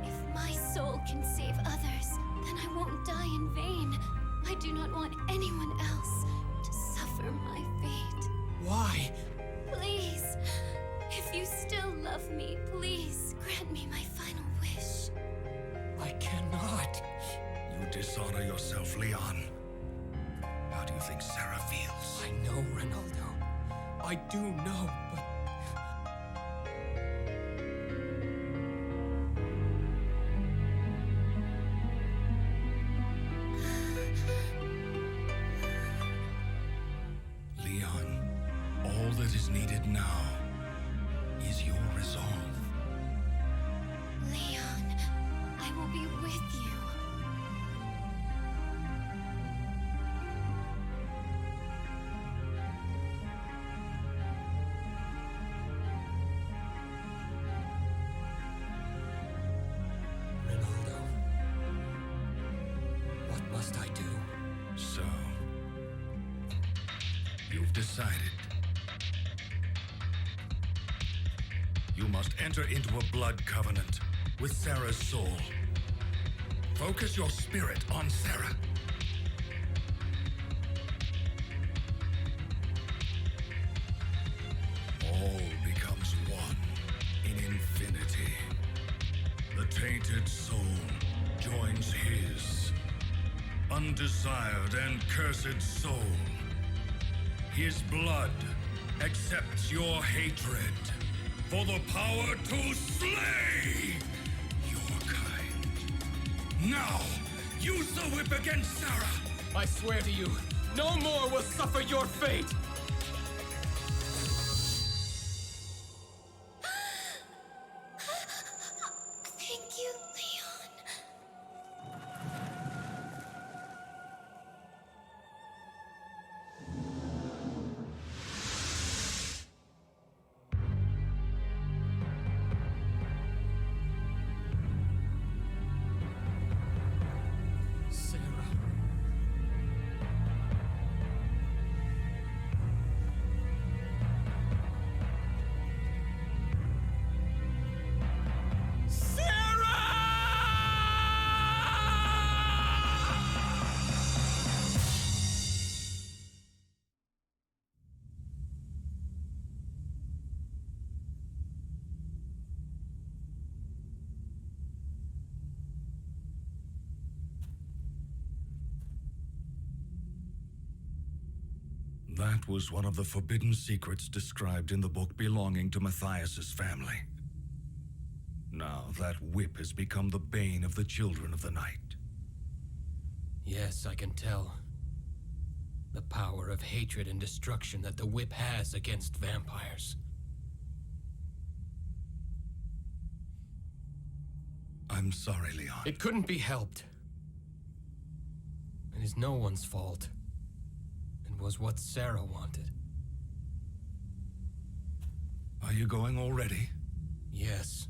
If my soul can save others, then I won't die in vain. I do not want anyone else to suffer my fate. Why? Please, if you still love me, please grant me my final wish. I cannot. You dishonor yourself, Leon. How do you think Sarah feels? I know, Ronaldo. I do know, but... Leon, all that is needed now is your resolve. Leon, I will be with you. Ronaldo, what must I do? So, you've decided. You must enter into a blood covenant with Sarah's soul. Focus your spirit on Sarah. All becomes one in infinity. The tainted soul joins his. Undesired and cursed soul. His blood accepts your hatred for the power to slay your kind. Now, use the whip against Sarah. I swear to you, no more will suffer your fate! Thank you, Leon. Sarah. That was one of the forbidden secrets described in the book belonging to Matthias's family. Now that whip has become the bane of the children of the night. Yes, I can tell. The power of hatred and destruction that the whip has against vampires. I'm sorry, Leon. It couldn't be helped. It is no one's fault. It was what Sarah wanted. Are you going already? Yes.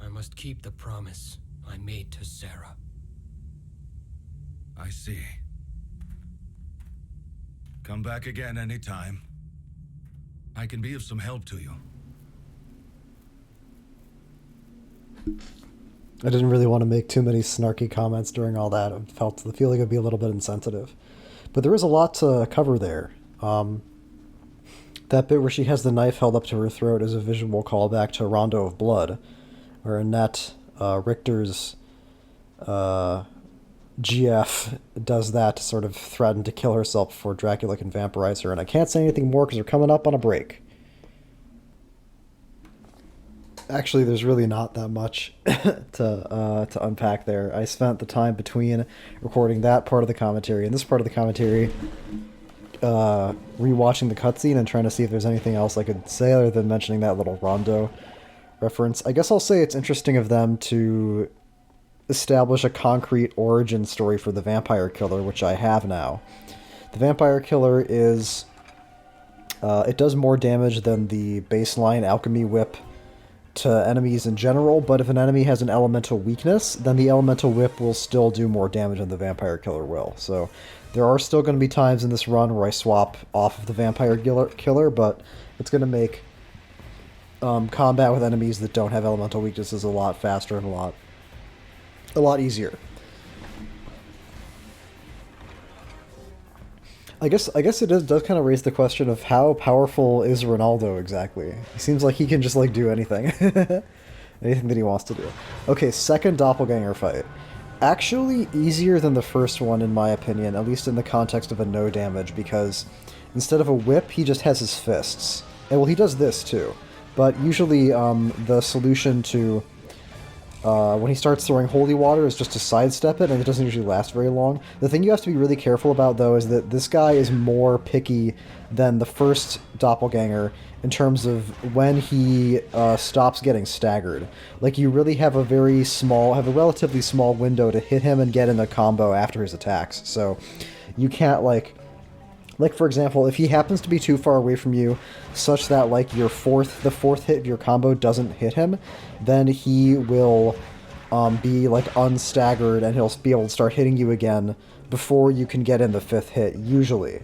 I must keep the promise I made to Sarah. I see. Come back again anytime. I can be of some help to you. I didn't really want to make too many snarky comments during all that. I felt the feeling would be a little bit insensitive. But there is a lot to cover there. That bit where she has the knife held up to her throat is a visual callback to Rondo of Blood, where Annette, Richter's GF, does that to sort of threaten to kill herself before Dracula can vampirize her. And I can't say anything more because we're coming up on a break. Actually, there's really not that much to unpack there. I spent the time between recording that part of the commentary and this part of the commentary rewatching the cutscene and trying to see if there's anything else I could say other than mentioning that little Rondo reference. I guess I'll say it's interesting of them to establish a concrete origin story for the Vampire Killer, which I have now. The Vampire Killer is... it does more damage than the baseline Alchemy Whip to enemies in general, but if an enemy has an elemental weakness, then the elemental whip will still do more damage than the Vampire Killer will. So there are still going to be times in this run where I swap off of the Vampire Killer, but it's going to make combat with enemies that don't have elemental weaknesses a lot faster and a lot easier. I guess it does kind of raise the question of how powerful is Ronaldo exactly? He seems like he can just like do anything. Anything that he wants to do. Okay, second doppelganger fight. Actually easier than the first one in my opinion, at least in the context of a no damage, because instead of a whip, he just has his fists. And well, he does this too. But usually the solution to when he starts throwing holy water is just to sidestep it, and it doesn't usually last very long. The thing you have to be really careful about, though, is that this guy is more picky than the first doppelganger in terms of when he stops getting staggered. Like, you really have a relatively small window to hit him and get in a combo after his attacks. So you can't, like, for example, if he happens to be too far away from you, such that like the fourth hit of your combo doesn't hit him, then he will be like unstaggered and he'll be able to start hitting you again before you can get in the fifth hit, usually.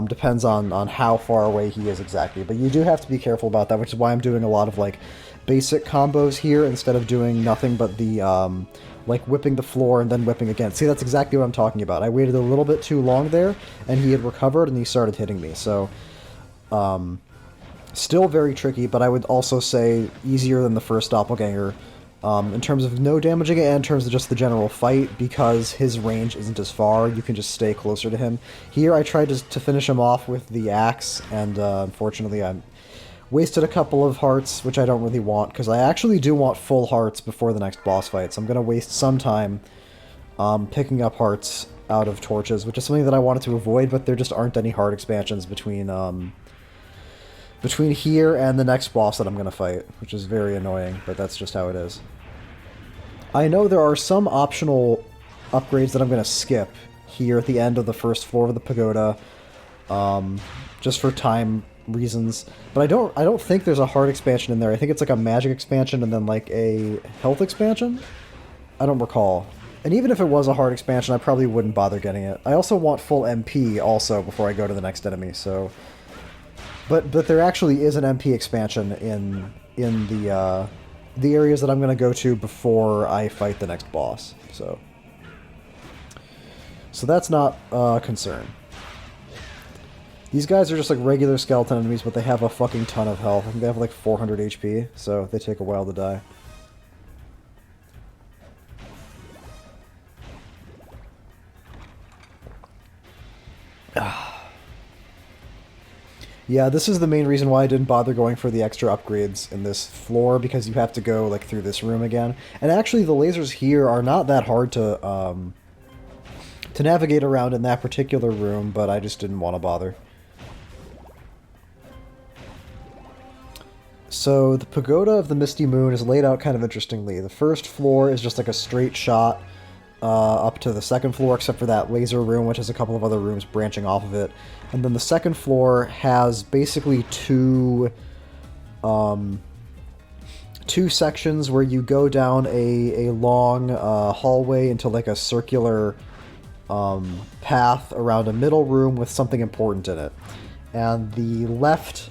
Depends on how far away he is exactly. But you do have to be careful about that, which is why I'm doing a lot of like basic combos here instead of doing nothing but the like whipping the floor and then whipping again. See, that's exactly what I'm talking about. I waited a little bit too long there, and he had recovered, and he started hitting me. So, still very tricky, but I would also say easier than the first doppelganger in terms of no damaging it and in terms of just the general fight, because his range isn't as far. You can just stay closer to him. Here, I tried to finish him off with the axe, and unfortunately, I wasted a couple of hearts, which I don't really want, because I actually do want full hearts before the next boss fight, so I'm going to waste some time picking up hearts out of torches, which is something that I wanted to avoid, but there just aren't any heart expansions between here and the next boss that I'm going to fight, which is very annoying, but that's just how it is. I know there are some optional upgrades that I'm going to skip here at the end of the first floor of the pagoda, just for time reasons, but I don't think there's a heart expansion in there. I think it's like a magic expansion and then like a health expansion. I don't recall. And even if it was a heart expansion, I probably wouldn't bother getting it. I also want full MP also before I go to the next enemy. So, but there actually is an MP expansion in the areas that I'm going to go to before I fight the next boss. So that's not a concern. These guys are just like regular skeleton enemies, but they have a fucking ton of health. I think they have like 400 HP, so they take a while to die. Yeah, this is the main reason why I didn't bother going for the extra upgrades in this floor, because you have to go like through this room again. And actually, the lasers here are not that hard to navigate around in that particular room, but I just didn't want to bother. So the Pagoda of the Misty Moon is laid out kind of interestingly. The first floor is just like a straight shot up to the second floor, except for that laser room, which has a couple of other rooms branching off of it. And then the second floor has basically two sections where you go down a long hallway into like a circular path around a middle room with something important in it. And the left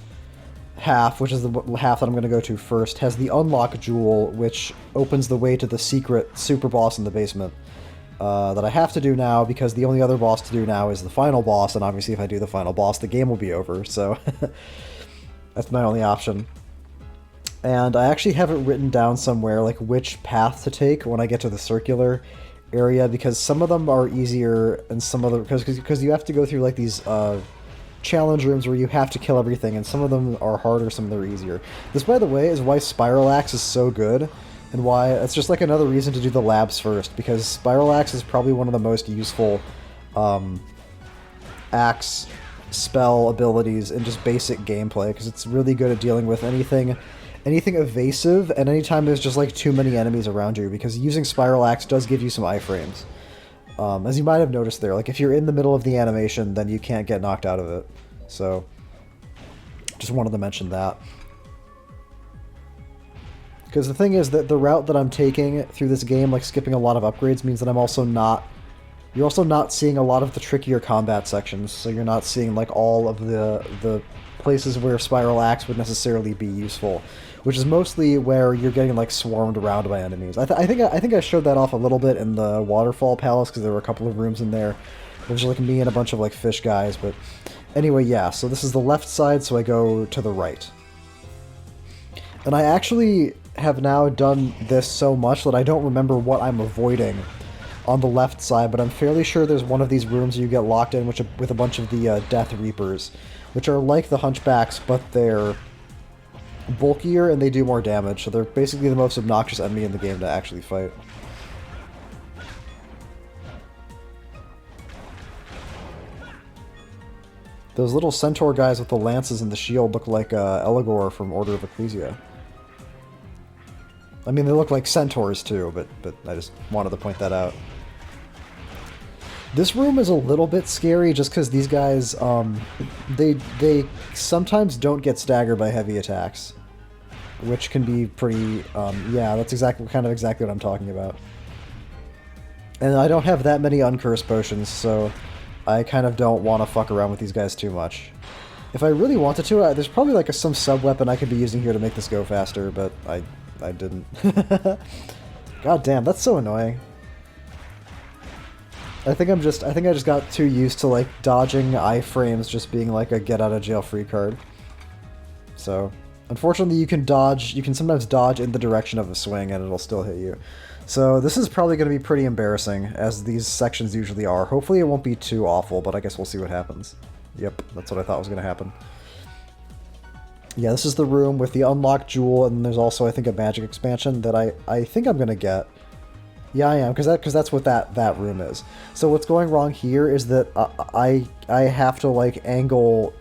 half, which is the half that I'm going to go to first, has the unlock jewel, which opens the way to the secret super boss in the basement that I have to do now, because the only other boss to do now is the final boss, and obviously if I do the final boss, the game will be over, so that's my only option. And I actually have it written down somewhere, like, which path to take when I get to the circular area, because some of them are easier, and some of them, because you have to go through, like, these challenge rooms where you have to kill everything, and some of them are harder, some of them are easier. This, by the way, is why Spiral Axe is so good, and why it's just like another reason to do the labs first, because Spiral Axe is probably one of the most useful axe spell abilities in just basic gameplay, because it's really good at dealing with anything anything evasive, and anytime there's just like too many enemies around you, because using Spiral Axe does give you some iframes. As you might have noticed there, like if you're in the middle of the animation, then you can't get knocked out of it. So, just wanted to mention that. Because the thing is that the route that I'm taking through this game, like skipping a lot of upgrades, means that I'm also not... You're also not seeing a lot of the trickier combat sections, so you're not seeing like all of the places where Spiral Axe would necessarily be useful, which is mostly where you're getting like swarmed around by enemies. I think I showed that off a little bit in the Waterfall Palace, because there were a couple of rooms in there. There's like me and a bunch of like fish guys, but anyway, yeah. So this is the left side, so I go to the right, and I actually have now done this so much that I don't remember what I'm avoiding on the left side, but I'm fairly sure there's one of these rooms you get locked in with a bunch of the Death Reapers, which are like the Hunchbacks, but they're bulkier and they do more damage, so they're basically the most obnoxious enemy in the game to actually fight. Those little centaur guys with the lances and the shield look like Eligor from Order of Ecclesia. I mean, they look like centaurs too, but I just wanted to point that out. This room is a little bit scary just because these guys, they sometimes don't get staggered by heavy attacks, which can be pretty, yeah, that's exactly what I'm talking about. And I don't have that many uncursed potions, so I kind of don't want to fuck around with these guys too much. If I really wanted to, there's probably like some sub-weapon I could be using here to make this go faster, but I didn't. God damn, that's so annoying. I think I just got too used to like dodging iframes just being like a get out of jail free card. So, unfortunately you can sometimes dodge in the direction of a swing and it'll still hit you. So this is probably going to be pretty embarrassing, as these sections usually are. Hopefully it won't be too awful, but I guess we'll see what happens. Yep, that's what I thought was going to happen. Yeah, this is the room with the unlocked jewel, and there's also, I think, a magic expansion that I think I'm going to get. Yeah, I am, because that's what that room is. So what's going wrong here is that I have to, like, angle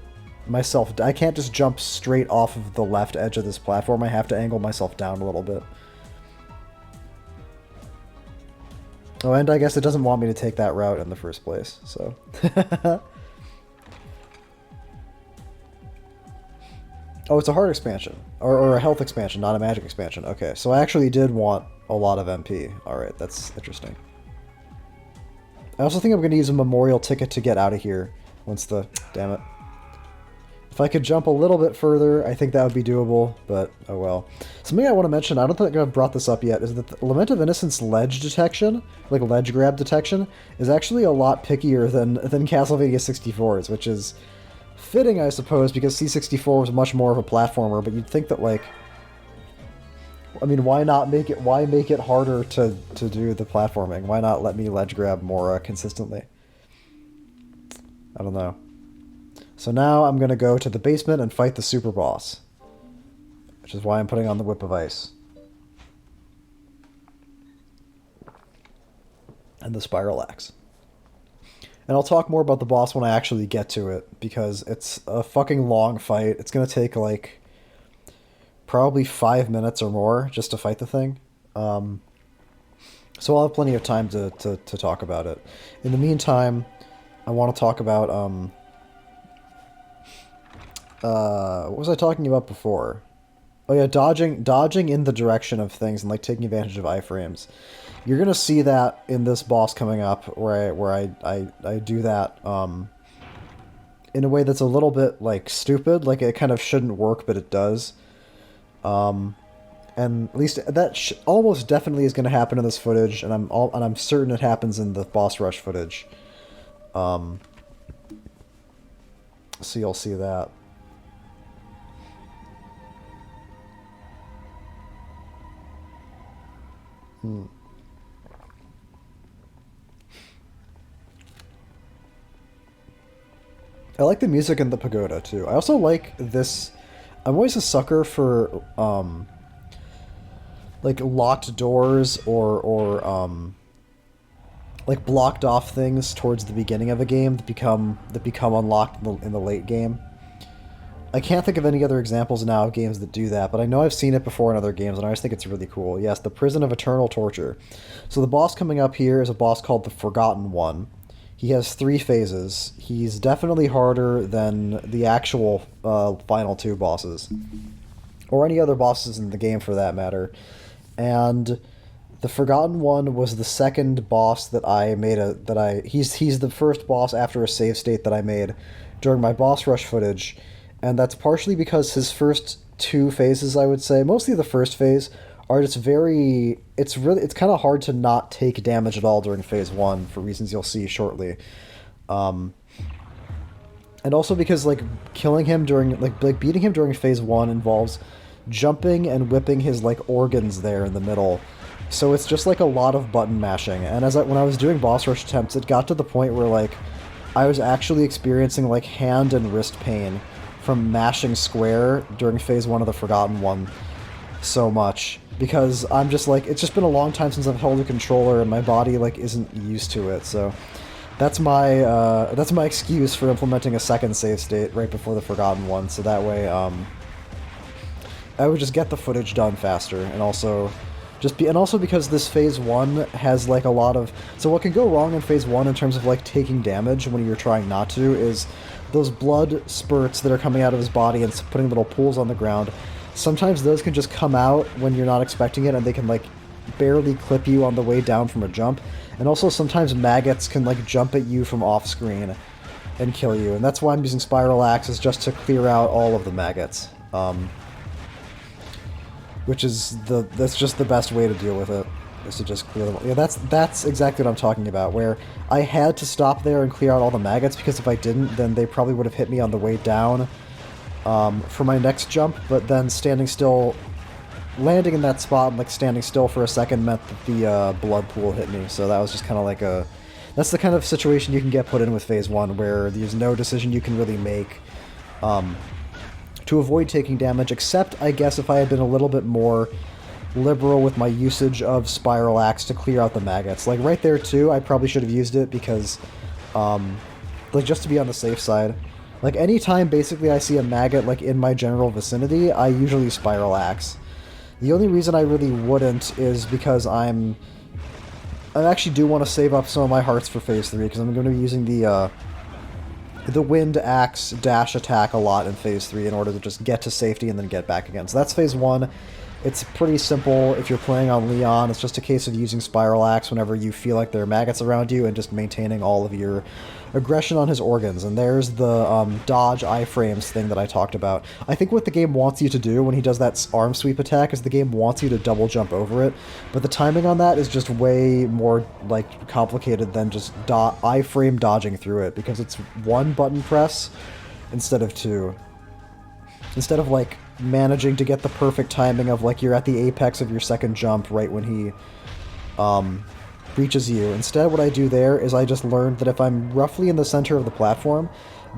myself. I can't just jump straight off of the left edge of this platform. I have to angle myself down a little bit. Oh, and I guess it doesn't want me to take that route in the first place, so... Oh, it's a heart expansion. Or a health expansion, not a magic expansion. Okay, so I actually did want a lot of MP. Alright, that's interesting. I also think I'm going to use a memorial ticket to get out of here once the... Damn it. If I could jump a little bit further, I think that would be doable, but oh well. Something I want to mention, I don't think I've brought this up yet, is that the Lament of Innocence ledge detection, like ledge grab detection, is actually a lot pickier than Castlevania 64's, which is fitting, I suppose, because C64 was much more of a platformer, but you'd think that, like... I mean, why make it harder to do the platforming? Why not let me ledge grab more consistently? I don't know. So now I'm going to go to the basement and fight the super boss, which is why I'm putting on the Whip of Ice. And the Spiral Axe. And I'll talk more about the boss when I actually get to it, because it's a fucking long fight. It's going to take, like, probably 5 minutes or more just to fight the thing. So I'll have plenty of time to talk about it. In the meantime, I want to talk about... what was I talking about before? Oh yeah, dodging in the direction of things and like taking advantage of iframes. You're gonna see that in this boss coming up, where I do that in a way that's a little bit like stupid. Like it kind of shouldn't work, but it does. And at least that almost definitely is gonna happen in this footage, and I'm certain it happens in the boss rush footage. So you'll see that. I like the music in the pagoda too. I also like this. I'm always a sucker for like locked doors or like blocked off things towards the beginning of a game that become unlocked in the late game. I can't think of any other examples now of games that do that, but I know I've seen it before in other games, and I always think it's really cool. Yes, the Prison of Eternal Torture. So the boss coming up here is a boss called the Forgotten One. He has 3 phases. He's definitely harder than the actual final 2 bosses, or any other bosses in the game for that matter. And the Forgotten One was the second boss that I made he's the first boss after a save state that I made during my boss rush footage, and that's partially because his first 2 phases, I would say, mostly the first phase, are just it's kind of hard to not take damage at all during phase 1 for reasons you'll see shortly. And also because like killing him during like beating him during phase 1 involves jumping and whipping his like organs there in the middle. So it's just like a lot of button mashing. And when I was doing boss rush attempts, it got to the point where like I was actually experiencing like hand and wrist pain from mashing square during phase 1 of the Forgotten One so much, because I'm just like, it's just been a long time since I've held a controller and my body like isn't used to it. So that's my excuse for implementing a second save state right before the Forgotten One, so that way I would just get the footage done faster, and also because this phase 1 has like a lot of... So what can go wrong in phase 1 in terms of like taking damage when you're trying not to is those blood spurts that are coming out of his body and putting little pools on the ground. Sometimes those can just come out when you're not expecting it, and they can like barely clip you on the way down from a jump. And also sometimes maggots can like jump at you from off screen and kill you, and that's why I'm using Spiral Axes, just to clear out all of the maggots. Which is that's just the best way to deal with it, is to just clear them. Yeah, that's exactly what I'm talking about, where I had to stop there and clear out all the maggots, because if I didn't, then they probably would have hit me on the way down for my next jump, but then standing still, landing in that spot and like standing still for a second meant that the blood pool hit me, so that was just kind of like that's the kind of situation you can get put in with phase 1, where there's no decision you can really make to avoid taking damage, except, I guess, if I had been a little bit more liberal with my usage of Spiral Axe to clear out the maggots. Like, right there, too, I probably should have used it, because, like, just to be on the safe side. Like, anytime, basically, I see a maggot, like, in my general vicinity, I usually Spiral Axe. The only reason I really wouldn't is because I actually do want to save up some of my hearts for phase 3, because I'm going to be using the Wind Axe dash attack a lot in phase 3 in order to just get to safety and then get back again. So that's phase 1. It's pretty simple if you're playing on Leon. It's just a case of using Spiral Axe whenever you feel like there are maggots around you, and just maintaining all of your aggression on his organs. And there's the dodge iframes thing that I talked about. I think what the game wants you to do when he does that arm sweep attack is the game wants you to double jump over it, but the timing on that is just way more like complicated than just iframe dodging through it, because it's 1 button press instead of 2. Instead of like managing to get the perfect timing of like you're at the apex of your second jump right when he reaches you. Instead, what I do there is I just learned that if I'm roughly in the center of the platform,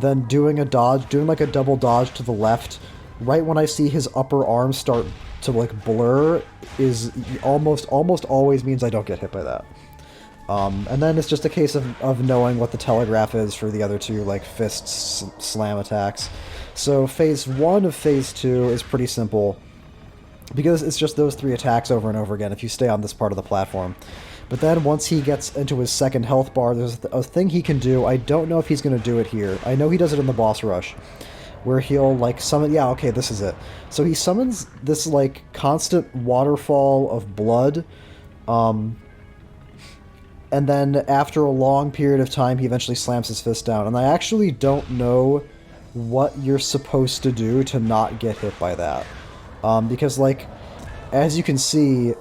then doing like a double dodge to the left, right when I see his upper arm start to like blur, is almost always means I don't get hit by that. And then it's just a case of knowing what the telegraph is for the other 2 like fist slam attacks. So phase 1 of phase 2 is pretty simple, because it's just those 3 attacks over and over again if you stay on this part of the platform. But then once he gets into his second health bar, there's a thing he can do. I don't know if he's going to do it here. I know he does it in the boss rush, where he'll like summon... Yeah, okay, this is it. So he summons this like constant waterfall of blood, and then after a long period of time, he eventually slams his fist down. And I actually don't know what you're supposed to do to not get hit by that. Because, like, as you can see,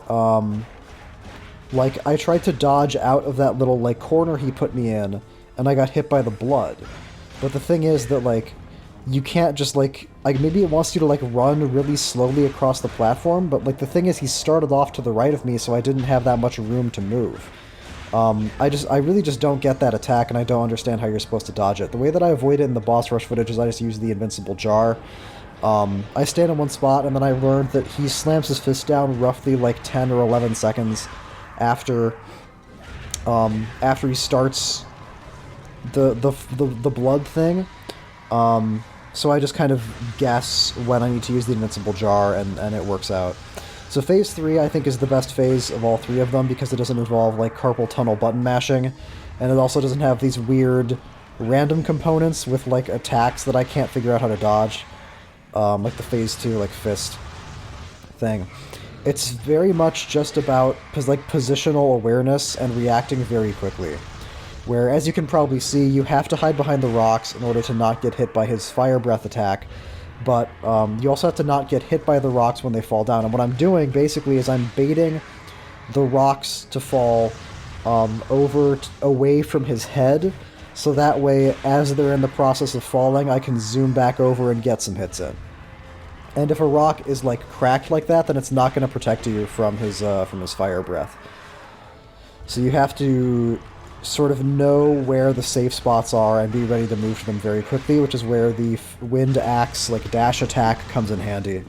like, I tried to dodge out of that little, like, corner he put me in, and I got hit by the blood. But the thing is that, like, you can't just, like, maybe it wants you to, like, run really slowly across the platform, but, like, the thing is he started off to the right of me, so I didn't have that much room to move. I really just don't get that attack, and I don't understand how you're supposed to dodge it. The way that I avoid it in the boss rush footage is I just use the invincible jar. I stand in one spot, and then I learned that he slams his fist down roughly like 10 or 11 seconds after he starts the blood thing. So I just kind of guess when I need to use the invincible jar, and it works out. So phase 3, I think, is the best phase of all 3 of them because it doesn't involve, like, carpal tunnel button mashing, and it also doesn't have these weird random components with, like, attacks that I can't figure out how to dodge. Like the phase 2, like, fist thing. It's very much just about, like, positional awareness and reacting very quickly. Where, as you can probably see, you have to hide behind the rocks in order to not get hit by his fire breath attack, but you also have to not get hit by the rocks when they fall down. And what I'm doing, basically, is I'm baiting the rocks to fall away from his head, so that way, as they're in the process of falling, I can zoom back over and get some hits in. And if a rock is, like, cracked like that, then it's not going to protect you from his fire breath. So you have to sort of know where the safe spots are and be ready to move to them very quickly, which is where the wind axe, like, dash attack comes in handy.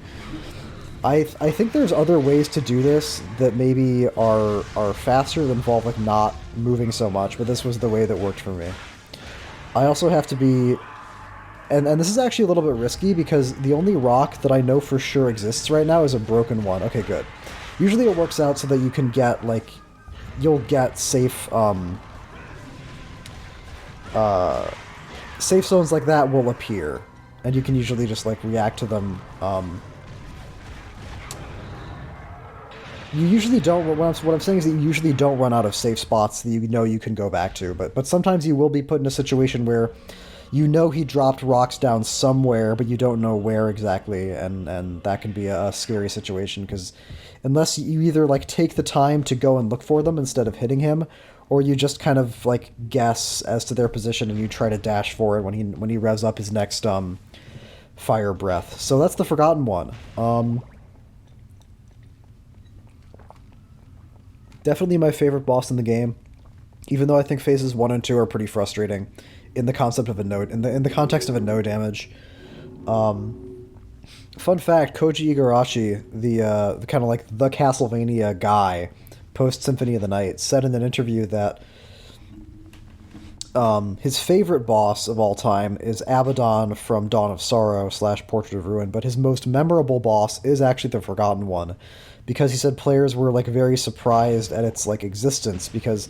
I think there's other ways to do this that maybe are faster, that involve, like, not moving so much, but this was the way that worked for me. I also have to be... And this is actually a little bit risky, because the only rock that I know for sure exists right now is a broken one. Okay, good. Usually it works out so that you can get, like... You'll get safe... safe zones like that will appear, and you can usually just, like, react to them. You usually don't... What I'm saying is that you usually don't run out of safe spots that you know you can go back to, but sometimes you will be put in a situation where you know he dropped rocks down somewhere, but you don't know where exactly, and that can be a scary situation, because unless you either, like, take the time to go and look for them instead of hitting him, or you just kind of, like, guess as to their position and you try to dash for it when he revs up his next fire breath. So that's the Forgotten One. Definitely my favorite boss in the game, even though I think phases 1 and 2 are pretty frustrating in the concept of in the context of a no damage. Fun fact: Koji Igarashi, the kind of like the Castlevania guy, post Symphony of the Night, said in an interview that his favorite boss of all time is Abaddon from Dawn of Sorrow / Portrait of Ruin, but his most memorable boss is actually the Forgotten One, because he said players were, like, very surprised at its, like, existence, because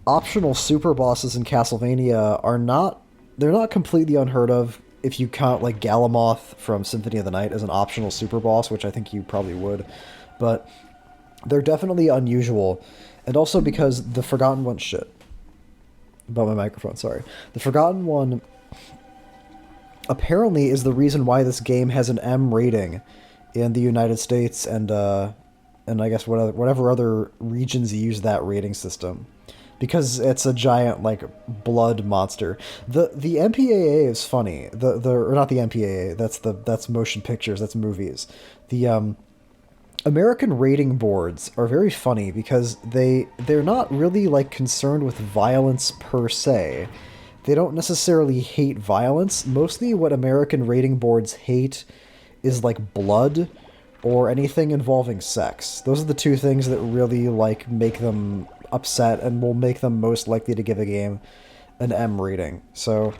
optional super bosses in Castlevania they're not completely unheard of if you count, like, Galamoth from Symphony of the Night as an optional super boss, which I think you probably would, but they're definitely unusual, and also because the Forgotten One... Shit. About my microphone, sorry. The Forgotten One apparently is the reason why this game has an M rating in the United States and I guess whatever other regions use that rating system, because it's a giant, like, blood monster. The MPAA is funny. Or not the MPAA. That's motion pictures. That's movies. The American rating boards are very funny because they're not really, like, concerned with violence per se. They don't necessarily hate violence. Mostly what American rating boards hate is, like, blood or anything involving sex. Those are the two things that really, like, make them upset and will make them most likely to give a game an M rating. So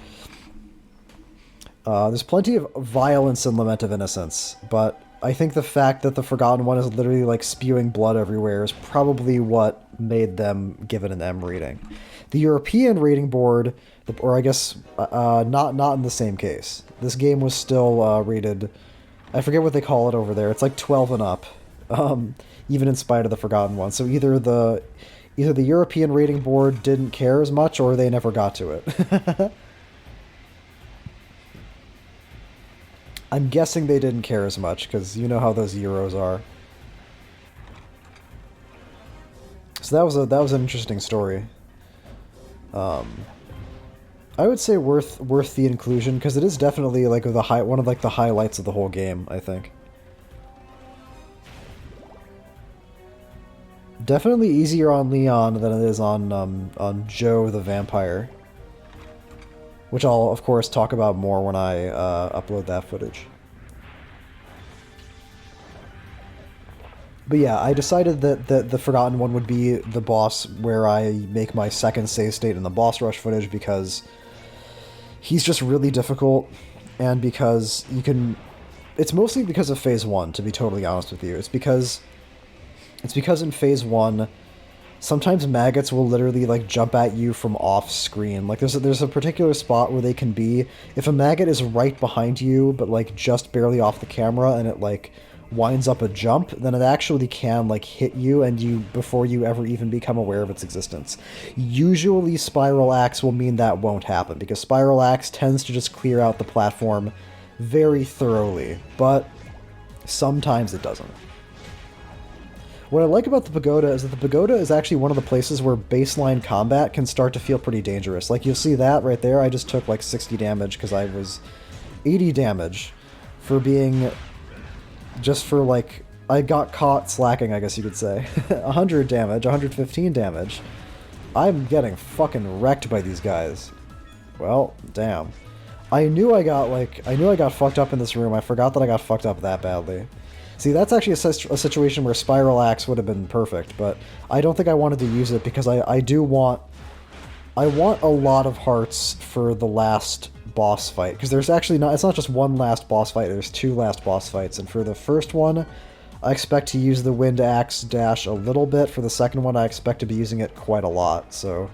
there's plenty of violence in Lament of Innocence, but I think the fact that the Forgotten One is literally, like, spewing blood everywhere is probably what made them give it an M rating. The European rating board, or I guess not in the same case. This game was still rated... I forget what they call it over there. It's like 12 and up, even in spite of the Forgotten One. So either the European rating board didn't care as much, or they never got to it. I'm guessing they didn't care as much, because you know how those Euros are. So that was an interesting story. I would say worth the inclusion, because it is definitely, like, one of, like, the highlights of the whole game, I think. Definitely easier on Leon than it is on Joe the Vampire, which I'll, of course, talk about more when I upload that footage. But yeah, I decided that the Forgotten One would be the boss where I make my second save state in the boss rush footage, because he's just really difficult, and because you can... It's mostly because of Phase 1, to be totally honest with you. It's because in Phase 1, sometimes maggots will literally, like, jump at you from off-screen. Like, there's a particular spot where they can be... If a maggot is right behind you, but, like, just barely off the camera, and it, like, winds up a jump, then it actually can, like, hit you before you ever even become aware of its existence. Usually Spiral Axe will mean that won't happen, because Spiral Axe tends to just clear out the platform very thoroughly, but sometimes it doesn't. What I like about the pagoda is that the pagoda is actually one of the places where baseline combat can start to feel pretty dangerous. Like, you'll see that right there. I just took like 60 damage because I was 80 damage for being... Just for, like... I got caught slacking, I guess you could say. 100 damage, 115 damage. I'm getting fucking wrecked by these guys. Well, damn. I knew I got fucked up in this room. I forgot that I got fucked up that badly. See, that's actually a situation where Spiral Axe would have been perfect, but I don't think I wanted to use it because I want a lot of hearts for the last boss fight, because there's actually it's not just one last boss fight, there's 2 last boss fights, and for the first one, I expect to use the Wind Axe dash a little bit. For the second one, I expect to be using it quite a lot, so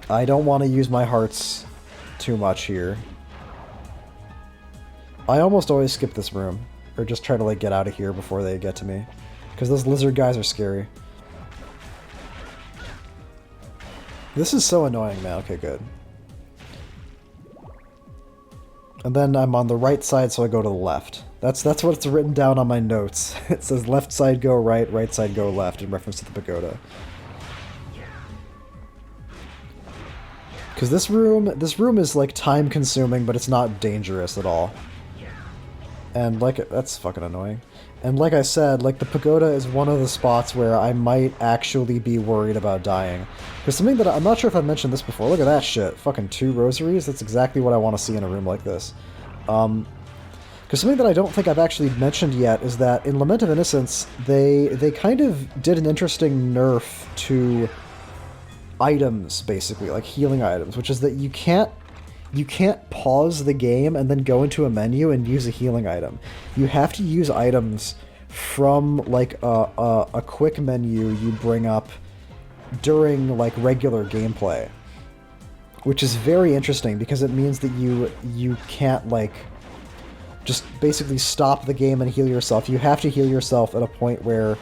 I don't want to use my hearts too much here. I almost always skip this room, or just try to, like, get out of here before they get to me, because those lizard guys are scary. This is so annoying, man. Okay, good. And then I'm on the right side, so I go to the left. That's what's written down on my notes. It says left side go right side go left, in reference to the pagoda. Because this room is, like, time-consuming, but it's not dangerous at all. And, like, that's fucking annoying. And like I said, like, the pagoda is one of the spots where I might actually be worried about dying. There's something that I'm not sure if I've mentioned this before. Look at that shit. Fucking 2 rosaries? That's exactly what I want to see in a room like this. Because something that I don't think I've actually mentioned yet is that in Lament of Innocence, they kind of did an interesting nerf to items, basically, like healing items, which is that you can't pause the game and then go into a menu and use a healing item. You have to use items from, like, a quick menu you bring up during, like, regular gameplay, which is very interesting because it means that you can't, like, just basically stop the game and heal yourself. You have to heal yourself at a point where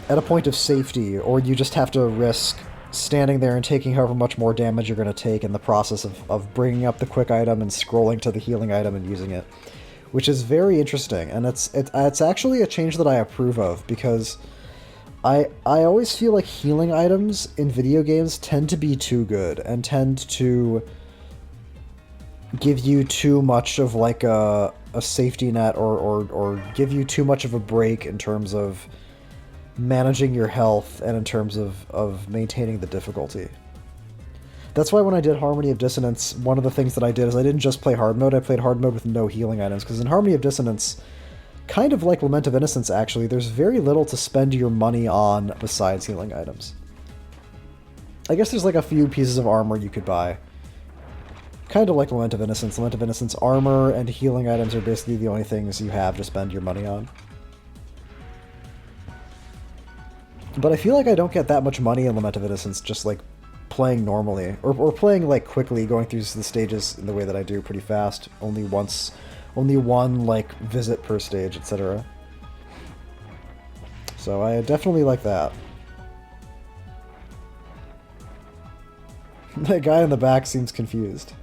at a point of safety, or you just have to risk standing there and taking however much more damage you're going to take in the process of bringing up the quick item and scrolling to the healing item and using it, which is very interesting. And it's actually a change that I approve of, because I always feel like healing items in video games tend to be too good and tend to give you too much of, like, a safety net, or give you too much of a break in terms of managing your health and in terms of maintaining the difficulty. That's why when I did Harmony of Dissonance, one of the things that I did is I didn't just play hard mode, I played hard mode with no healing items, because in Harmony of Dissonance, kind of like Lament of Innocence actually, there's very little to spend your money on besides healing items. I guess there's like a few pieces of armor you could buy. Kind of like Lament of Innocence. Lament of Innocence armor and healing items are basically the only things you have to spend your money on. But I feel like I don't get that much money in Lament of Innocence just, like, playing normally. Or playing, like, quickly, going through the stages in the way that I do pretty fast. Only one, like, visit per stage, etc. So I definitely like that. That guy in the back seems confused.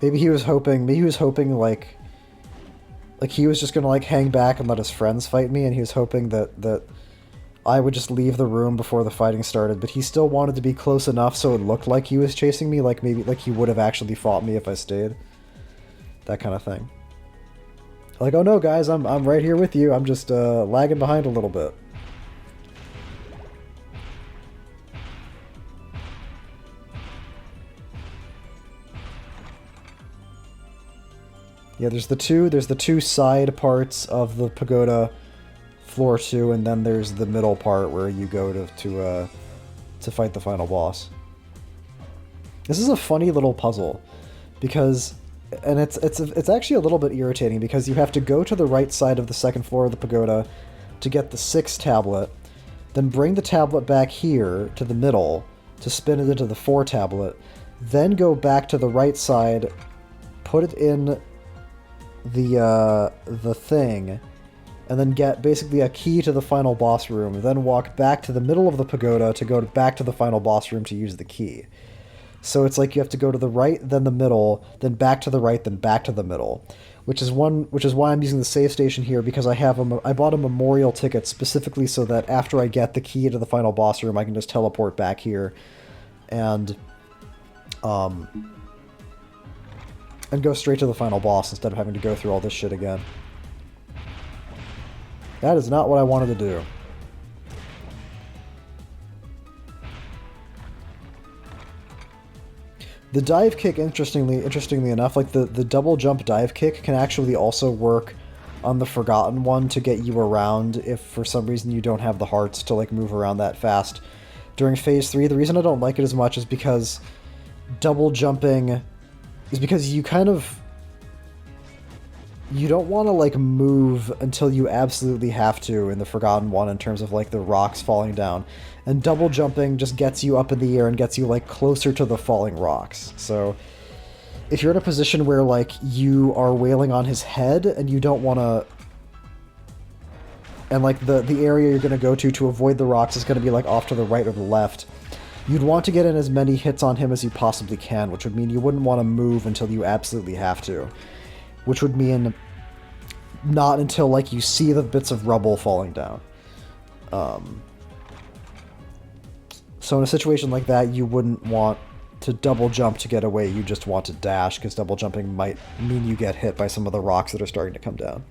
Maybe he was hoping, like he was just gonna, like, hang back and let his friends fight me, and he was hoping that I would just leave the room before the fighting started, but he still wanted to be close enough so it looked like he was chasing me, like maybe like he would have actually fought me if I stayed. That kind of thing. Like, oh no guys, I'm right here with you, I'm just lagging behind a little bit. Yeah, there's the two side parts of the pagoda, floor 2, and then there's the middle part where you go to to fight the final boss. This is a funny little puzzle, because, and it's actually a little bit irritating, because you have to go to the right side of the second floor of the pagoda to get the 6 tablet, then bring the tablet back here to the middle to spin it into the 4 tablet, then go back to the right side, put it in the thing, and then get basically a key to the final boss room, then walk back to the middle of the pagoda to go back to the final boss room to use the key. So it's like you have to go to the right, then the middle, then back to the right, then back to the middle, which is why I'm using the save station here, because I bought a memorial ticket specifically so that after I get the key to the final boss room, I can just teleport back here and go straight to the final boss instead of having to go through all this shit again. That is not what I wanted to do. The dive kick, interestingly enough, like the double jump dive kick can actually also work on the Forgotten One to get you around if for some reason you don't have the hearts to like move around that fast. During Phase 3, the reason I don't like it as much is because double jumping is because you don't want to like move until you absolutely have to in the Forgotten One in terms of like the rocks falling down. And double jumping just gets you up in the air and gets you like closer to the falling rocks. So if you're in a position where like you are wailing on his head and you don't want to, and like the area you're going to go to avoid the rocks is going to be like off to the right or the left, you'd want to get in as many hits on him as you possibly can, which would mean you wouldn't want to move until you absolutely have to. Which would mean not until like you see the bits of rubble falling down. So in a situation like that, you wouldn't want to double jump to get away, you just want to dash, because double jumping might mean you get hit by some of the rocks that are starting to come down.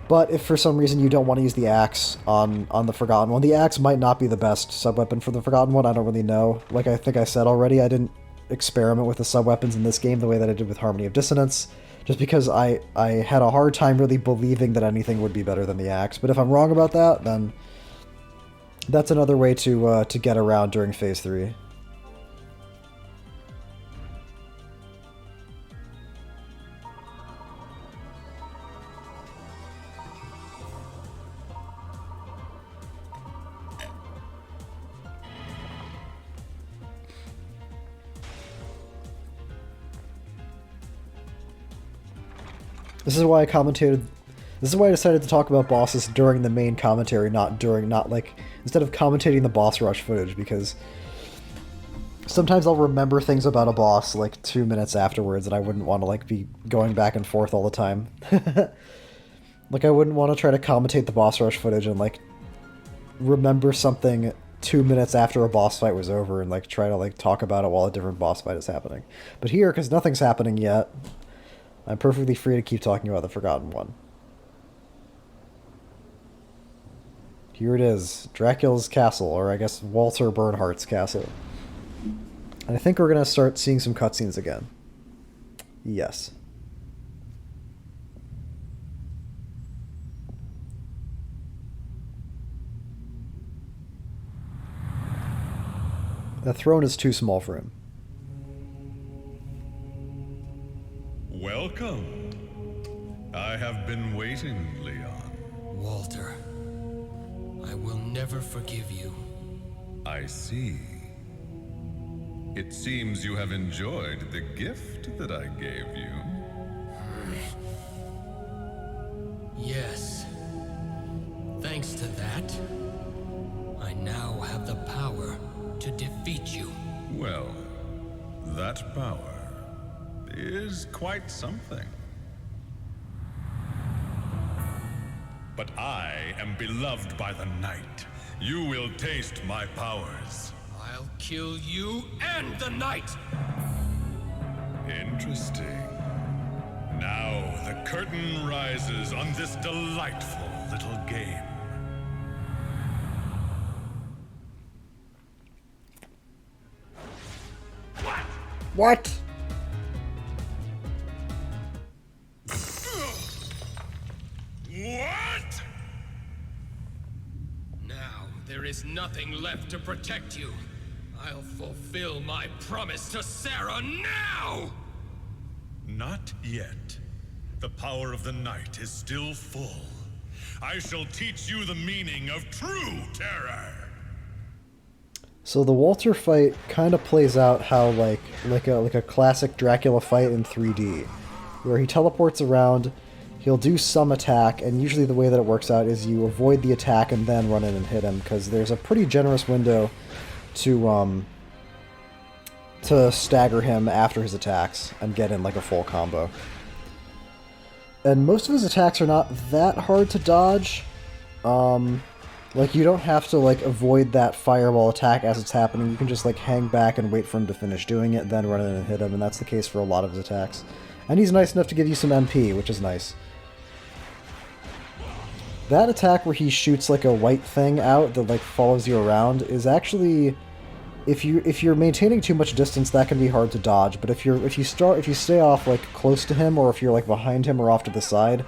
But if for some reason you don't want to use the axe on the Forgotten One, the axe might not be the best sub-weapon for the Forgotten One, I don't really know. Like I think I said already, I didn't experiment with the sub-weapons in this game the way that I did with Harmony of Dissonance, just because I had a hard time really believing that anything would be better than the axe. But if I'm wrong about that, then that's another way to get around during Phase 3. This is why I commentated. This is why I decided to talk about bosses during the main commentary, not instead of commentating the boss rush footage, because sometimes I'll remember things about a boss like 2 minutes afterwards, and I wouldn't want to like be going back and forth all the time. Like I wouldn't want to try to commentate the boss rush footage and like remember something 2 minutes after a boss fight was over and like try to like talk about it while a different boss fight is happening. But here, because nothing's happening yet, I'm perfectly free to keep talking about the Forgotten One. Here it is, Dracula's castle, or I guess Walter Bernhardt's castle. And I think we're going to start seeing some cutscenes again. Yes. The throne is too small for him. Welcome. I have been waiting, Leon. Walter, I will never forgive you. I see. It seems you have enjoyed the gift that I gave you. Yes. Thanks to that, I now have the power to defeat you. Well, that power is quite something. But I am beloved by the night. You will taste my powers. I'll kill you and the knight! Interesting. Now the curtain rises on this delightful little game. What? What? Now, there is nothing nothing left to protect you. I'll fulfill my promise to Sarah now! Not yet. The power of the night is still full. I shall teach you the meaning of true terror. So the Walter fight kind of plays out how like a classic Dracula fight in 3D, where he teleports around, he'll do some attack, and usually the way that it works out is you avoid the attack and then run in and hit him, because there's a pretty generous window to stagger him after his attacks and get in like a full combo. And most of his attacks are not that hard to dodge. Like, you don't have to, like, avoid that fireball attack as it's happening. You can just, like, hang back and wait for him to finish doing it, then run in and hit him, and that's the case for a lot of his attacks. And he's nice enough to give you some MP, which is nice. That attack where he shoots, like, a white thing out that, like, follows you around is actually... If you're maintaining too much distance, that can be hard to dodge, but if you stay off, like, close to him, or if you're, like, behind him or off to the side,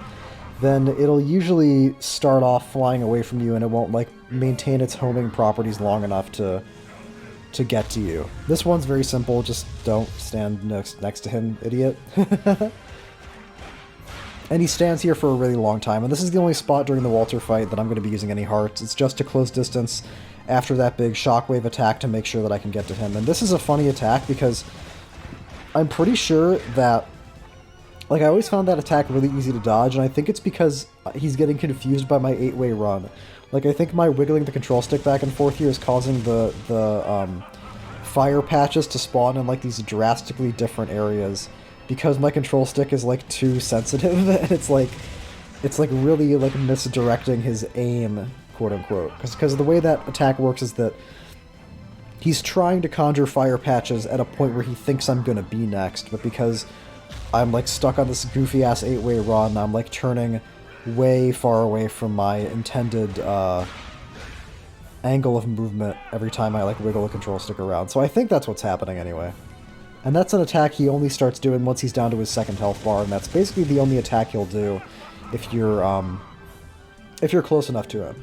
then it'll usually start off flying away from you, and it won't, like, maintain its homing properties long enough to get to you. This one's very simple, just don't stand next to him, idiot. And he stands here for a really long time, and this is the only spot during the Walter fight that I'm going to be using any hearts. It's just to close distance after that big shockwave attack to make sure that I can get to him. And this is a funny attack because I'm pretty sure that... Like, I always found that attack really easy to dodge, and I think it's because he's getting confused by my 8-way run. Like, I think my wiggling the control stick back and forth here is causing the fire patches to spawn in, like, these drastically different areas, because my control stick is, like, too sensitive, and it's really, like, misdirecting his aim, quote-unquote. Because the way that attack works is that he's trying to conjure fire patches at a point where he thinks I'm gonna be next, but because I'm, like, stuck on this goofy-ass 8-way run, I'm, like, turning way far away from my intended angle of movement every time I, like, wiggle the control stick around. So I think that's what's happening anyway. And that's an attack he only starts doing once he's down to his second health bar, and that's basically the only attack he'll do if you're close enough to him.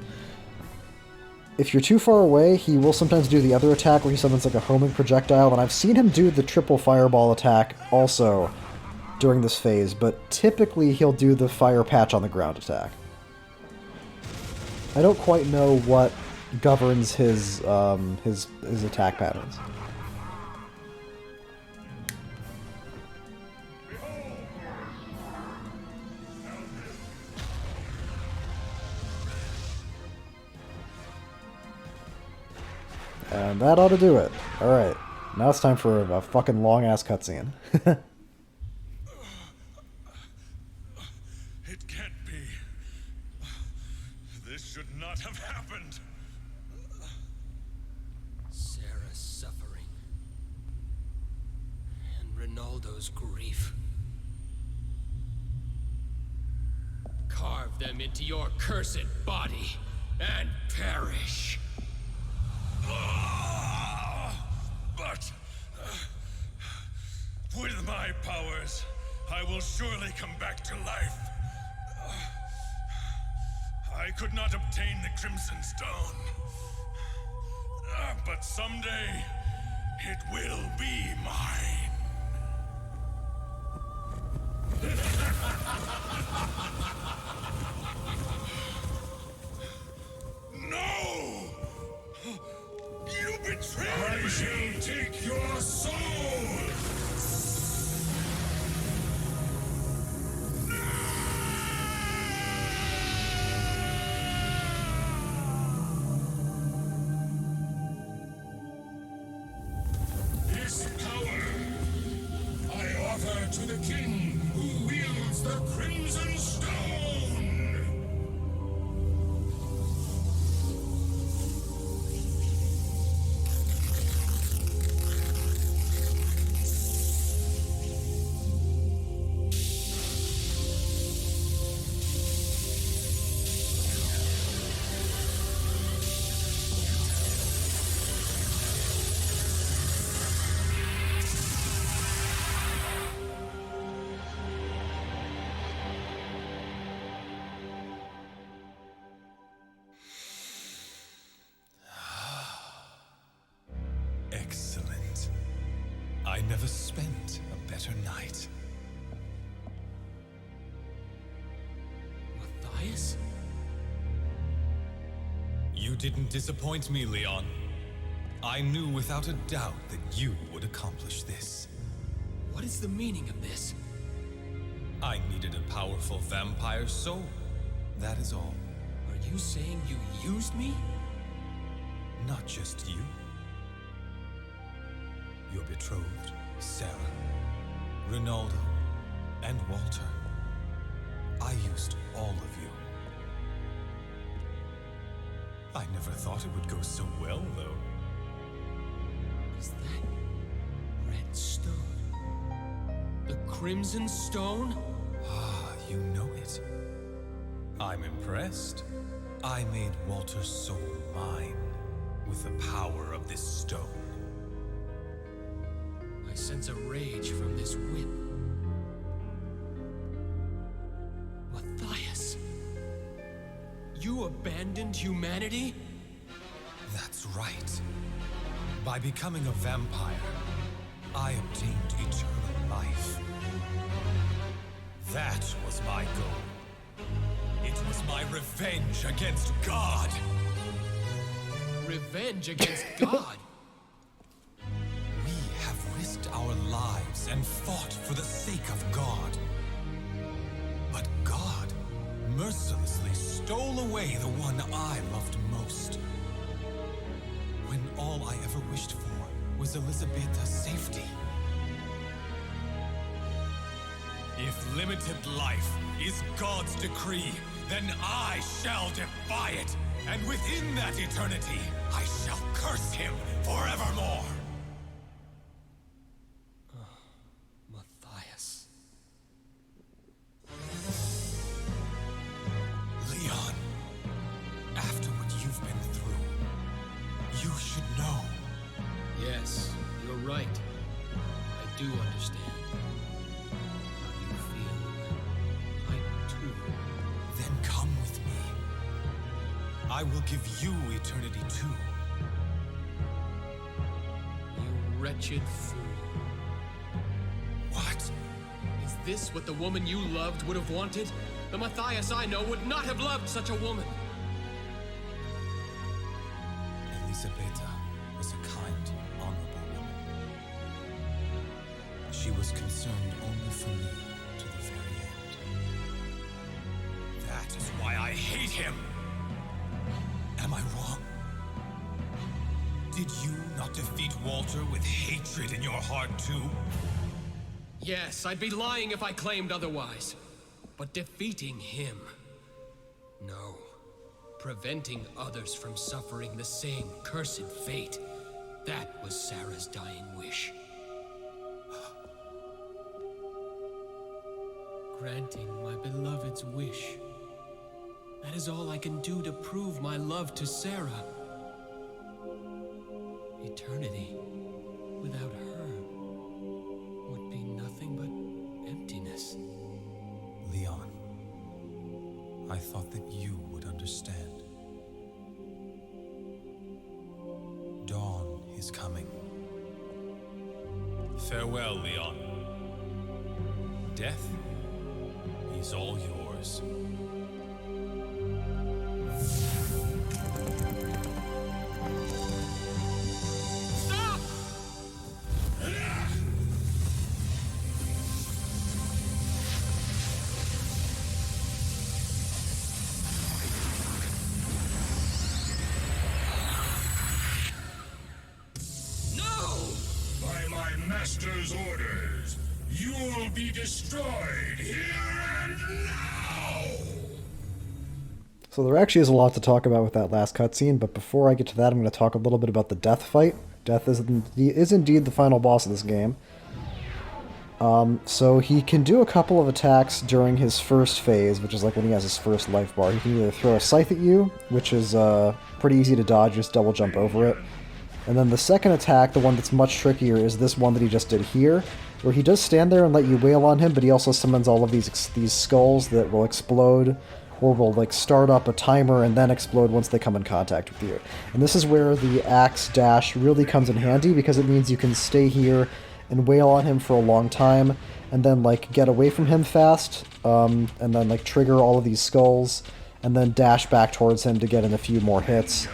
If you're too far away, he will sometimes do the other attack where he summons, like, a homing projectile, and I've seen him do the triple fireball attack also during this phase, but typically he'll do the fire patch on the ground attack. I don't quite know what governs his attack patterns. And that ought to do it. Alright, now it's time for a fucking long-ass cutscene. It can't be. This should not have happened. Sarah's suffering. And Ronaldo's grief. Carve them into your cursed body and perish. But with my powers, I will surely come back to life. I could not obtain the Crimson Stone, but someday it will be mine. No! You betrayed me! I shall take your soul! This power I offer to the king who wields the Crimson Stone! Excellent. I never spent a better night. Matthias? You didn't disappoint me, Leon. I knew without a doubt that you would accomplish this. What is the meaning of this? I needed a powerful vampire soul. That is all. Are you saying you used me? Not just you. Your betrothed, Sarah, Ronaldo, and Walter. I used all of you. I never thought it would go so well, though. Is that red stone? The Crimson Stone? Ah, you know it. I'm impressed. I made Walter's soul mine with the power of this stone. I sense a rage from this whip. Matthias, you abandoned humanity? That's right. By becoming a vampire, I obtained eternal life. That was my goal. It was my revenge against God. Revenge against God? We have risked our lives and fought for the sake of God. But God mercilessly stole away the one I loved most. When all I ever wished for was Elizabetha's safety. If limited life is God's decree, then I shall defy it. And within that eternity, I shall curse him forevermore. Matthias. Leon, after what you've been through, you should know. Yes, you're right. I do understand. How you feel. I too. Then come with me. I will give you eternity too. You wretched fool. What? Is this what the woman you loved would have wanted? The Matthias I know would not have loved such a woman. Elizabeta was a kind, honorable woman. She was concerned only for me to the very end. That is why I hate him! Am I wrong? Did you not defeat Walter with hatred in your heart too? Yes, I'd be lying if I claimed otherwise. But defeating him... no. Preventing others from suffering the same cursed fate. That was Sarah's dying wish. Granting my beloved's wish. That is all I can do to prove my love to Sarah. Eternity without her would be nothing but emptiness. Leon, I thought that you would understand. Dawn is coming. Farewell, Leon. Death is all yours. Stop! By my master's orders, you'll be destroyed here and now! So there actually is a lot to talk about with that last cutscene, but before I get to that, I'm going to talk a little bit about the death fight. Death is indeed the final boss of this game. So he can do a couple of attacks during his first phase, which is like when he has his first life bar. He can either throw a scythe at you, which is pretty easy to dodge, just double jump over it. And then the second attack, the one that's much trickier, is this one that he just did here, where he does stand there and let you wail on him, but he also summons all of these skulls that will explode or will like start up a timer and then explode once they come in contact with you. And this is where the axe dash really comes in handy, because it means you can stay here and wail on him for a long time, and then like get away from him fast, and then like trigger all of these skulls, and then dash back towards him to get in a few more hits.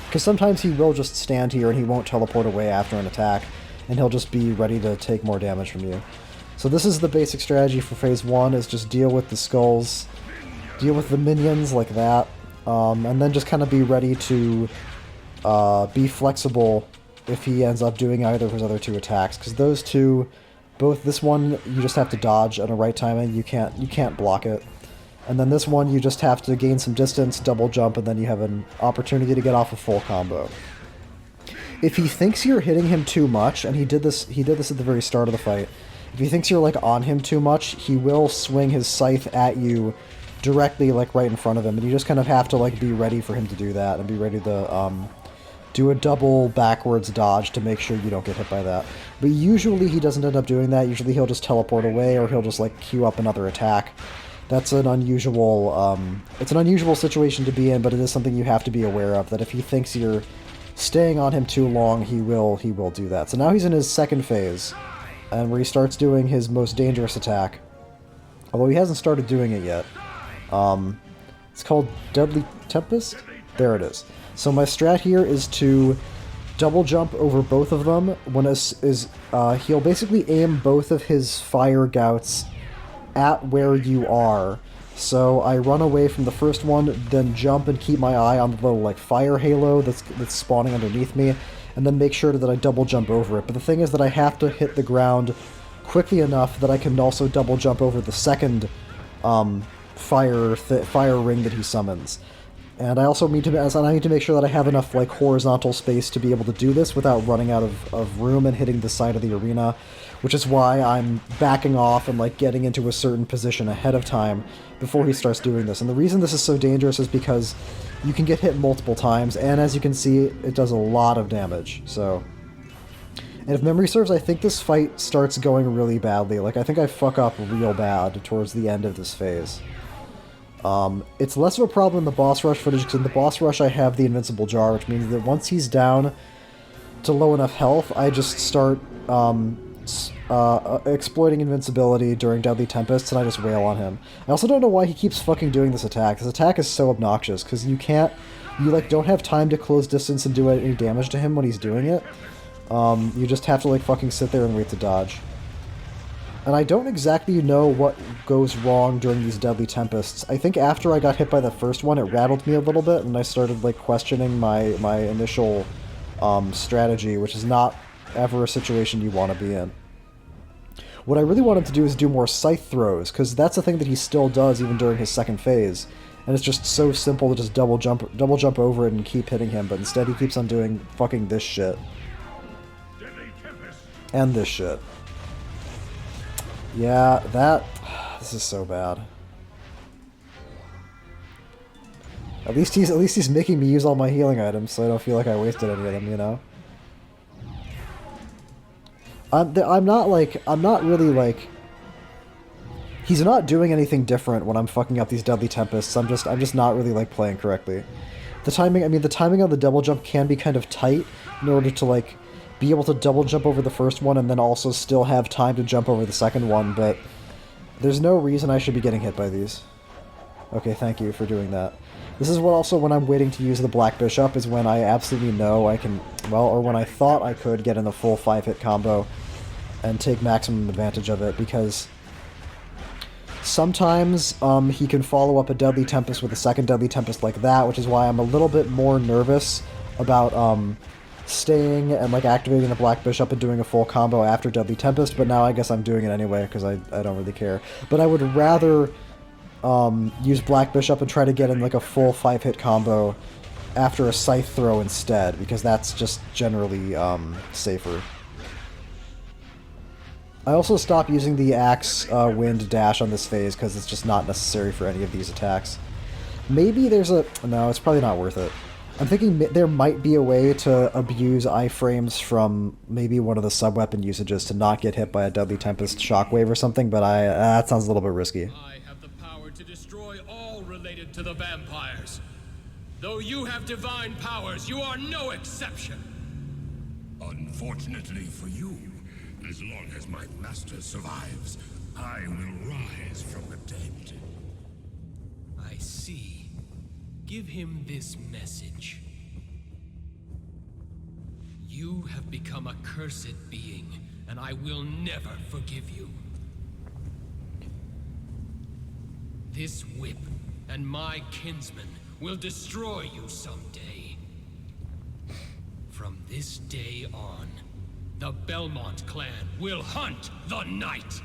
Because sometimes he will just stand here and he won't teleport away after an attack, and he'll just be ready to take more damage from you. So this is the basic strategy for phase 1, is just deal with the skulls, deal with the minions like that, and then just kind of be ready to be flexible if he ends up doing either of his other 2 attacks. Because those two, both this one you just have to dodge at a right timing, you can't block it. And then this one you just have to gain some distance, double jump, and then you have an opportunity to get off a full combo. If he thinks you're hitting him too much, and he did this at the very start of the fight, if he thinks you're like on him too much, he will swing his scythe at you directly like right in front of him, and you just kind of have to like be ready for him to do that, and be ready to do a double backwards dodge to make sure you don't get hit by that. But usually he doesn't end up doing that. Usually he'll just teleport away, or he'll just like queue up another attack. That's an unusual, it's an unusual situation to be in, but it is something you have to be aware of, that if he thinks you're staying on him too long, he will do that. So now he's in his second phase, and where he starts doing his most dangerous attack. Although he hasn't started doing it yet. It's called Deadly Tempest? There it is. So my strat here is to double jump over both of them. He'll basically aim both of his fire gouts at where you are. So I run away from the first one, then jump and keep my eye on the little like fire halo that's spawning underneath me, and then make sure that I double jump over it. But the thing is that I have to hit the ground quickly enough that I can also double jump over the second fire ring that he summons. And I also need to make sure that I have enough like horizontal space to be able to do this without running out of room and hitting the side of the arena, which is why I'm backing off and like getting into a certain position ahead of time before he starts doing this. And the reason this is so dangerous is because you can get hit multiple times, and as you can see, it does a lot of damage. So, and if memory serves, I think this fight starts going really badly. Like, I think I fuck up real bad towards the end of this phase. It's less of a problem in the boss rush footage, because in the boss rush I have the invincible jar, which means that once he's down to low enough health, I just start exploiting invincibility during Deadly Tempests, and I just wail on him. I also don't know why he keeps fucking doing this attack. This attack is so obnoxious, because you like don't have time to close distance and do any damage to him when he's doing it. You just have to like fucking sit there and wait to dodge. And I don't exactly know what goes wrong during these Deadly Tempests. I think after I got hit by the first one, it rattled me a little bit, and I started like questioning my initial strategy, which is not ever a situation you want to be in. What I really want him to do is do more scythe throws, because that's a thing that he still does even during his second phase. And it's just so simple to just double jump over it and keep hitting him, but instead he keeps on doing fucking this shit. And this shit. Yeah, this is so bad. At least he's making me use all my healing items, so I don't feel like I wasted any of them, you know? I'm not really like... He's not doing anything different when I'm fucking up these Deadly Tempests. I'm just not really like playing correctly. The timing on the double jump can be kind of tight in order to like be able to double jump over the first one and then also still have time to jump over the second one, but there's no reason I should be getting hit by these. Okay, thank you for doing that. This is when I'm waiting to use the Black Bishop, is when I absolutely know I can, well, or when I thought I could get in the full 5-hit combo and take maximum advantage of it, because sometimes he can follow up a Deadly Tempest with a second Deadly Tempest like that, which is why I'm a little bit more nervous about staying and like activating the Black Bishop and doing a full combo after Deadly Tempest, but now I guess I'm doing it anyway because I don't really care. But I would rather use Black Bishop and try to get in like a full 5-hit combo after a Scythe throw instead, because that's just generally safer. I also stopped using the Axe Wind dash on this phase because it's just not necessary for any of these attacks. Maybe there's a... No, it's probably not worth it. I'm thinking there might be a way to abuse iframes from maybe one of the sub-weapon usages to not get hit by a Deadly Tempest Shockwave or something, but that sounds a little bit risky. I have the power to destroy all all related to the vampires. Though you have divine powers, you are no exception. Unfortunately for you, as long as my master survives, I will rise from the dead. I see. Give him this message. You have become a cursed being, and I will never forgive you. This whip and my kinsmen will destroy you someday. From this day on, the Belmont clan will hunt the night!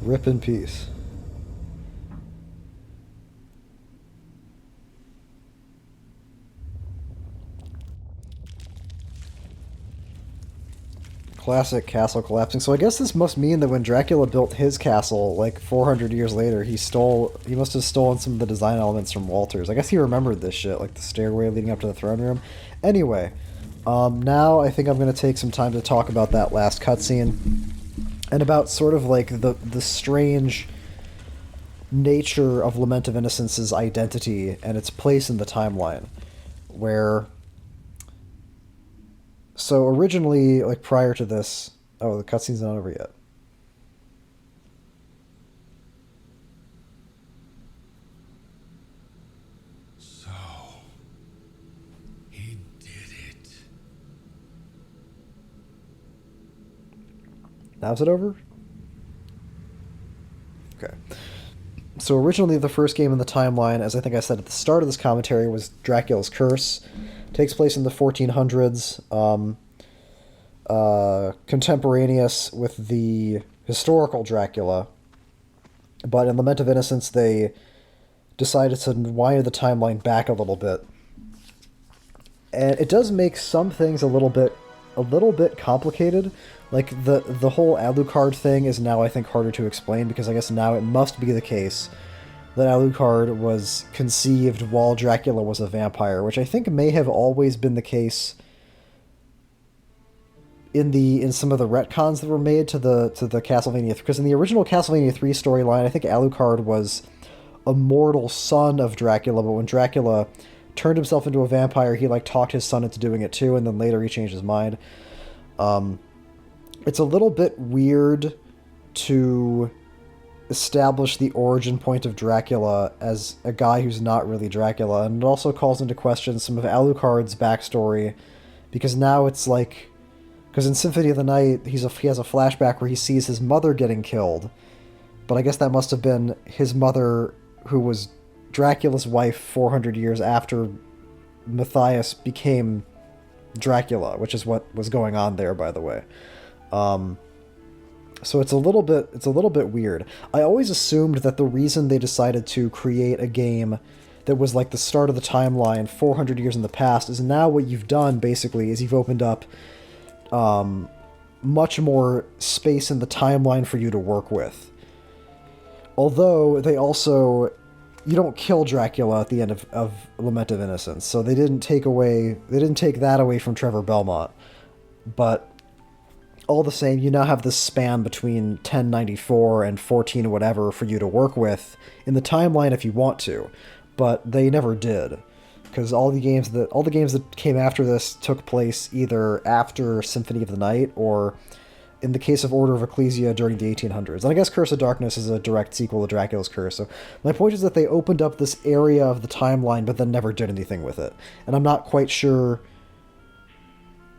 Rip in peace. Classic castle collapsing. So I guess this must mean that when Dracula built his castle, like 400 years later, he must have stolen some of the design elements from Walter's. I guess he remembered this shit, like the stairway leading up to the throne room. Anyway, now I think I'm going to take some time to talk about that last cutscene, and about sort of like the strange nature of Lament of Innocence's identity and its place in the timeline, where... So originally, like prior to this... Oh, the cutscene's not over yet. So, he did it. Now is it over? Okay. So originally the first game in the timeline, as I think I said at the start of this commentary, was Dracula's Curse. It takes place in the 1400s, contemporaneous with the historical Dracula. But in Lament of Innocence, they decided to wind the timeline back a little bit. And it does make some things a little bit complicated. Like, the whole Alucard thing is now, I think, harder to explain, because I guess now it must be the case that Alucard was conceived while Dracula was a vampire, which I think may have always been the case in some of the retcons that were made to the Castlevania, because in the original Castlevania 3 storyline, I think Alucard was a mortal son of Dracula, but when Dracula turned himself into a vampire, he like talked his son into doing it too, and then later he changed his mind. It's a little bit weird to establish the origin point of Dracula as a guy who's not really Dracula, and it also calls into question some of Alucard's backstory, because now it's like... Because in Symphony of the Night, he has a flashback where he sees his mother getting killed, but I guess that must have been his mother, who was Dracula's wife 400 years after Matthias became Dracula, which is what was going on there, by the way. So it's a little bit weird. I always assumed that the reason they decided to create a game that was like the start of the timeline 400 years in the past is now what you've done, basically, is you've opened up much more space in the timeline for you to work with. Although they also... You don't kill Dracula at the end of Lament of Innocence, so they didn't take that away from Trevor Belmont. But all the same, you now have this span between 1094 and 14 whatever for you to work with in the timeline if you want to, but they never did, because all the games that came after this took place either after Symphony of the Night or, in the case of Order of Ecclesia, during the 1800s. And I guess Curse of Darkness is a direct sequel to Dracula's Curse. So my point is that they opened up this area of the timeline, but then never did anything with it. And I'm not quite sure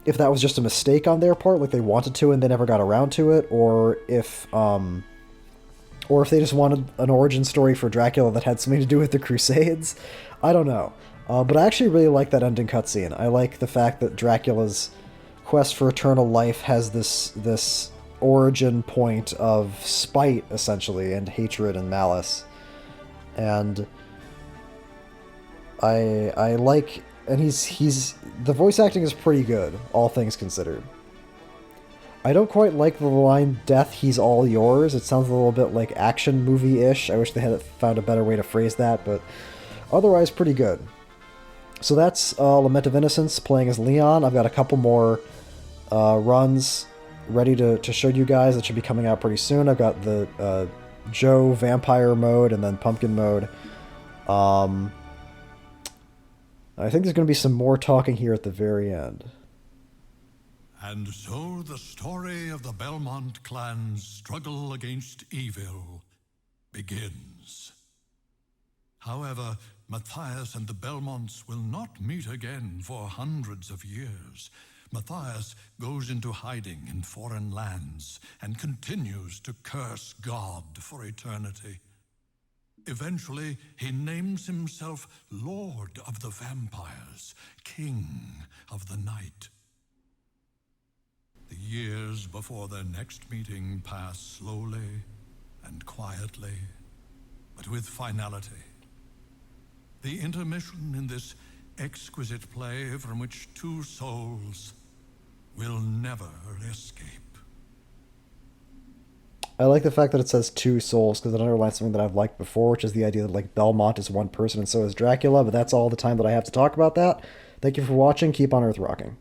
if that was just a mistake on their part, like they wanted to and they never got around to it, or if they just wanted an origin story for Dracula that had something to do with the Crusades. I don't know. But I actually really like that ending cutscene. I like the fact that Dracula's quest for eternal life has this origin point of spite, essentially, and hatred and malice. And I like... And he's the voice acting is pretty good, all things considered. I don't quite like the line, "Death, he's all yours." It sounds a little bit like action movie-ish. I wish they had found a better way to phrase that, but otherwise pretty good. So that's Lament of Innocence, playing as Leon. I've got a couple more runs ready to show you guys that should be coming out pretty soon. I've got the Joe Vampire mode and then Pumpkin mode. I think there's going to be some more talking here at the very end. And so the story of the Belmont clan's struggle against evil begins. However, Matthias and the Belmonts will not meet again for hundreds of years. Matthias goes into hiding in foreign lands and continues to curse God for eternity. Eventually, he names himself Lord of the Vampires, King of the Night. The years before their next meeting pass slowly and quietly, but with finality. The intermission in this exquisite play from which two souls will never escape. I like the fact that it says two souls, because it underlines something that I've liked before, which is the idea that like Belmont is one person and so is Dracula, but that's all the time that I have to talk about that. Thank you for watching. Keep on Earth rocking.